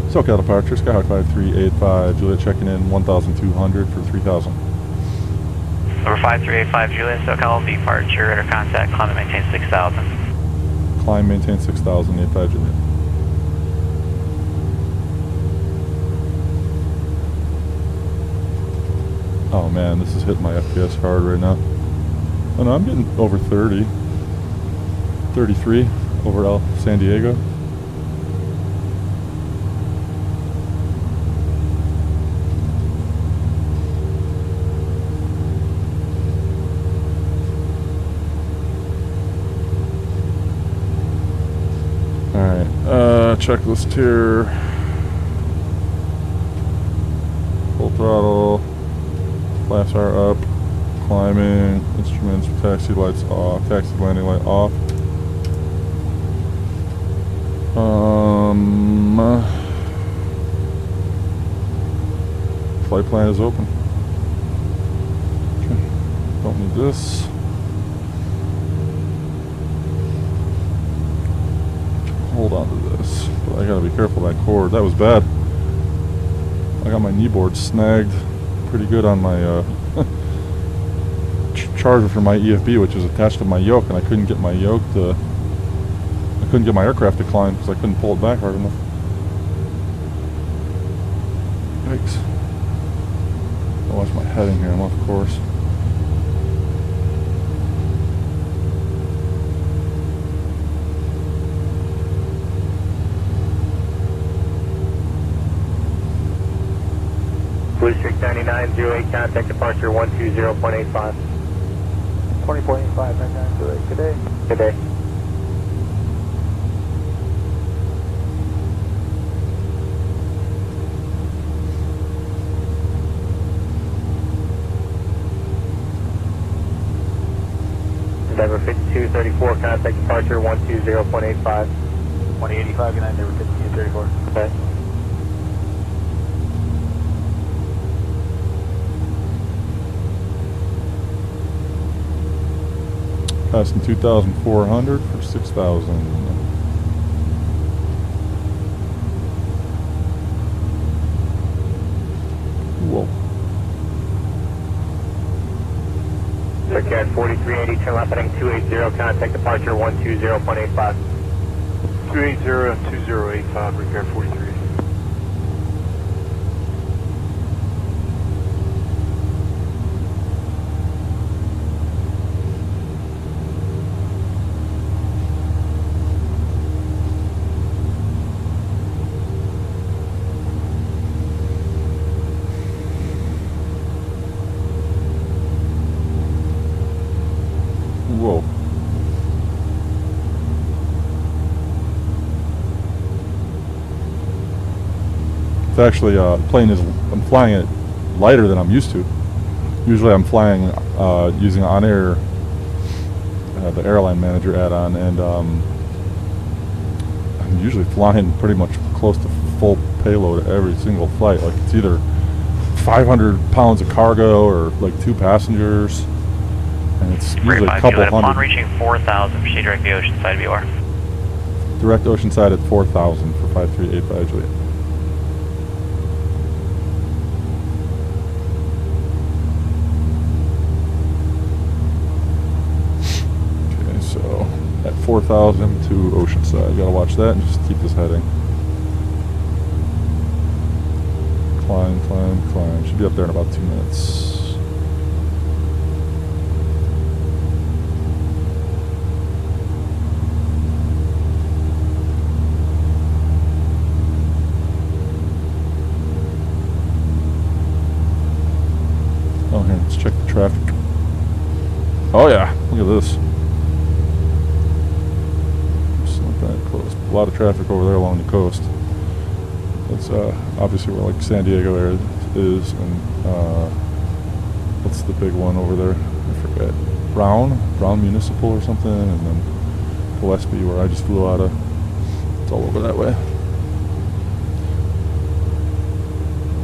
SoCal departure, Skyhawk 5385 Juliet, checking in 1,200 for 3,000. Over 5385 Juliet, SoCal departure, radar contact, climb and maintain 6,000. Climb, maintain 6,000, 85 Juliet. Oh man, this is hitting my FPS hard right now. Oh no, I'm getting over 30. 33 over San Diego. Alright, checklist here. Full throttle. Flaps are up. Climbing. Instruments. Taxi lights off. Taxi landing light off. Flight plan is open. Okay. Don't need this. Hold on to this, but I gotta be careful of that cord. That was bad. I got my knee board snagged pretty good on my charger for my EFB, which is attached to my yoke, and I couldn't get my yoke to. I couldn't get my aircraft to climb because I couldn't pull it back hard enough. Yikes! I'll watch my heading here. I'm off course. Blue Streak 9908, contact departure 120.85. 20.85, 9908, good day. Good day. Denver 5234, contact departure 120.85. 2085, good night, Denver 5234. Okay. Passing 2,400 for 6,000. Whoa. Cat 4380, turn left heading 280, contact departure 120.85. 280-2085, repair 43. It's actually I'm flying it lighter than I'm used to. Usually I'm flying using On Air, the airline manager add-on, and I'm usually flying pretty much close to full payload every single flight. Like it's either 500 pounds of cargo or like 2 passengers, and it's usually a couple hundred. Upon reaching 4,000, proceed direct the Oceanside VOR. Direct Oceanside at 4,000 for 5385 Juliet. Okay, so at 4,000 to Oceanside. Gotta watch that and just keep this heading. Climb, climb, climb. Should be up there in about 2 minutes. Oh, here, let's check the traffic. Oh yeah, look at this. It's not that close. A lot of traffic over there along the coast. It's obviously where like San Diego area is, and what's the big one over there? I forget. Brown Municipal or something, and then Gillespie, where I just flew out of. It's all over that way.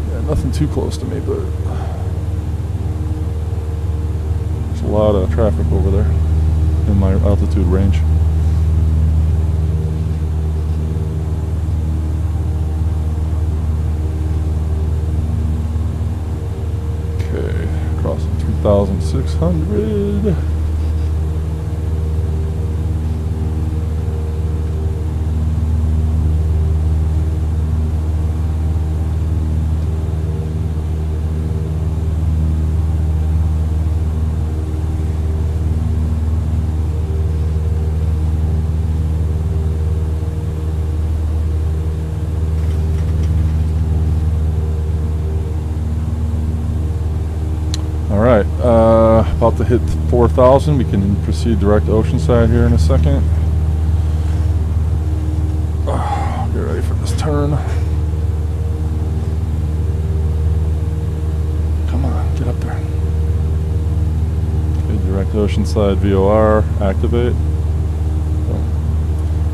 Yeah, nothing too close to me, but there's a lot of traffic over there in my altitude range. Crossing 3,600. Alright, about to hit 4,000. We can proceed direct Oceanside here in a second. Get ready for this turn. Come on, get up there. Okay, direct Oceanside VOR, activate.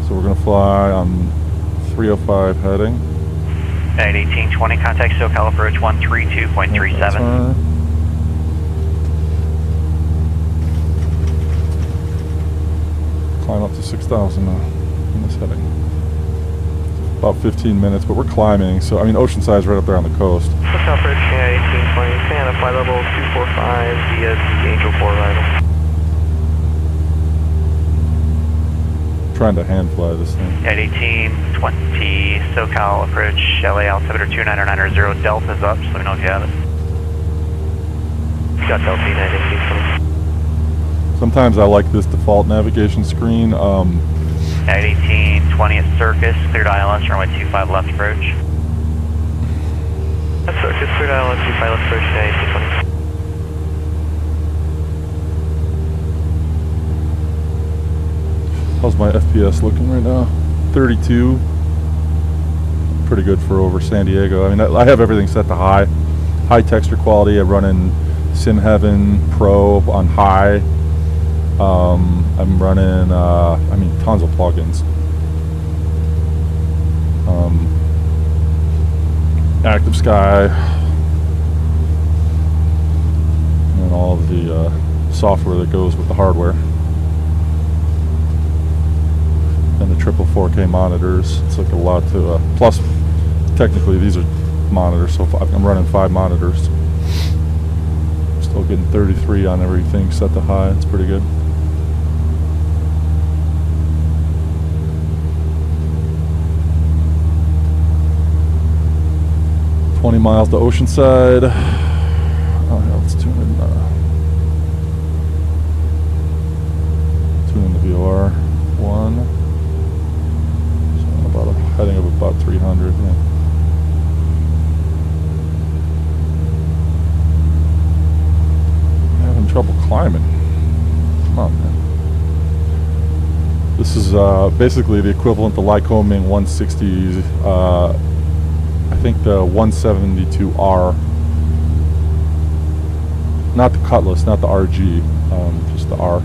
So we're going to fly on 305 heading. At 1820, contact SoCal approach 132.37. Climb up to 6,000 in this heading. About 15 minutes, but we're climbing. So, I mean, Oceanside's right up there on the coast. SoCal approach 1820, Santa, flight level 245 via the Angel 4 arrival. Trying to hand fly this thing. At 1820, SoCal approach LA altimeter 2990, Delta's up, so let me know if you have it. Got Delta United 1820. Sometimes I like this default navigation screen. At 1820 at Circus, cleared ILS, runway 25 left approach. At Circus, cleared ILS, 25 left approach, 1820. How's my FPS looking right now? 32. Pretty good for over San Diego. I mean, I have everything set to high. High texture quality. I run in SimHeaven Pro on high. I'm running, tons of plugins. Active Sky, and all of the software that goes with the hardware, and the triple 4K monitors. It's like a lot to, plus technically these are monitors, so I'm running 5 monitors. Still getting 33 on everything set to high. It's pretty good. $20 miles to Oceanside. Oh yeah, let's tune in the VOR 1. So about a heading of about 300. Yeah. Having trouble climbing. Come on, man. This is basically the equivalent to Lycoming 160s. I think the 172R. Not the Cutlass, not the RG, just the R.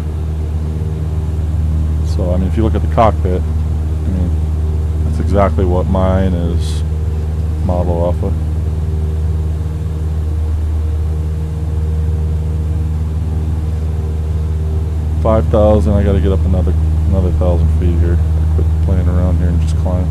So, I mean, if you look at the cockpit, I mean, that's exactly what mine is modeled off of. $5,000, I gotta get up another 1,000 feet here. I quit playing around here and just climb.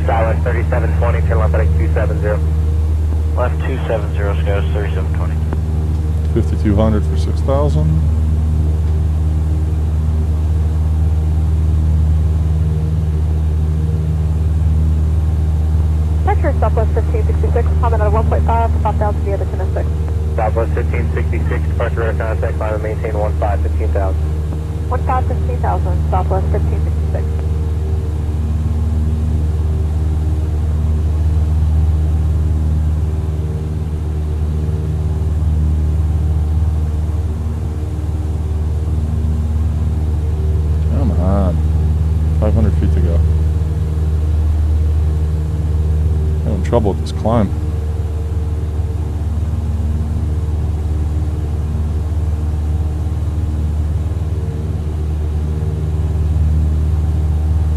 Southwest 3720, turn left heading 270. Left 270, Scouts 3720. 5,200 for 6,000. Departure Southwest 1566, comment at 1.5, 5,000 via the 1006. Southwest 1566, departure radar contact, climb and maintain 15, 15,000. 15, 15,000, Southwest 1566. Come on. 500 feet to go. Having trouble with this climb.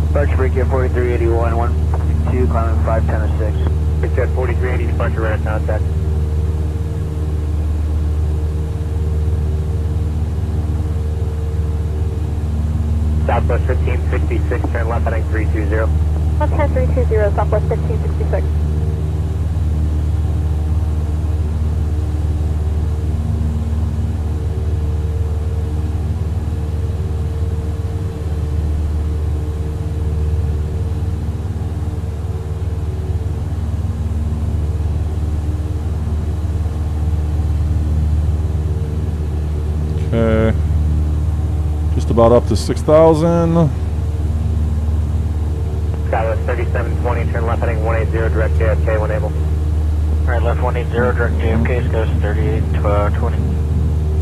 Departure Breaker 4381, 152, climbing 51006. It's at 4380, departure radar contact. Southwest 1566, turn left heading 320. Left hand 320, Southwest 1566. Okay. Just about up to 6,000. Southwest 3720, turn left heading 180, direct JFK when able. Alright, left 180, direct JFK, Scouts 3820.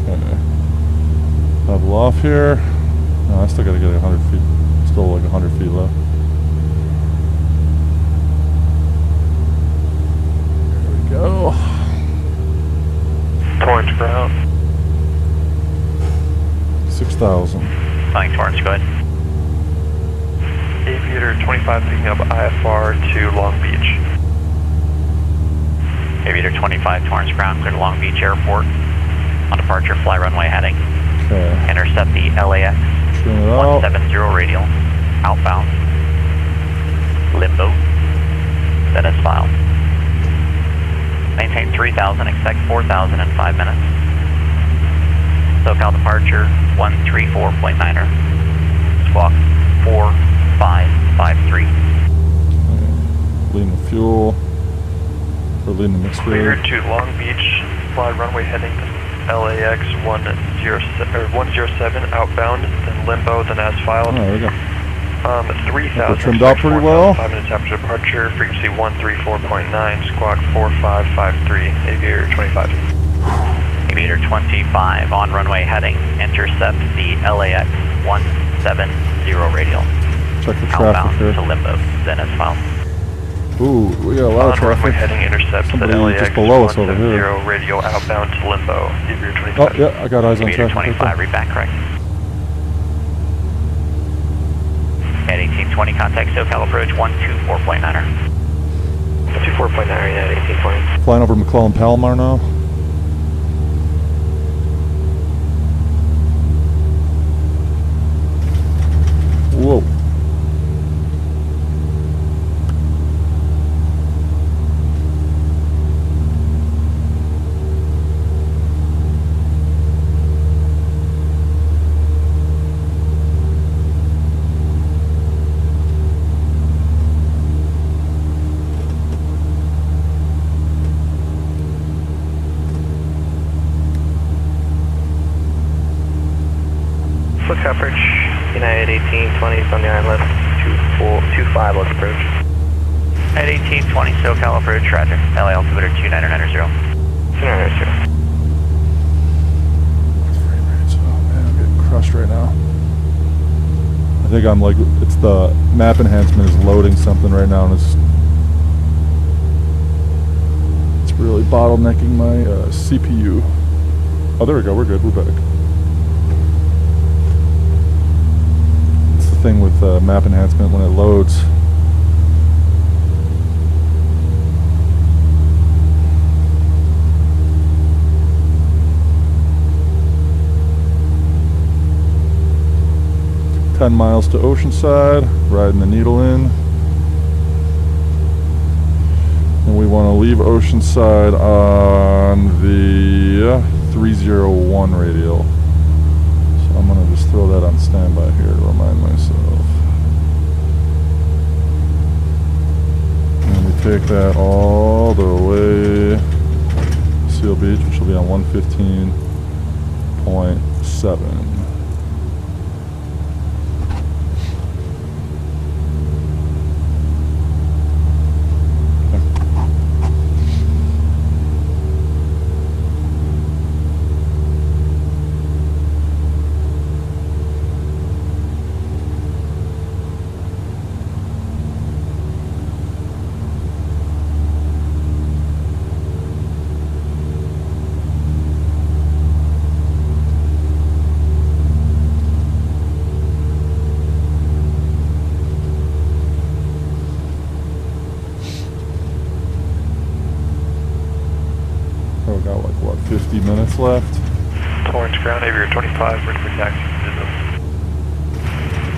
Okay. Level off here. No, I still gotta get 100 feet. Still like 100 feet left. There we go. Torrance ground. 6,000. Flying Torrance, go ahead. Aviator 25 picking up IFR to Long Beach. Aviator 25, Torrance ground, clear to Long Beach Airport. On departure, fly runway heading. Okay. Intercept the LAX Trim it out. 170 radial, outbound. Limbo. Then as filed. Maintain 3,000, expect 4,000 in 5 minutes. SoCal departure 134.9er. Squawk 4553. Leading the fuel. Or leading the mixed Clear rig. to Long Beach, fly runway heading LAX 107 outbound, then limbo, then as filed. Oh, there we go. 3,000. Trimmed out pretty well. 5 minutes after departure, frequency 134.9, squawk 4553, Aviator 25. Aviator 25 on runway heading, intercept the LAX 170 radial. Check the traffic Outbound here. to limbo, then as filed. Ooh, we got a lot of On runway traffic. heading, intercept the Somebody LAX just below us over 170 here. radio outbound to limbo, Aviator 25. Oh, yeah, I got eyes on Aviator traffic. 25, read back correct. At 1820, contact SoCal approach 124.9er. 24.9 at 1820. Flying over McClellan Palomar now. Whoa. at 1820 from the island left, 25, let's approach. At 1820 SoCal approach, roger. LA altimeter 2990. 2990. Oh man, I'm getting crushed right now. I think I'm like, it's the map enhancement is loading something right now, and it's really bottlenecking my CPU. Oh, there we go. We're good. We're back. It's the thing with map enhancement when it loads. $10 miles to Oceanside, riding the Needle in. And we want to leave Oceanside on the 301 radial. So I'm going to just throw that on standby here to remind myself. And we take that all the way to Seal Beach, which will be on 115.7. We got like what, 50 minutes left? Torrance ground, Aviator 25, ready for taxi.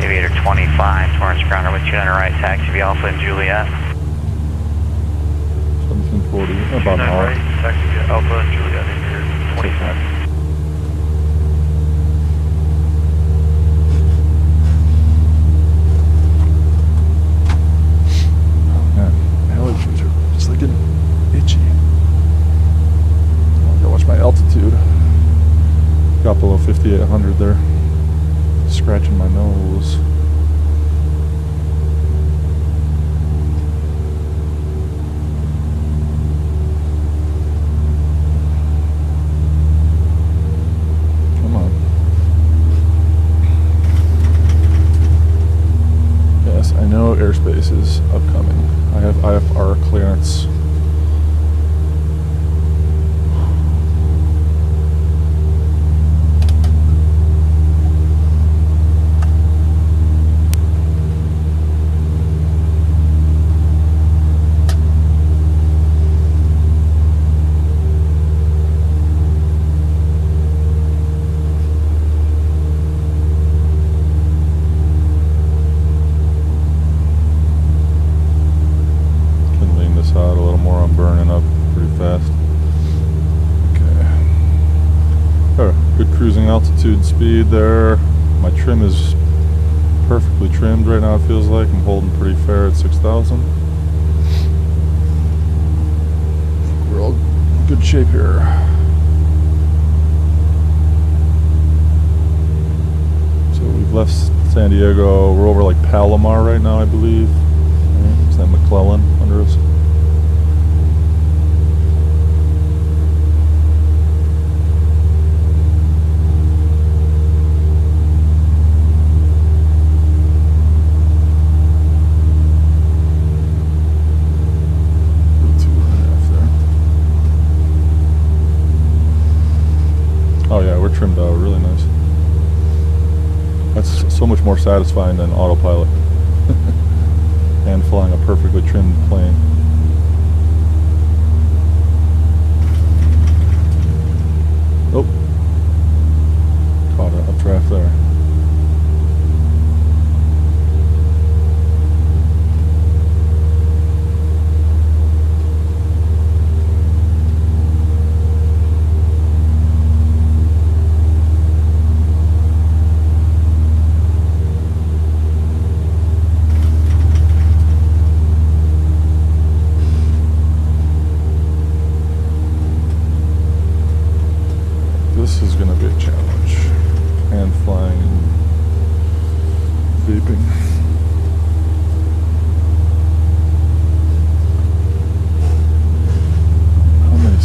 Aviator 25, Torrance Grounder with 200 right, taxi via Alpha and Juliet. 1740, about an hour. Right, taxi via Alpha and Juliet, Aviator 25. Oh man, allergies are just like getting itchy. Watch my altitude. Got below 5,800 there. Scratching my nose. Come on. Yes, I know airspace is upcoming. I have IFR clearance. Out a little more, I'm burning up pretty fast. Okay. Oh, good cruising altitude speed there. My trim is perfectly trimmed right now, it feels like. I'm holding pretty fair at 6,000. We're all in good shape here. So we've left San Diego. We're over like Palomar right now, I believe. Right? Is that McClellan under us? Oh yeah, we're trimmed out really nice. That's so much more satisfying than autopilot and flying a perfectly trimmed plane. Oh, caught an updraft there.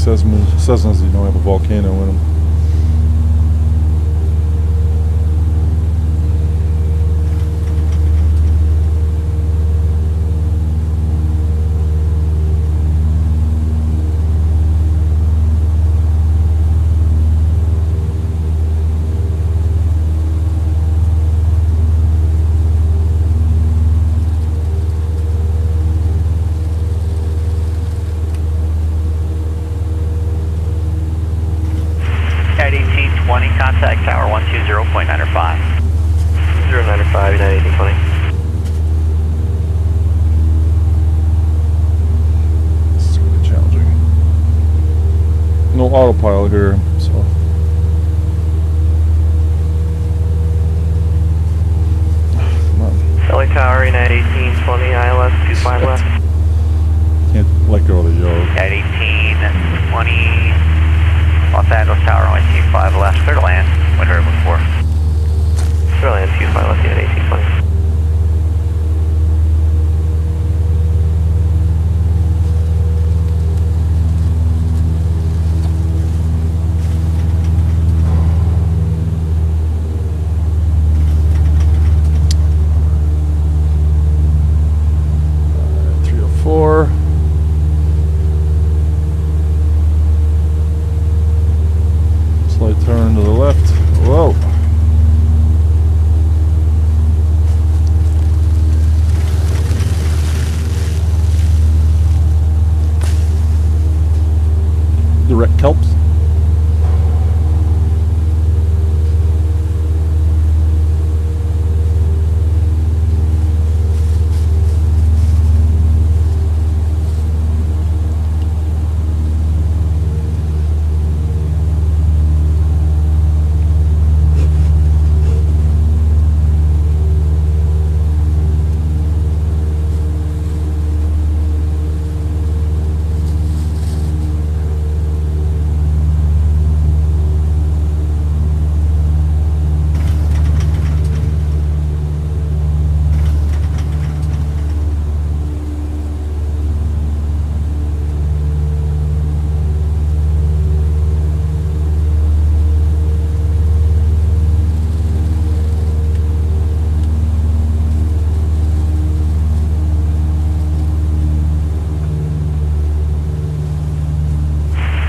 Cessnas, you know, have a volcano in them. At 1820, contact tower 120.95. 095, United 1820. This is really challenging. No autopilot here, so. Come on. LA Tower, United 1820, ILS 25 left. Can't let go of the yoke. At 1820, Los Angeles Tower 125 left, clear to land, wind variable 4. Clear to land 25 left, United 1820. Slight turn to the left. Whoa. Direct kelps.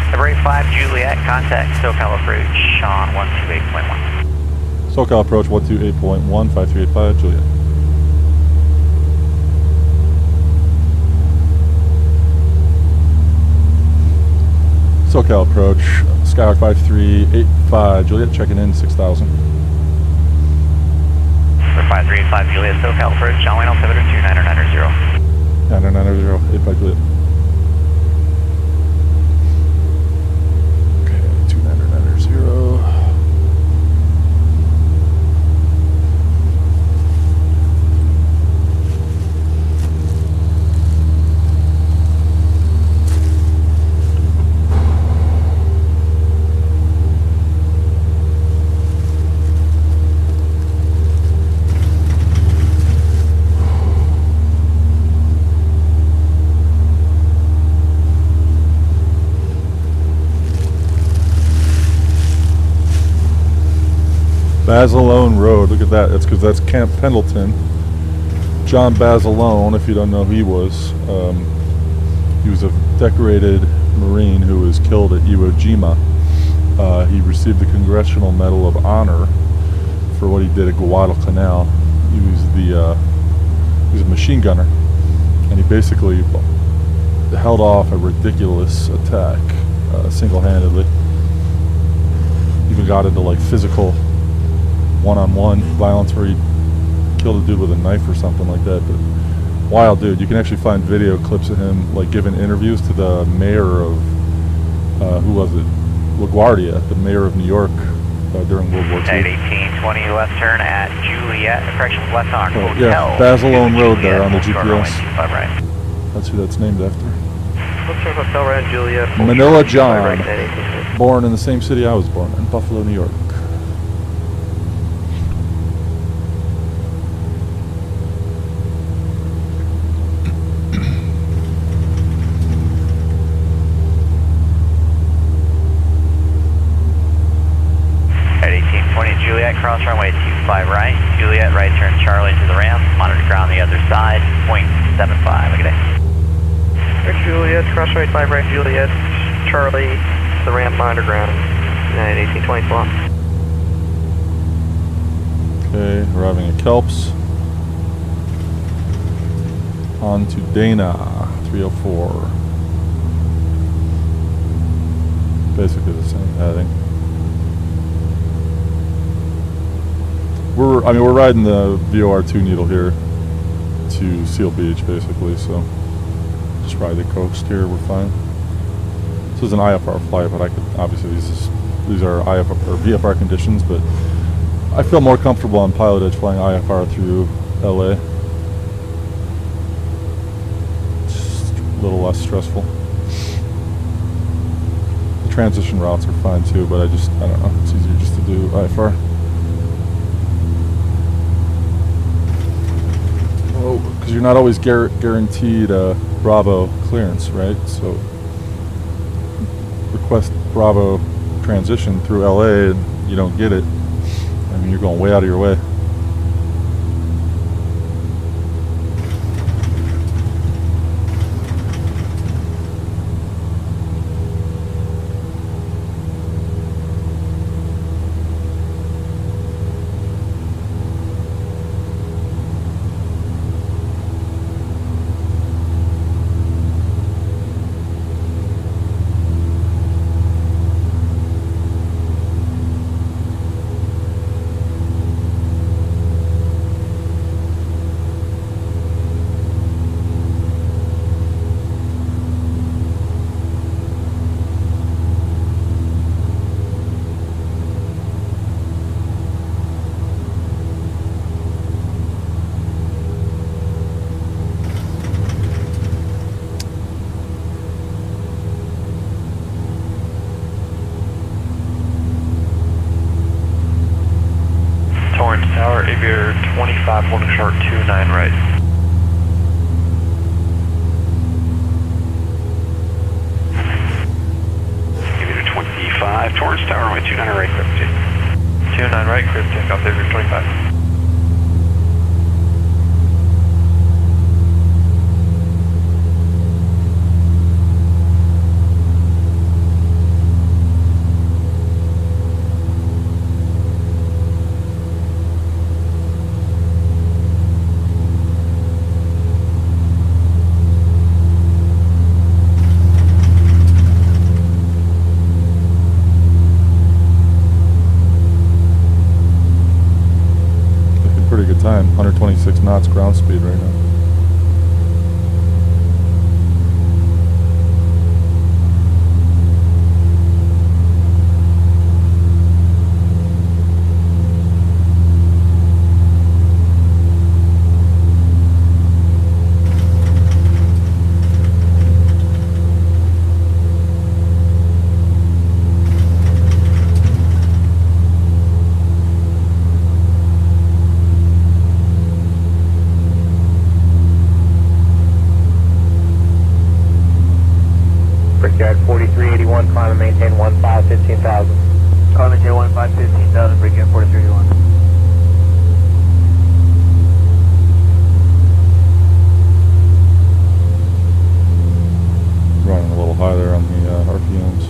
February 5, Juliet, contact SoCal approach on 128.1. SoCal approach 128.1, 5385, Juliet. SoCal approach, Skyhawk 5385, Juliet, checking in 6,000. 5385, Juliet, SoCal approach, John Wayne altimeter 2990. 9990, 85 Juliet. Okay, 2990. Basilone Road, look at that. That's because that's Camp Pendleton. John Basilone, if you don't know who he was a decorated Marine who was killed at Iwo Jima. He received the Congressional Medal of Honor for what he did at Guadalcanal. He was a machine gunner, and he basically held off a ridiculous attack single-handedly. Even got into like physical one-on-one violence where he killed a dude with a knife or something like that. But wild dude. You can actually find video clips of him like giving interviews to the mayor of who was it? LaGuardia, the mayor of New York during World War II. At 1820 left turn at Juliet, correction, left on Hotel. Yeah, Basilone Road there on the Juliet, GPS. right. That's who that's named after. Let's turn Hotel right on Juliet. Manila John, Right, 1820. born in the same city I was born in, Buffalo, New York. cross runway 25 right, Juliet, right turn Charlie to the ramp, monitor ground the other side, 0.75, good day. Right, Juliet, cross right 5 right, Juliet, Charlie, to the ramp, monitor ground, United 1820 long. Okay, arriving at Kelps. On to Dana, 304. Basically the same heading. We're riding the VOR2 needle here to Seal Beach, basically. So just ride the coast here. We're fine. This is an IFR flight, but I could obviously these are IFR or VFR conditions, but I feel more comfortable on pilot edge flying IFR through LA. Just a little less stressful. The transition routes are fine too, but I don't know. It's easier just to do IFR. Oh, because you're not always guaranteed Bravo clearance, right? So request Bravo transition through LA and you don't get it. I mean, you're going way out of your way. Torrance Tower, Aviator 25, holding short 29 right. Aviator 25, Torrance Tower, runway 29 right, clear for 29 right, clear for takeoff, Aviator 25. Pretty good time, 126 knots ground speed right now. Brickyard 4381, climb and maintain 15, 15,000. Climb and maintain 15, 15,000, Brickyard 4381. Running a little high there on the RPMs.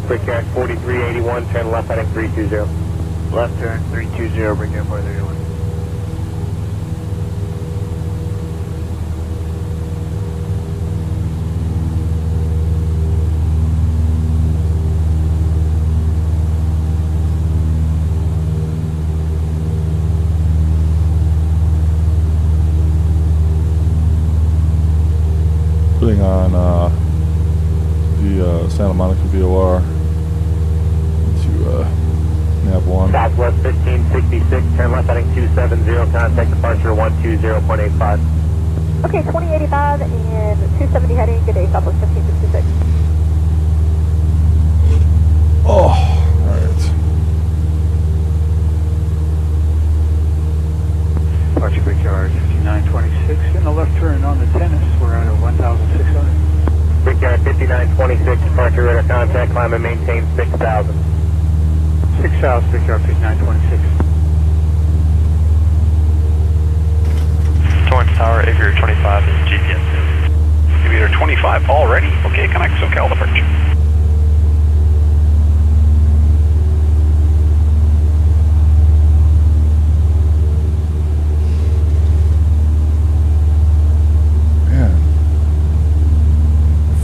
Brickyard 4381, turn left heading 320. Left turn 320, Brickyard 4381. Putting on the Santa Monica VOR into nav 1. Southwest 1566, turn left heading 270, contact departure 120.85. Okay, 2085 and 270 heading, good day, Southwest 1566. Oh, alright. Departure Brickyard 5926. In the left turn on the tennis, we're at a 1,600. Brickyard 5926, departure radar contact, climb and maintain 6,000. 6,000, Brickyard 5926. Torrance Tower, Aviator 25 is GPS. Aviator 25 already? Okay, connect SoCal departure.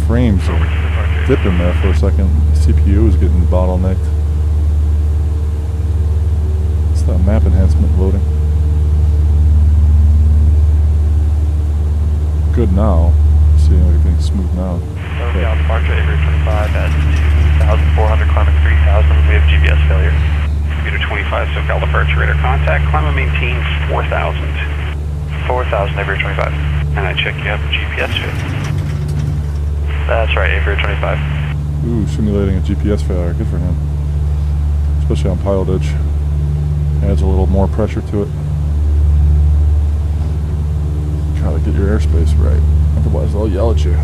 Frames are dipping there for a second. CPU is getting bottlenecked. It's the map enhancement loading. Good now. Seeing everything's smooth now. SoCal departure, Aviator 25 at 2,400, climbing 3,000. We have GPS failure. Aviator 25, SoCal departure, radar contact, climb and maintain 4,000. 4,000, Aviator 25. And I check you have GPS failure. That's right, Aviator 25. Ooh, simulating a GPS failure. Good for him. Especially on pilotage. Adds a little more pressure to it. Try to get your airspace right. Otherwise, they'll yell at you.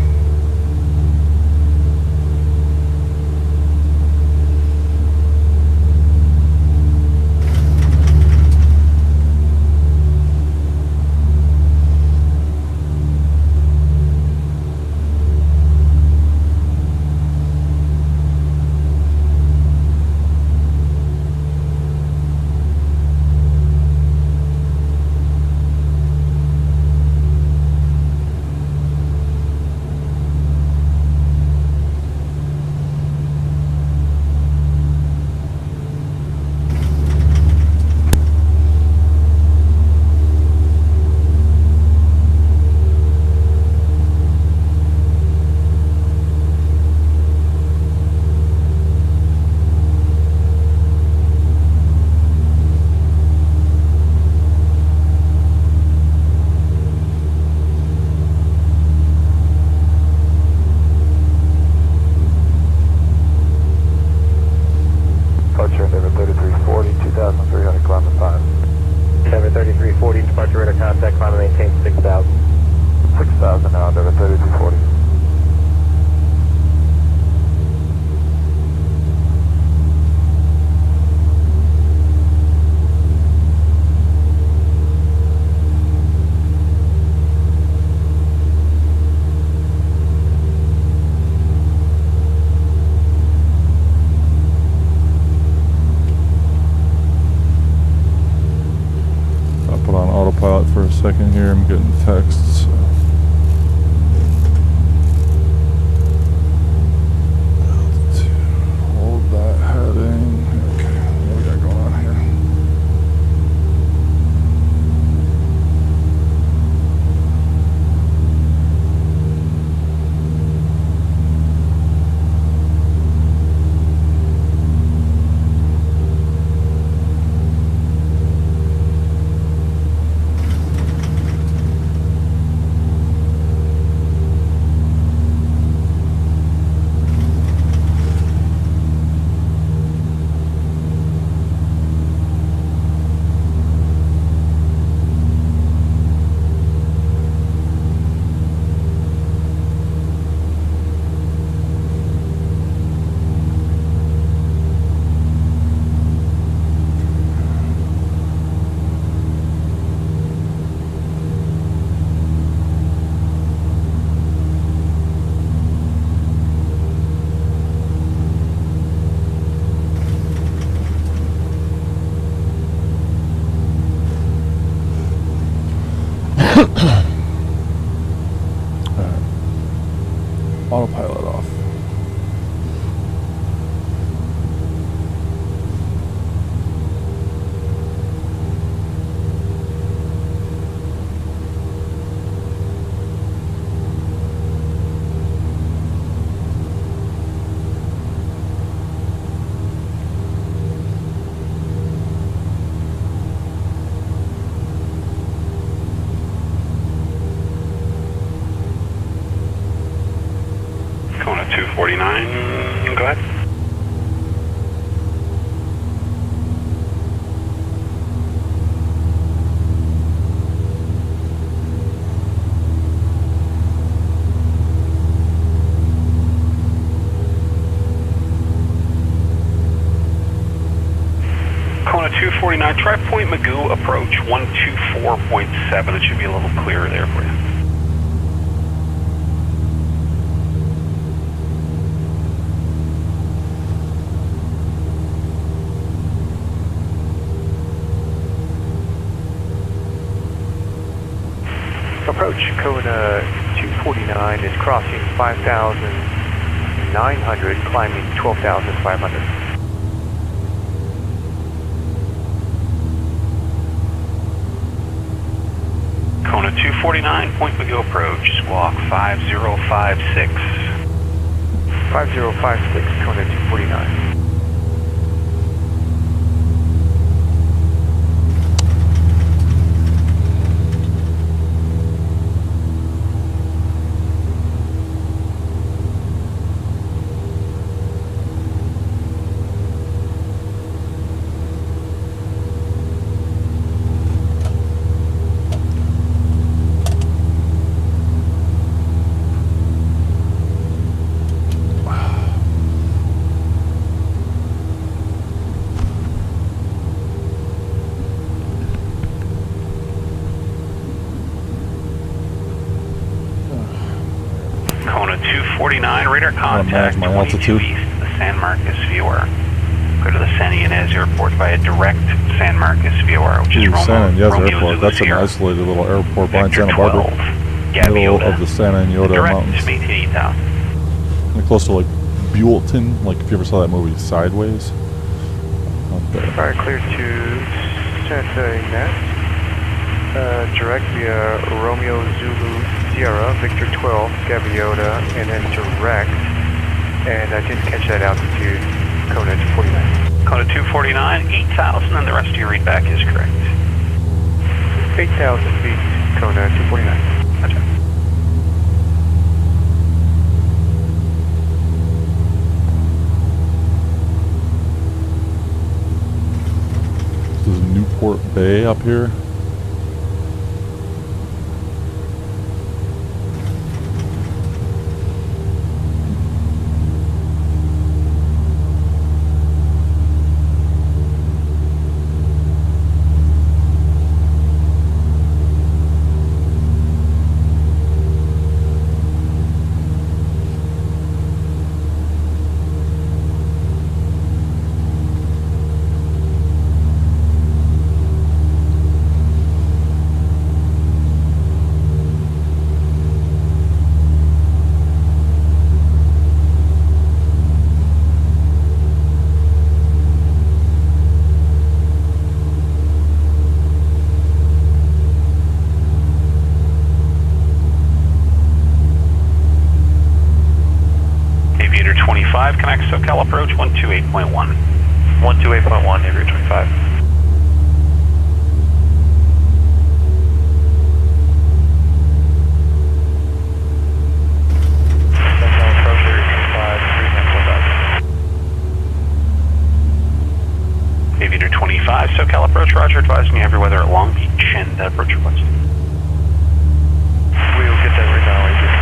For a second here, I'm getting texts. Hold that heading. Okay, what we got going on here? Autopilot off. Kona 249, go ahead. 249, try Point Magoo approach 124.7. It should be a little clearer there for you. Approach Kona 249 is crossing 5,900, climbing 12,500. Kona 249, Point Magoo approach, squawk 5056. 5056, Kona 249. Kona 249, radar contact my 22 altitude. east, the San Marcos VOR. Go to the San Ynez Airport via direct San Marcos VOR, which is San Ynez Romeo Airport. Zulu That's an Sierra. isolated little airport behind Victor Santa Barbara. 12, Middle Gaviota. of the Santa Ynez Direct Mountains. maintain 8,000. And close to like Buellton, like if you ever saw that movie Sideways. Up there. Alright, clear to Santa Ynez. Direct via Romeo Zulu Sierra, Victor 12, Gaviota, and then direct. And I didn't catch that altitude, Kona 249. Kona 249, 8,000, and the rest of your readback is correct. 8,000 feet, Kona 249. Gotcha. This is Newport Bay up here. Aviator 25, connect SoCal approach 128.1. 128.1, Aviator 25. Aviator 25, SoCal approach, roger, advising you heavy weather at Long Beach and approach request. We will get that right now, Aviator 25.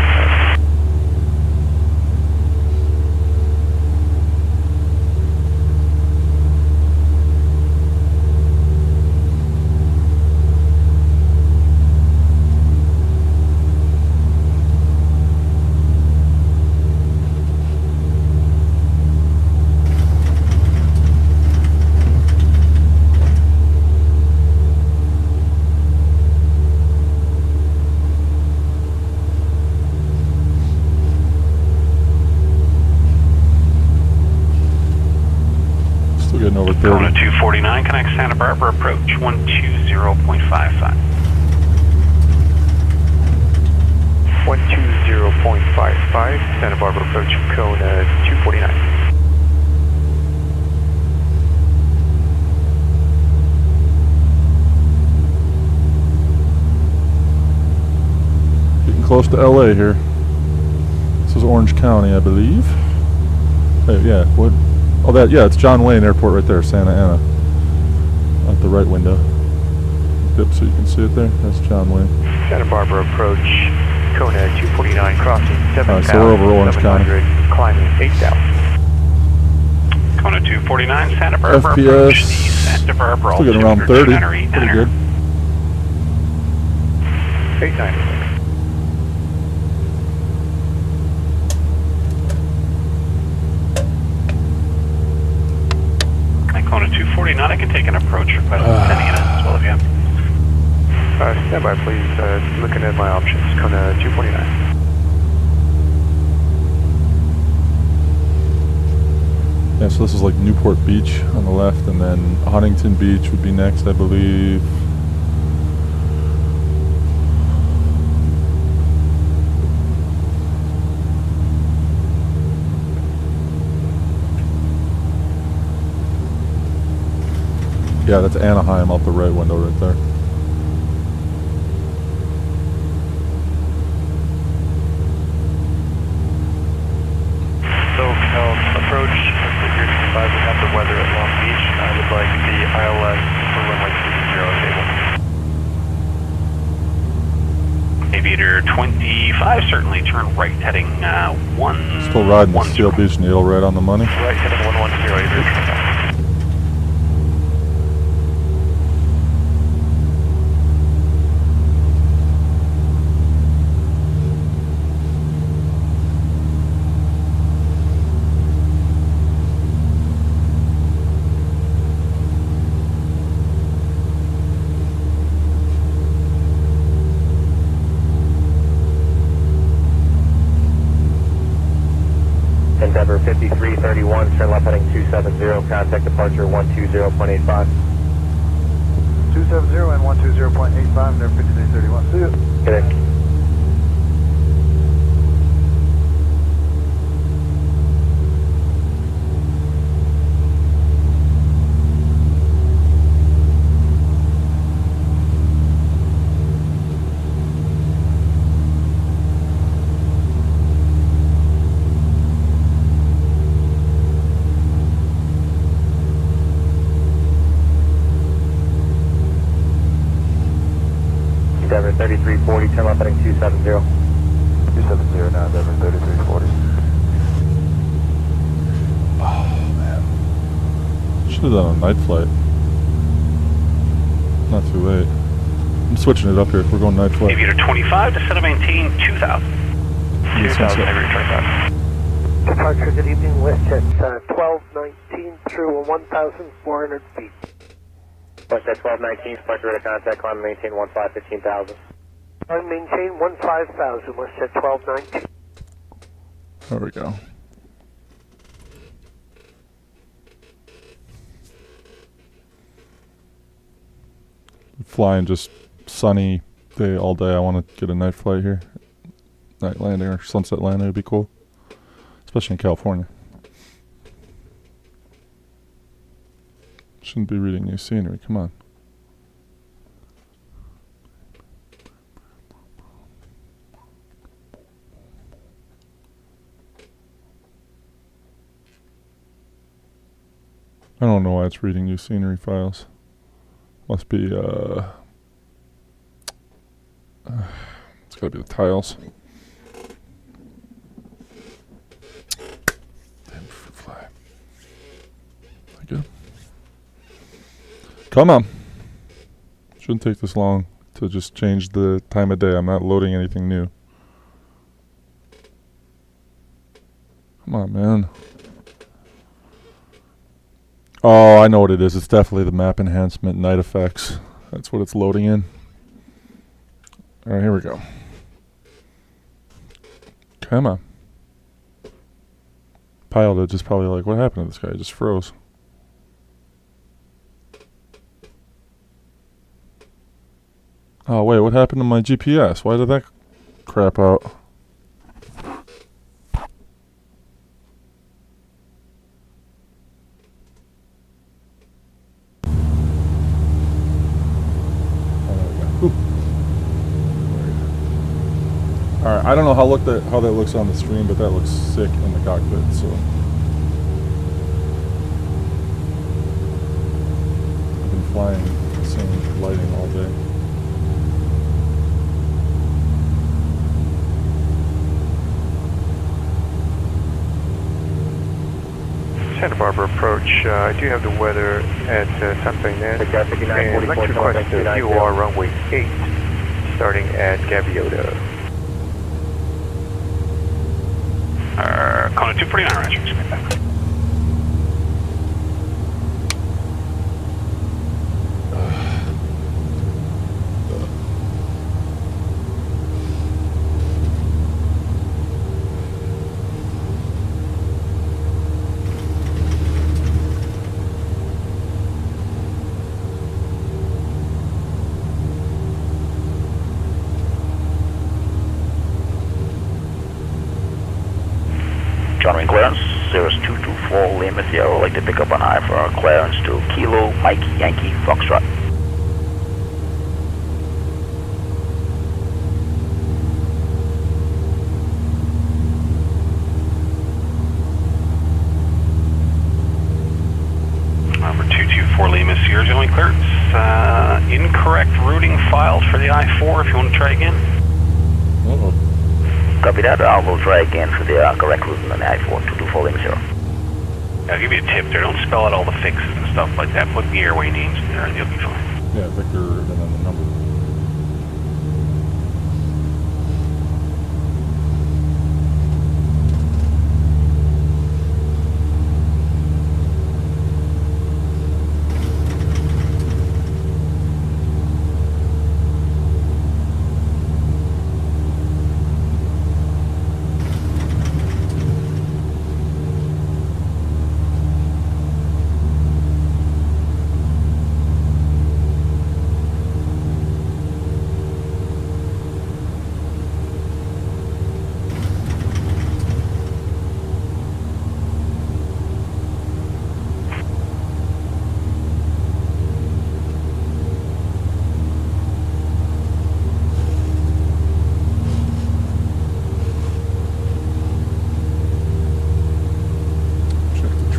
Still getting over 30. Kona 249, connect Santa Barbara approach 120.55. 120.55, Santa Barbara approach Kona 249. Getting close to LA here. This is Orange County, I believe. Hey, yeah, what? Oh, that, yeah, it's John Wayne Airport right there, Santa Ana. Out the right window. Dip so you can see it there. That's John Wayne. Santa Barbara approach Kona 249, crossing Alright, so we're over Orange County. 7,700, climbing 8,000. Kona 249, Santa Barbara approach the FPS. Santa Barbara Still getting around 30. Pretty good. 890. Kona 249, I can take an approach request sending it as well if you have. Stand by, please. Looking at my options. Kona 249. Yeah, so this is like Newport Beach on the left, and then Huntington Beach would be next, I believe. Yeah, that's Anaheim out the right window right there. So, approach, figure 5 would have the weather at Long Beach. I would like the ILS for runway 30 table. Aviator 25, certainly turn right heading 1. Still riding the Steel Beach Needle right on the money. Right heading 110, Aviator 25. Endeavor 5331, turn left heading 270, contact departure 120.85. 270 and 120.85, they're 5331. See you. Good day. Endeavor 3340, turn left heading 270. 270 now, Endeavor 3340. Oh, man. Should have done a night flight. Not too late. I'm switching it up here. We're going night flight. Aviator 25, descend and maintain 2000. 2000, Aviator 25. Departure, good evening, WestJet 1219 through 1,400 feet. WestJet 1219, departure to contact, climb maintain 15,000. Climb maintain 15,000, WestJet 1219. There we go. Flying just sunny day all day. I want to get a night flight here. Night landing or sunset landing would be cool. Especially in California. Shouldn't be reading new scenery. Come on. I don't know why it's reading new scenery files. Must be, it's gotta be the tiles. Damn fruit fly. Thank you. Come on. Shouldn't take this long to just change the time of day. I'm not loading anything new. Come on, man. Oh, I know what it is. It's definitely the map enhancement night effects. That's what it's loading in. Alright, here we go. Come on. Pilot just probably like, what happened to this guy? It just froze. Oh, wait, what happened to my GPS? Why did that crap out? Alright, I don't know how that looks on the stream, but that looks sick in the cockpit, so. I've been flying the same lighting all day. Santa Barbara approach. I do have the weather at something there. And I'd like to request a UR runway 8, starting at Gaviota. Kona 249, Roger. Expect that. John Wing clearance, Cirrus 224 Lima Sierra. I'd like to pick up on high for clearance to Kilo Mike Yankee Foxtrot. Number 224 Lima Sierra, only clearance. Incorrect routing filed for the I-4 if you want to try again. Copy that. I will try again for the correct route on the I-4 224 Lima Sierra. I'll give you a tip there. Don't spell out all the fixes and stuff like that. Put the airway names in there and you'll be fine. Yeah, Victor, and then the number.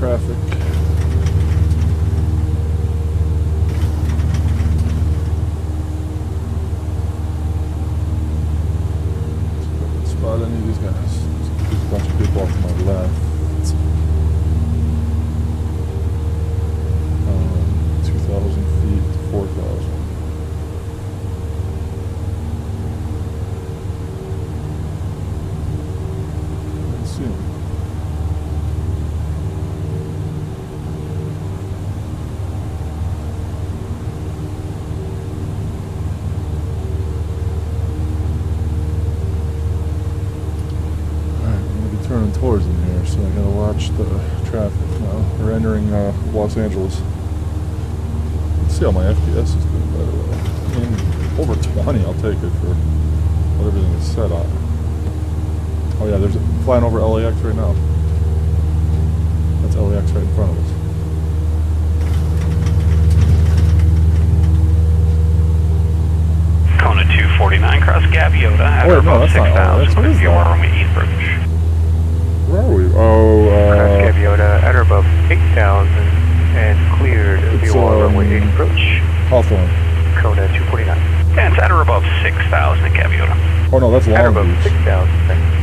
Traffic. Spot any of these guys. There's a bunch of people off to my left. 2,000 feet to 4,000. Let's see them. Turning towards them here, so I gotta watch the traffic now. We're entering Los Angeles. Let's see how my FPS is doing, by the way. I mean, over 20, I'll take it for what everything is set on. Oh yeah, there's flying over LAX right now. That's LAX right in front of us. Kona 249, cross Gaviota. At Oh, wait, no, about that's not 6,000 LAX. with your runway 8 approach. Where are we? Oh, Gaviota at or above 8,000 and cleared VOR runway 8 approach. Hawthorne. Kona 249. Yeah, it's at or above 6,000 at Gaviota. Oh no, that's At or Long above Beach. 6,000.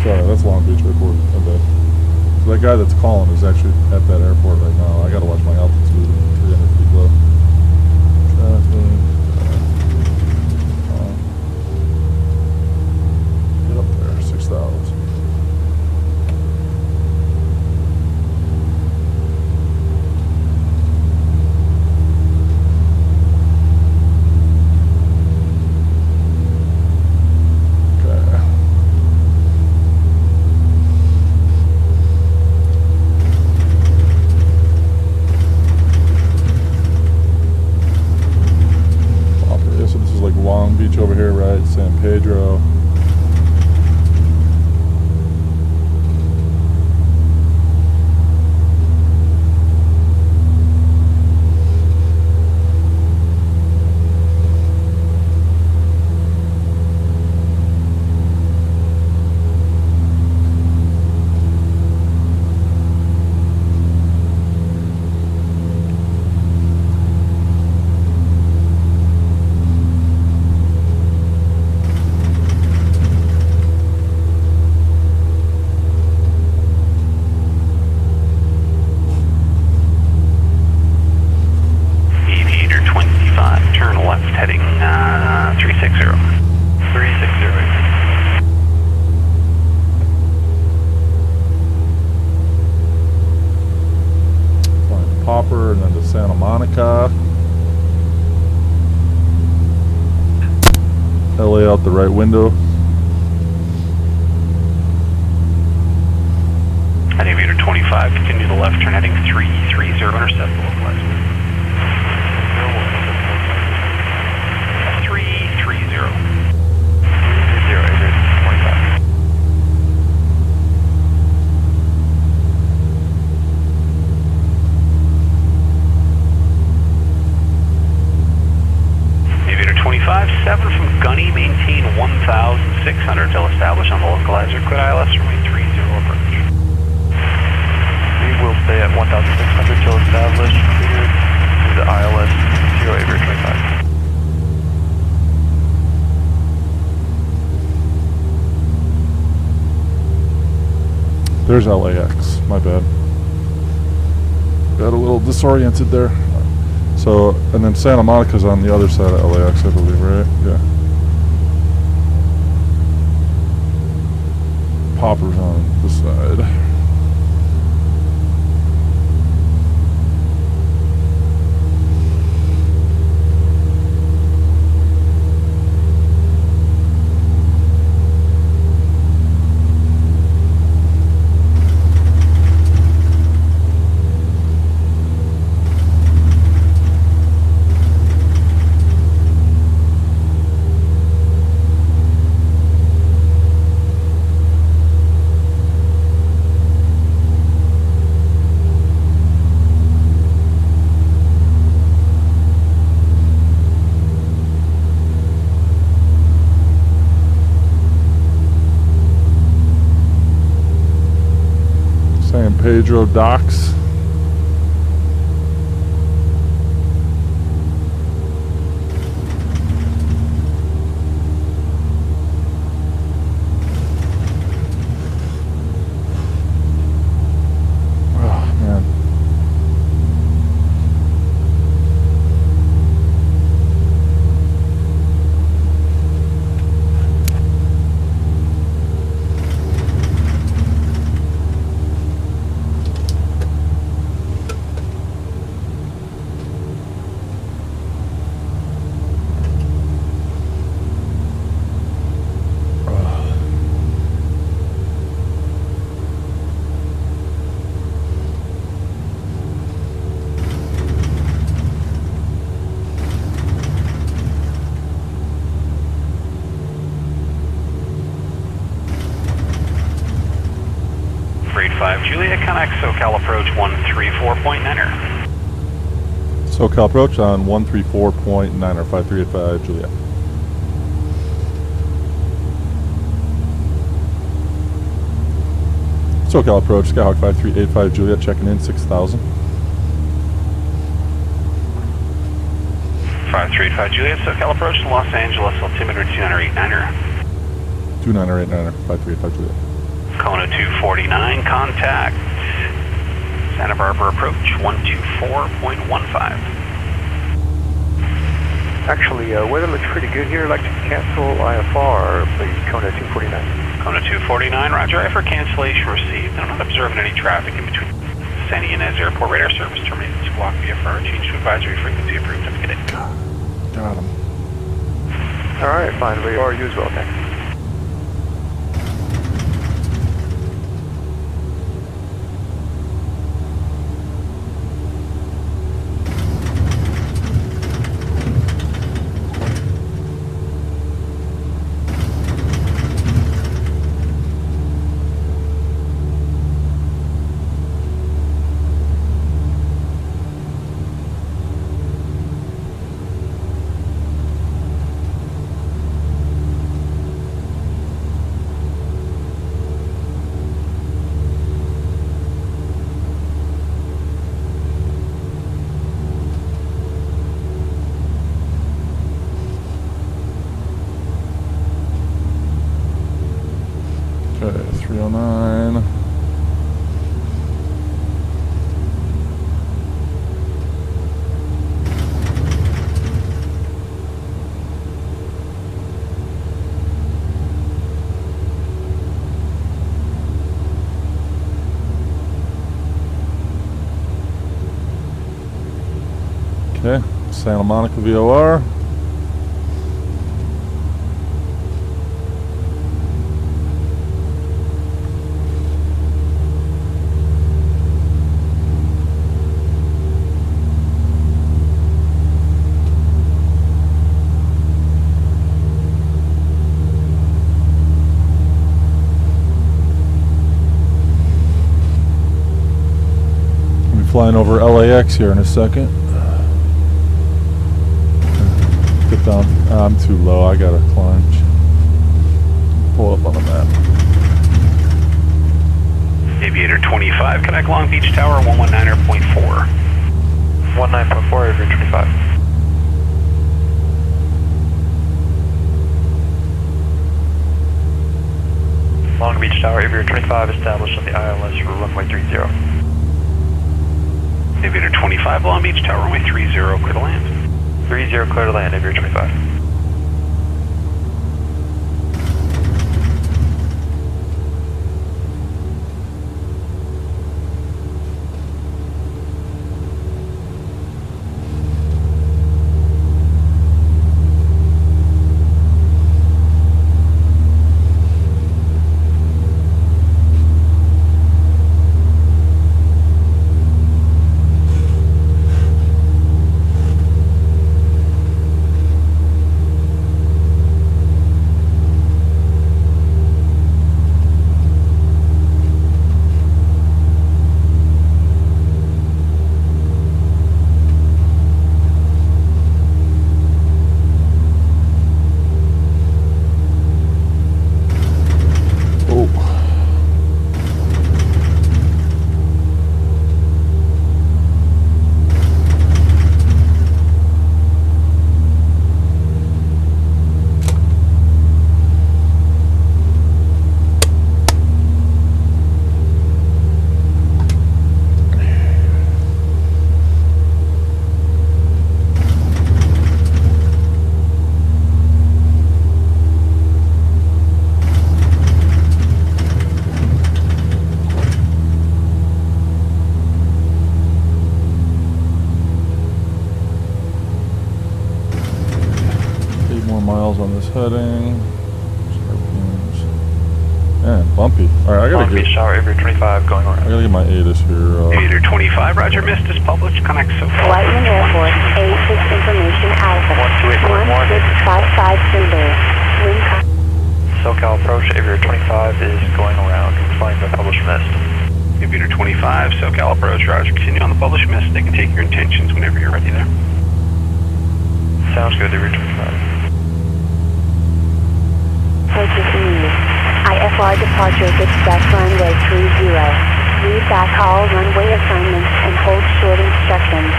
Sorry, that's Long Beach Airport. Okay. So that guy that's calling is actually at that airport right now. I gotta watch my altitude. 300 feet low. Traffic. Get up there. 6,000. Monica. LA out the right window. At Aviator 25, continue to the left, turn heading 330, intercept the localizer. 330. 25. Aviator 25, 7 from Gunny, maintain 1,600 till established on the localizer. Quit ILS, runway 30 approach. We will stay at 1,600 till established. Cleared to the ILS 0 Aviator 25. There's LAX. My bad. Got a little disoriented there. So, and then Santa Monica's on the other side of LAX, I believe, right? Yeah. Popper's on this side. San Pedro docks. Oh, man. Grade 5 Juliet, connect SoCal approach 134.9er. SoCal approach on 134.9 or 5385 Juliet. SoCal approach, Skyhawk 5385 Juliet, checking in 6,000. 5385 Juliet, SoCal approach to Los Angeles, altimeter 2989er. 2989er, 5385 Juliet. Kona 249, contact Santa Barbara approach 124.15. Actually, weather looks pretty good here. I'd like to cancel IFR, please, Kona 249. Kona 249, roger. I for cancellation received. I'm not observing any traffic in between Santa Ynez Airport. Radar service terminated. Squawk VFR. Change to advisory frequency approved. Have a good day. Got him. All right, fine. We are you as well, thanks. Okay, 309. Santa Monica VOR. Flying over LAX here in a second. Get down. I'm too low. I gotta climb. Pull up on the map. Aviator 25, connect Long Beach Tower 119.4. 19.4, Aviator 25. Long Beach Tower, Aviator 25 established on the ILS for runway 30. Aviator 25, Long Beach Tower, runway 30, clear to land. 30, clear to land, Aviator 25. On this heading. Man, bumpy. Alright, I gotta get. Shower, Aviator 25 going around. I gotta get my ATIS here. Aviator 25, Roger, missed is published, connect so far. Whiteman Airport, 86 information Alpha. 1655 Zulu. Wind SoCal approach, Aviator 25 is going around, flying by published mist. Aviator 25, SoCal approach, Roger, continue on the published mist. They can take your intentions whenever you're ready there. Sounds good, Aviator 25. Purchase immediate. IFR departure gets back runway 30. Read back all runway assignments and hold short instructions.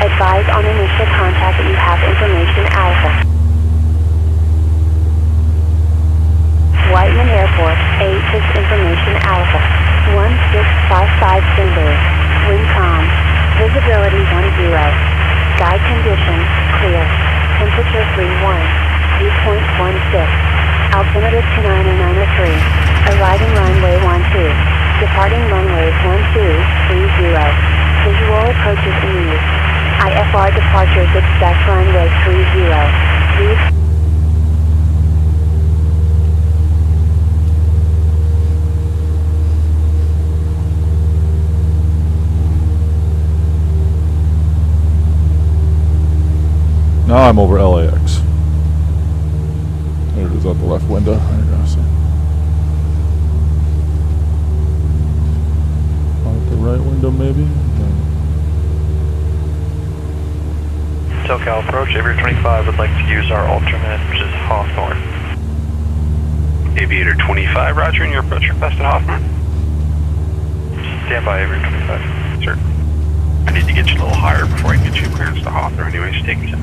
Advise on initial contact that you have information Alpha. Whiteman Airport, 86 information Alpha. 1655 Zulu. Wind calm. Visibility 10. Sky conditions clear. Temperature 31. Dew point 16. Altimeter 29903. Arriving runway 12. Departing runway 1230. Visual approaches immediate. IFR departure gets back runway 30. Leave. Now I'm over LAX. There it is out the left window. There you go. See. Out the right window, maybe. SoCal approach, Aviator 25 would like to use our alternate, which is Hawthorne. Aviator 25, Roger, and your approach request at Hawthorne. Stand by, Aviator 25. Sir. I need to get you a little higher before I get you clearance to Hawthorne. Anyways, take your time.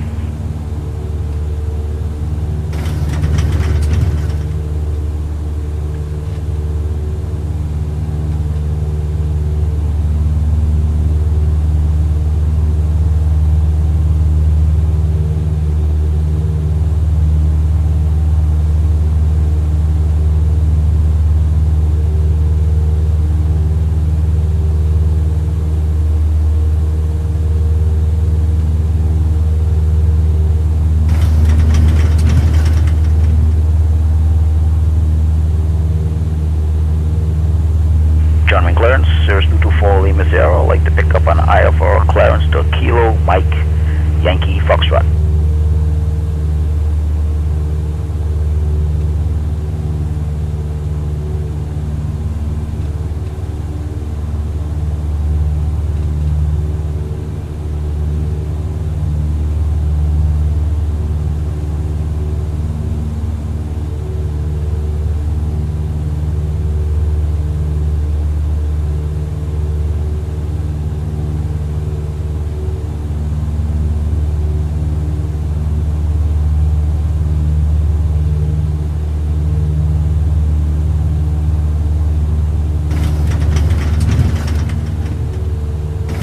like to pick up an IFR clearance to Kilo Mike Yankee Foxtrot.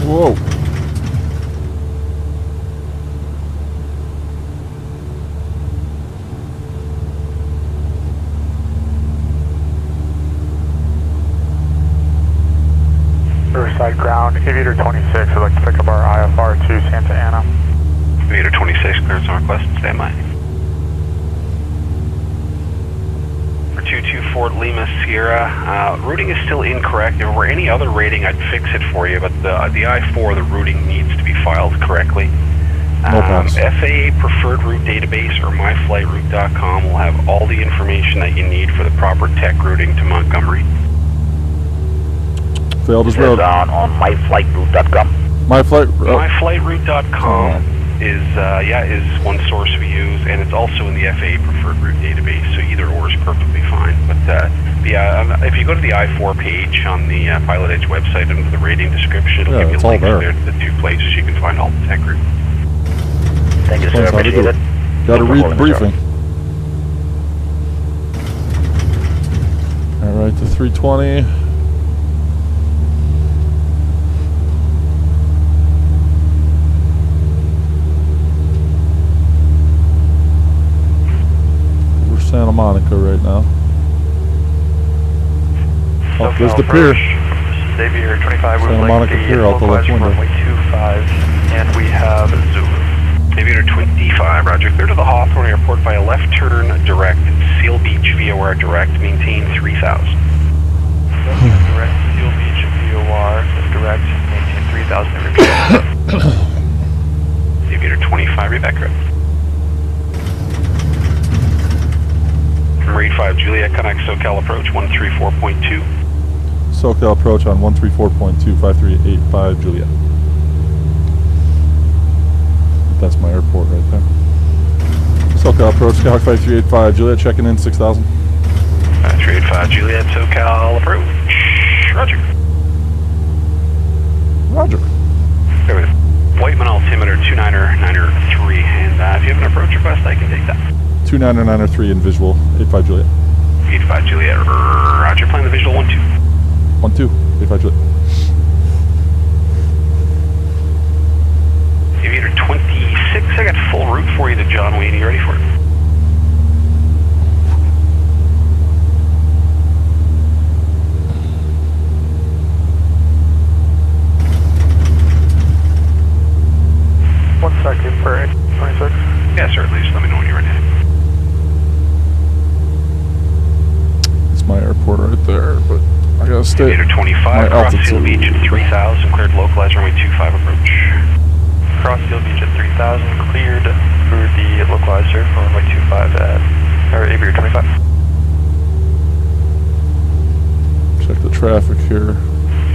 Whoa. Riverside ground, Aviator 26, I'd like to pick up our IFR to Santa Ana. Aviator 26, clearance on request, stand by. For 22 Fort Lima Sierra, routing is still incorrect. If there were any other rating, I'd fix it for you, but the I-4, the routing needs to be filed correctly. FAA preferred route database or myflightroute.com will have all the information that you need for the proper tech routing to Montgomery. Failed as road. On myflightroute.com. Myflightroute.com is one source we use, and it's also in the FAA preferred route database, so either or is perfectly fine. But if you go to the I-4 page on the Pilot Edge website under the rating description, it'll give you links there to the two places you can find all the tech route. Thank you, sir. Appreciate it. Got to read the briefing. All right, the 320. We're Santa Monica right now. Oh, there's the pier. Aviator 25, Santa Monica Pier out the left window. Runway 25, and we have Zulu. Aviator 25, roger. Clear to the Hawthorne Airport via left turn direct, Seal Beach VOR direct, maintain 3000. Direct, Seal Beach VOR direct, maintain 3000. Aviator 25, read back correct. From Rate 5 Juliet, connect SoCal approach 134.2. SoCal approach on 134.2, 5385 Juliet. That's my airport right there. SoCal approach, Skyhawk 5385 Juliet, checking in 6000. 385 Juliet, SoCal approach. Roger. Roger. Whiteman altimeter 299er3, and if you have an approach request, I can take that. 299er3 in visual, 85 Juliet. 85 Juliet, roger, playing the visual 12. 12, 85 Juliet. Aviator 26, I got full route for you to John Wayne. Are you ready for it? One second for 26. Yeah, certainly. Just let me know when you're ready. It's my airport right there, but I gotta stay. Aviator 25, cross Seal Beach at 3000, cleared localized runway 25 approach. Cross Seal Beach at 3000, cleared for the localizer for runway 25 at, or Aviator 25. Check the traffic here.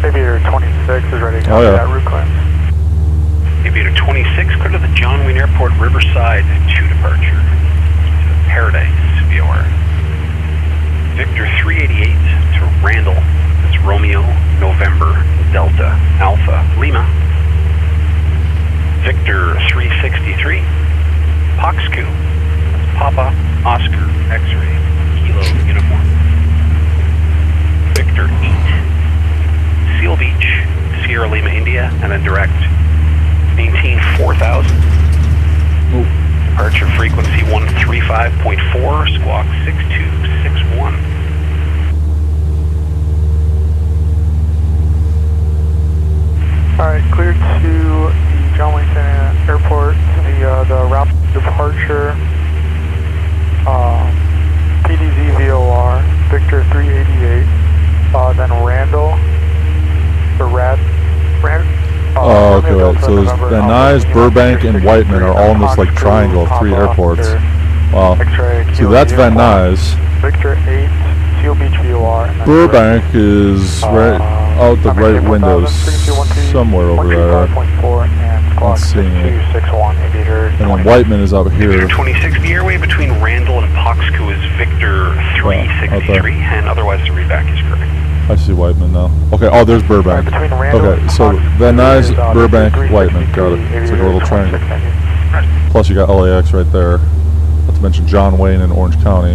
Aviator 26 is ready to copy that route clearance. Aviator 26, clear to the John Wayne Airport Riverside to departure. Paradise, VOR. Victor 388 to Randall. That's Romeo, November, Delta, Alpha, Lima. Victor 363, Poxcu, Papa, Oscar, X-ray, Kilo, uniform. Victor 8, Seal Beach, Sierra Lima, India, and then direct, maintain 4000. Departure frequency 135.4, squawk 6261. Alright, cleared to the John Wayne Airport, the route departure, PDZ VOR, Victor 388, then Randall, So there's Van Nuys, Burbank, and Whiteman are all in this like triangle of 3 airports. Wow. See, that's Van Nuys. Victor 8, Seal Beach VOR. Burbank is right out the right windows, somewhere over there. Let's see. And then Whiteman is up here. Victor 26, the airway between Randall and Poxcu is Victor 363, and otherwise the readback is correct. I see Whiteman now. Okay, oh, there's Burbank. Okay, so Van Nuys, Burbank, Whiteman. Got it. It's like a little triangle. Plus you got LAX right there. Not to mention John Wayne in Orange County.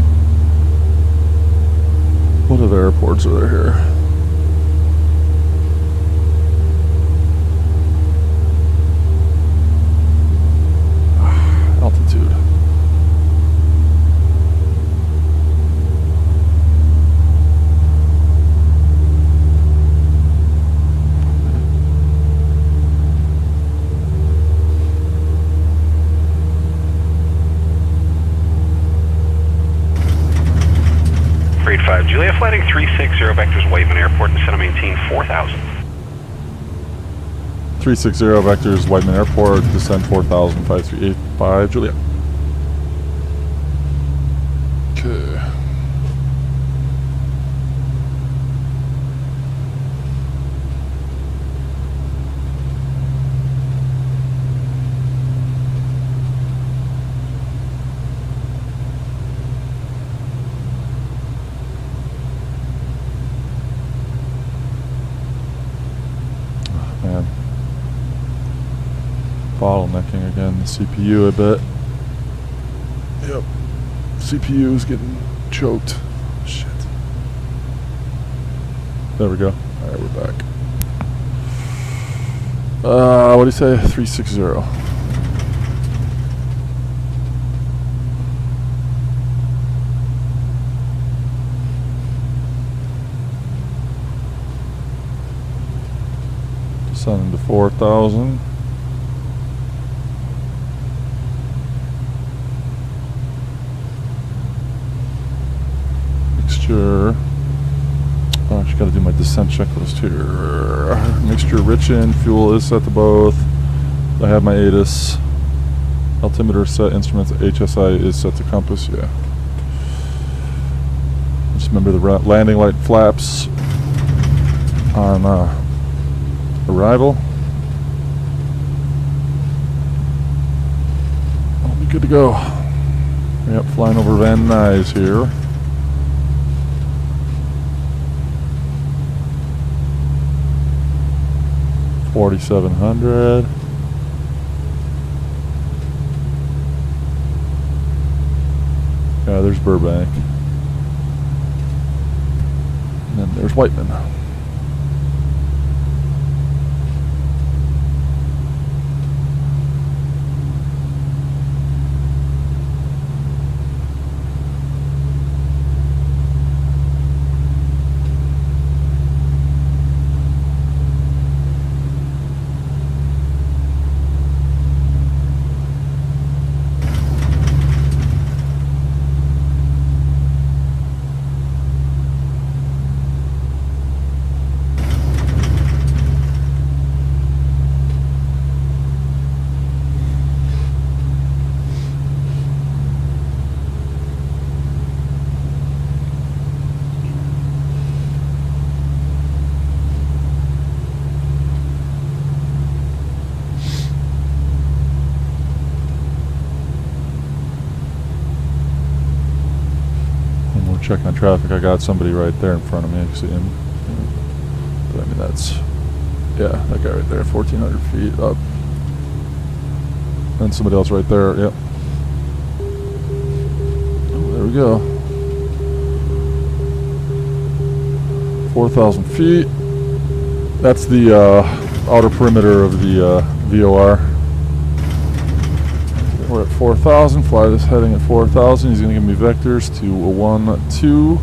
What other airports are there here? Altitude. Grade 5, Juliet, flighting 360, vectors Whiteman Airport, and center maintain 4,000. 360 vectors, Whiteman Airport, descend 4,000, 5385, Juliet. Okay. Man. Bottlenecking again, the CPU a bit. Yep. CPU is getting choked. Shit. There we go. Alright, we're back. What do you say? 360. Descending to 4,000. Mixture. Oh, I just got to do my descent checklist here. Mixture rich in, fuel is set to both. I have my ATIS. Altimeter set, instruments, HSI is set to compass, yeah. Just remember the landing light flaps on arrival. I'll be good to go. Yep, flying over Van Nuys here. $4,700. Yeah, there's Burbank. And then there's Whiteman. Checking on traffic, I got somebody right there in front of me. I can see him. But I mean, that's, yeah, that guy right there, 1,400 feet up. And somebody else right there, yep. Oh, there we go. 4,000 feet. That's the outer perimeter of the VOR. We're at 4,000. Fly this heading at 4,000. He's going to give me vectors to 1, 2.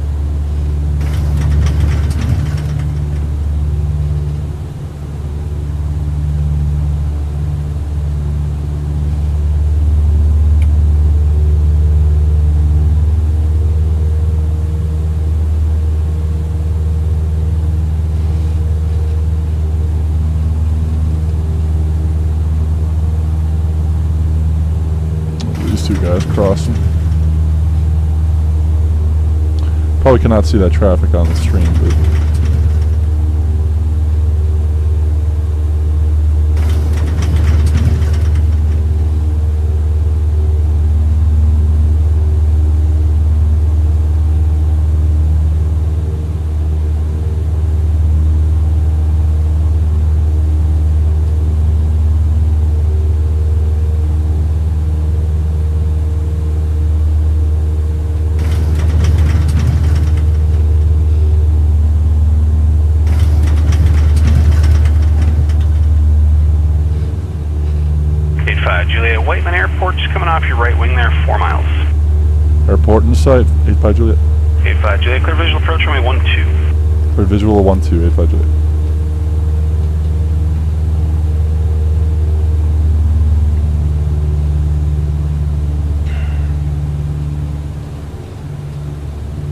Probably cannot see that traffic on the stream, but Juliet, Whiteman Airport, just coming off your right wing there, 4 miles. airport in sight, 85 Juliet. 85 Juliet, clear visual approach runway 12. Clear visual 12, 85 Juliet.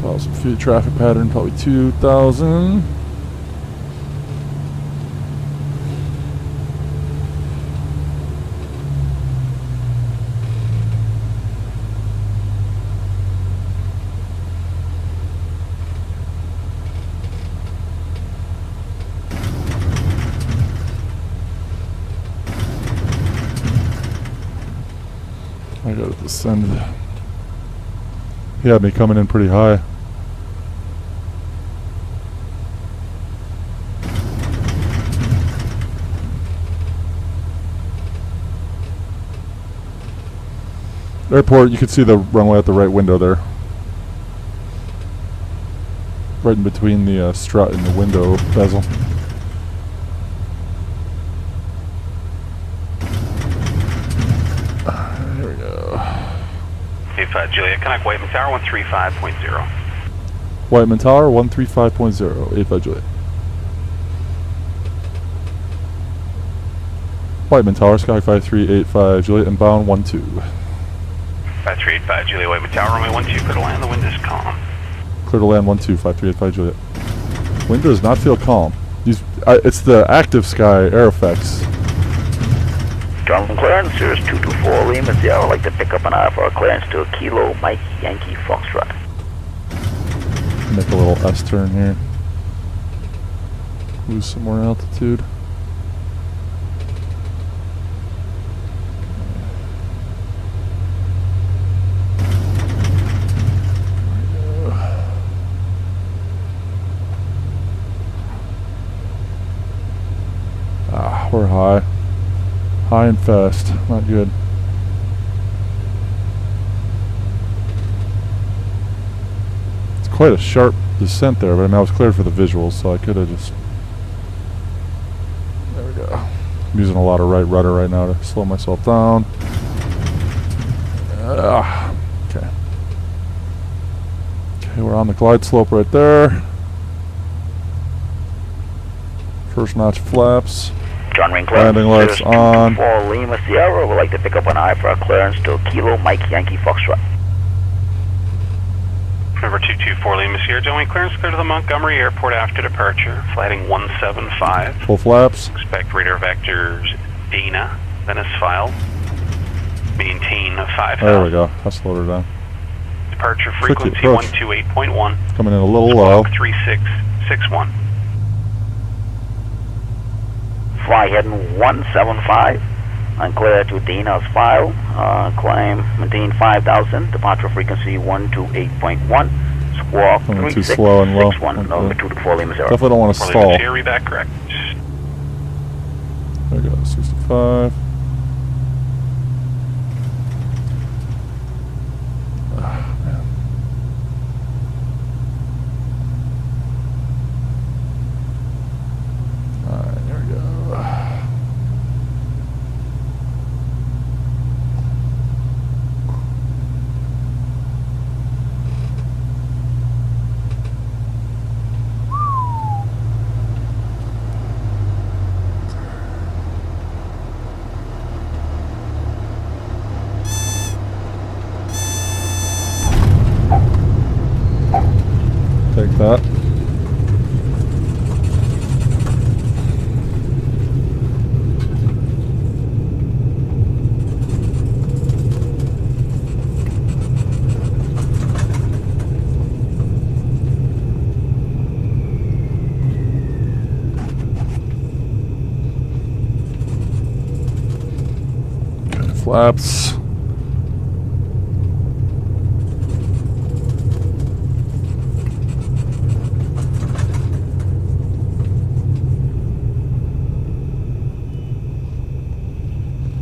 Thousand feet traffic pattern, probably 2,000. I gotta descend. He had me coming in pretty high. Airport, you can see the runway at the right window there. Right in between the strut and the window bezel. There we go. 85 Juliet, connect Whiteman Tower 135.0. Whiteman Tower 135.0, 85 Juliet. Whiteman Tower, Sky 5385 Juliet, inbound 12. 5385 Juliet, Whiteman Tower, runway 12, clear to land, the wind is calm. Clear to land 12, 5385 Juliet. Wind does not feel calm. It's the active sky air effects. John from Clarence, Cirrus 224 Lima Sierra, I'd like to pick up an hour for a clearance to Kilo Mike Yankee Foxtrot. Make a little S turn here. Lose some more altitude. We're high. High and fast. Not good. It's quite a sharp descent there, but I mean, I was cleared for the visuals, so I could have just... There we go. I'm using a lot of right rudder right now to slow myself down. Okay. Okay, we're on the glide slope right there. First notch flaps. John Ring Landing lights on. For Lima Sierra, would like to pick up an eye for a clearance to Kilo Mike Yankee Foxtrot. Number 224 Lima Sierra, John Wayne clearance clear to the Montgomery Airport after departure. Flighting 175. Full flaps. Expect radar vectors Dana, Venice file. Maintain 5,000. There we go. I slowed her down. Departure frequency 128.1. Coming in a little low. 3661. Fly heading 175. Unclear to Dana's file. Climb, maintain 5,000. Departure frequency 128.1. Squawk Coming too slow and low. 3661. Number 224 Lima Sierra. Definitely don't want to stall. Read back correct. There we go. 65. Take that. Flaps.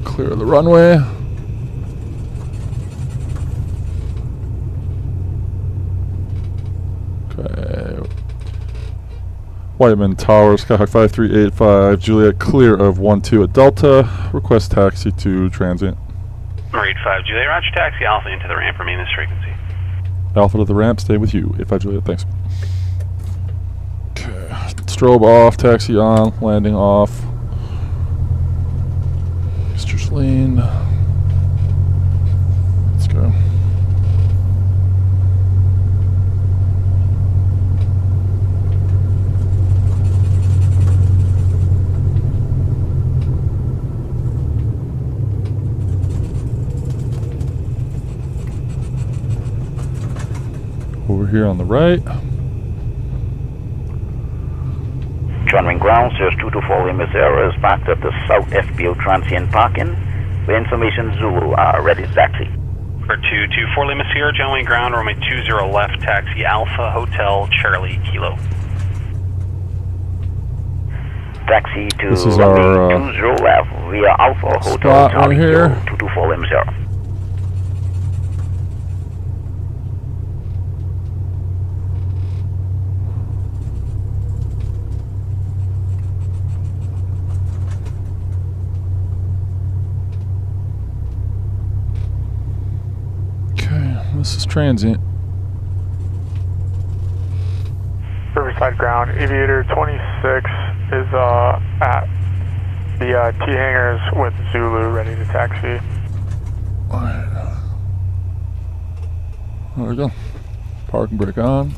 Clear the runway. Okay. Whiteman Tower, Skyhawk 5385, Juliet, clear of 12 at Delta. Request taxi to transient. 85 Juliet, roger, taxi Alpha into the ramp, remain this frequency. Alpha to the ramp, stay with you. 85 Juliet, thanks. Okay. Strobe off, taxi on, landing off. Mixtures lean. Let's go. Over here on the right. Joining ground, Cirrus 224 Lima Sierra is parked at the South FBO transient parking. For information, Zulu are ready to taxi. For 224 Lima Sierra, Joining ground, runway 20 left, taxi Alpha Hotel Charlie Kilo. Taxi to This is runway our 20 left via Alpha Hotel spot Charlie right here. Kilo 224 Lima Sierra. This is transient. Riverside ground, Aviator 26 is at the T hangars with Zulu ready to taxi. Alright. There we go. Parking brake on.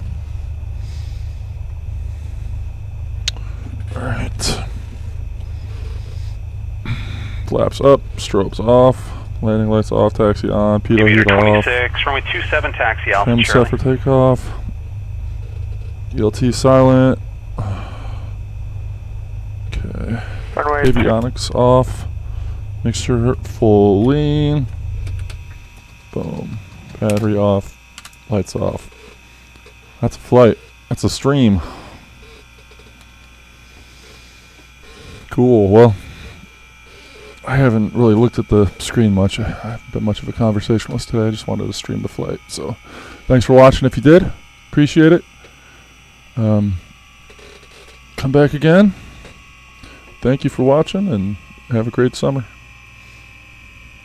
Alright. Flaps up, strobes off. Landing lights off, taxi on, pitot heat off. 26, runway 27, taxi Alpha Trim Charlie. set for takeoff. ELT silent. Okay. Runway Avionics off. Mixture full lean. Boom. Battery off. Lights off. That's a flight. That's a stream. Cool. Well, I haven't really looked at the screen much. I haven't been much of a conversationalist today. I just wanted to stream the flight. So, thanks for watching if you did. Appreciate it. Come back again. Thank you for watching and have a great summer.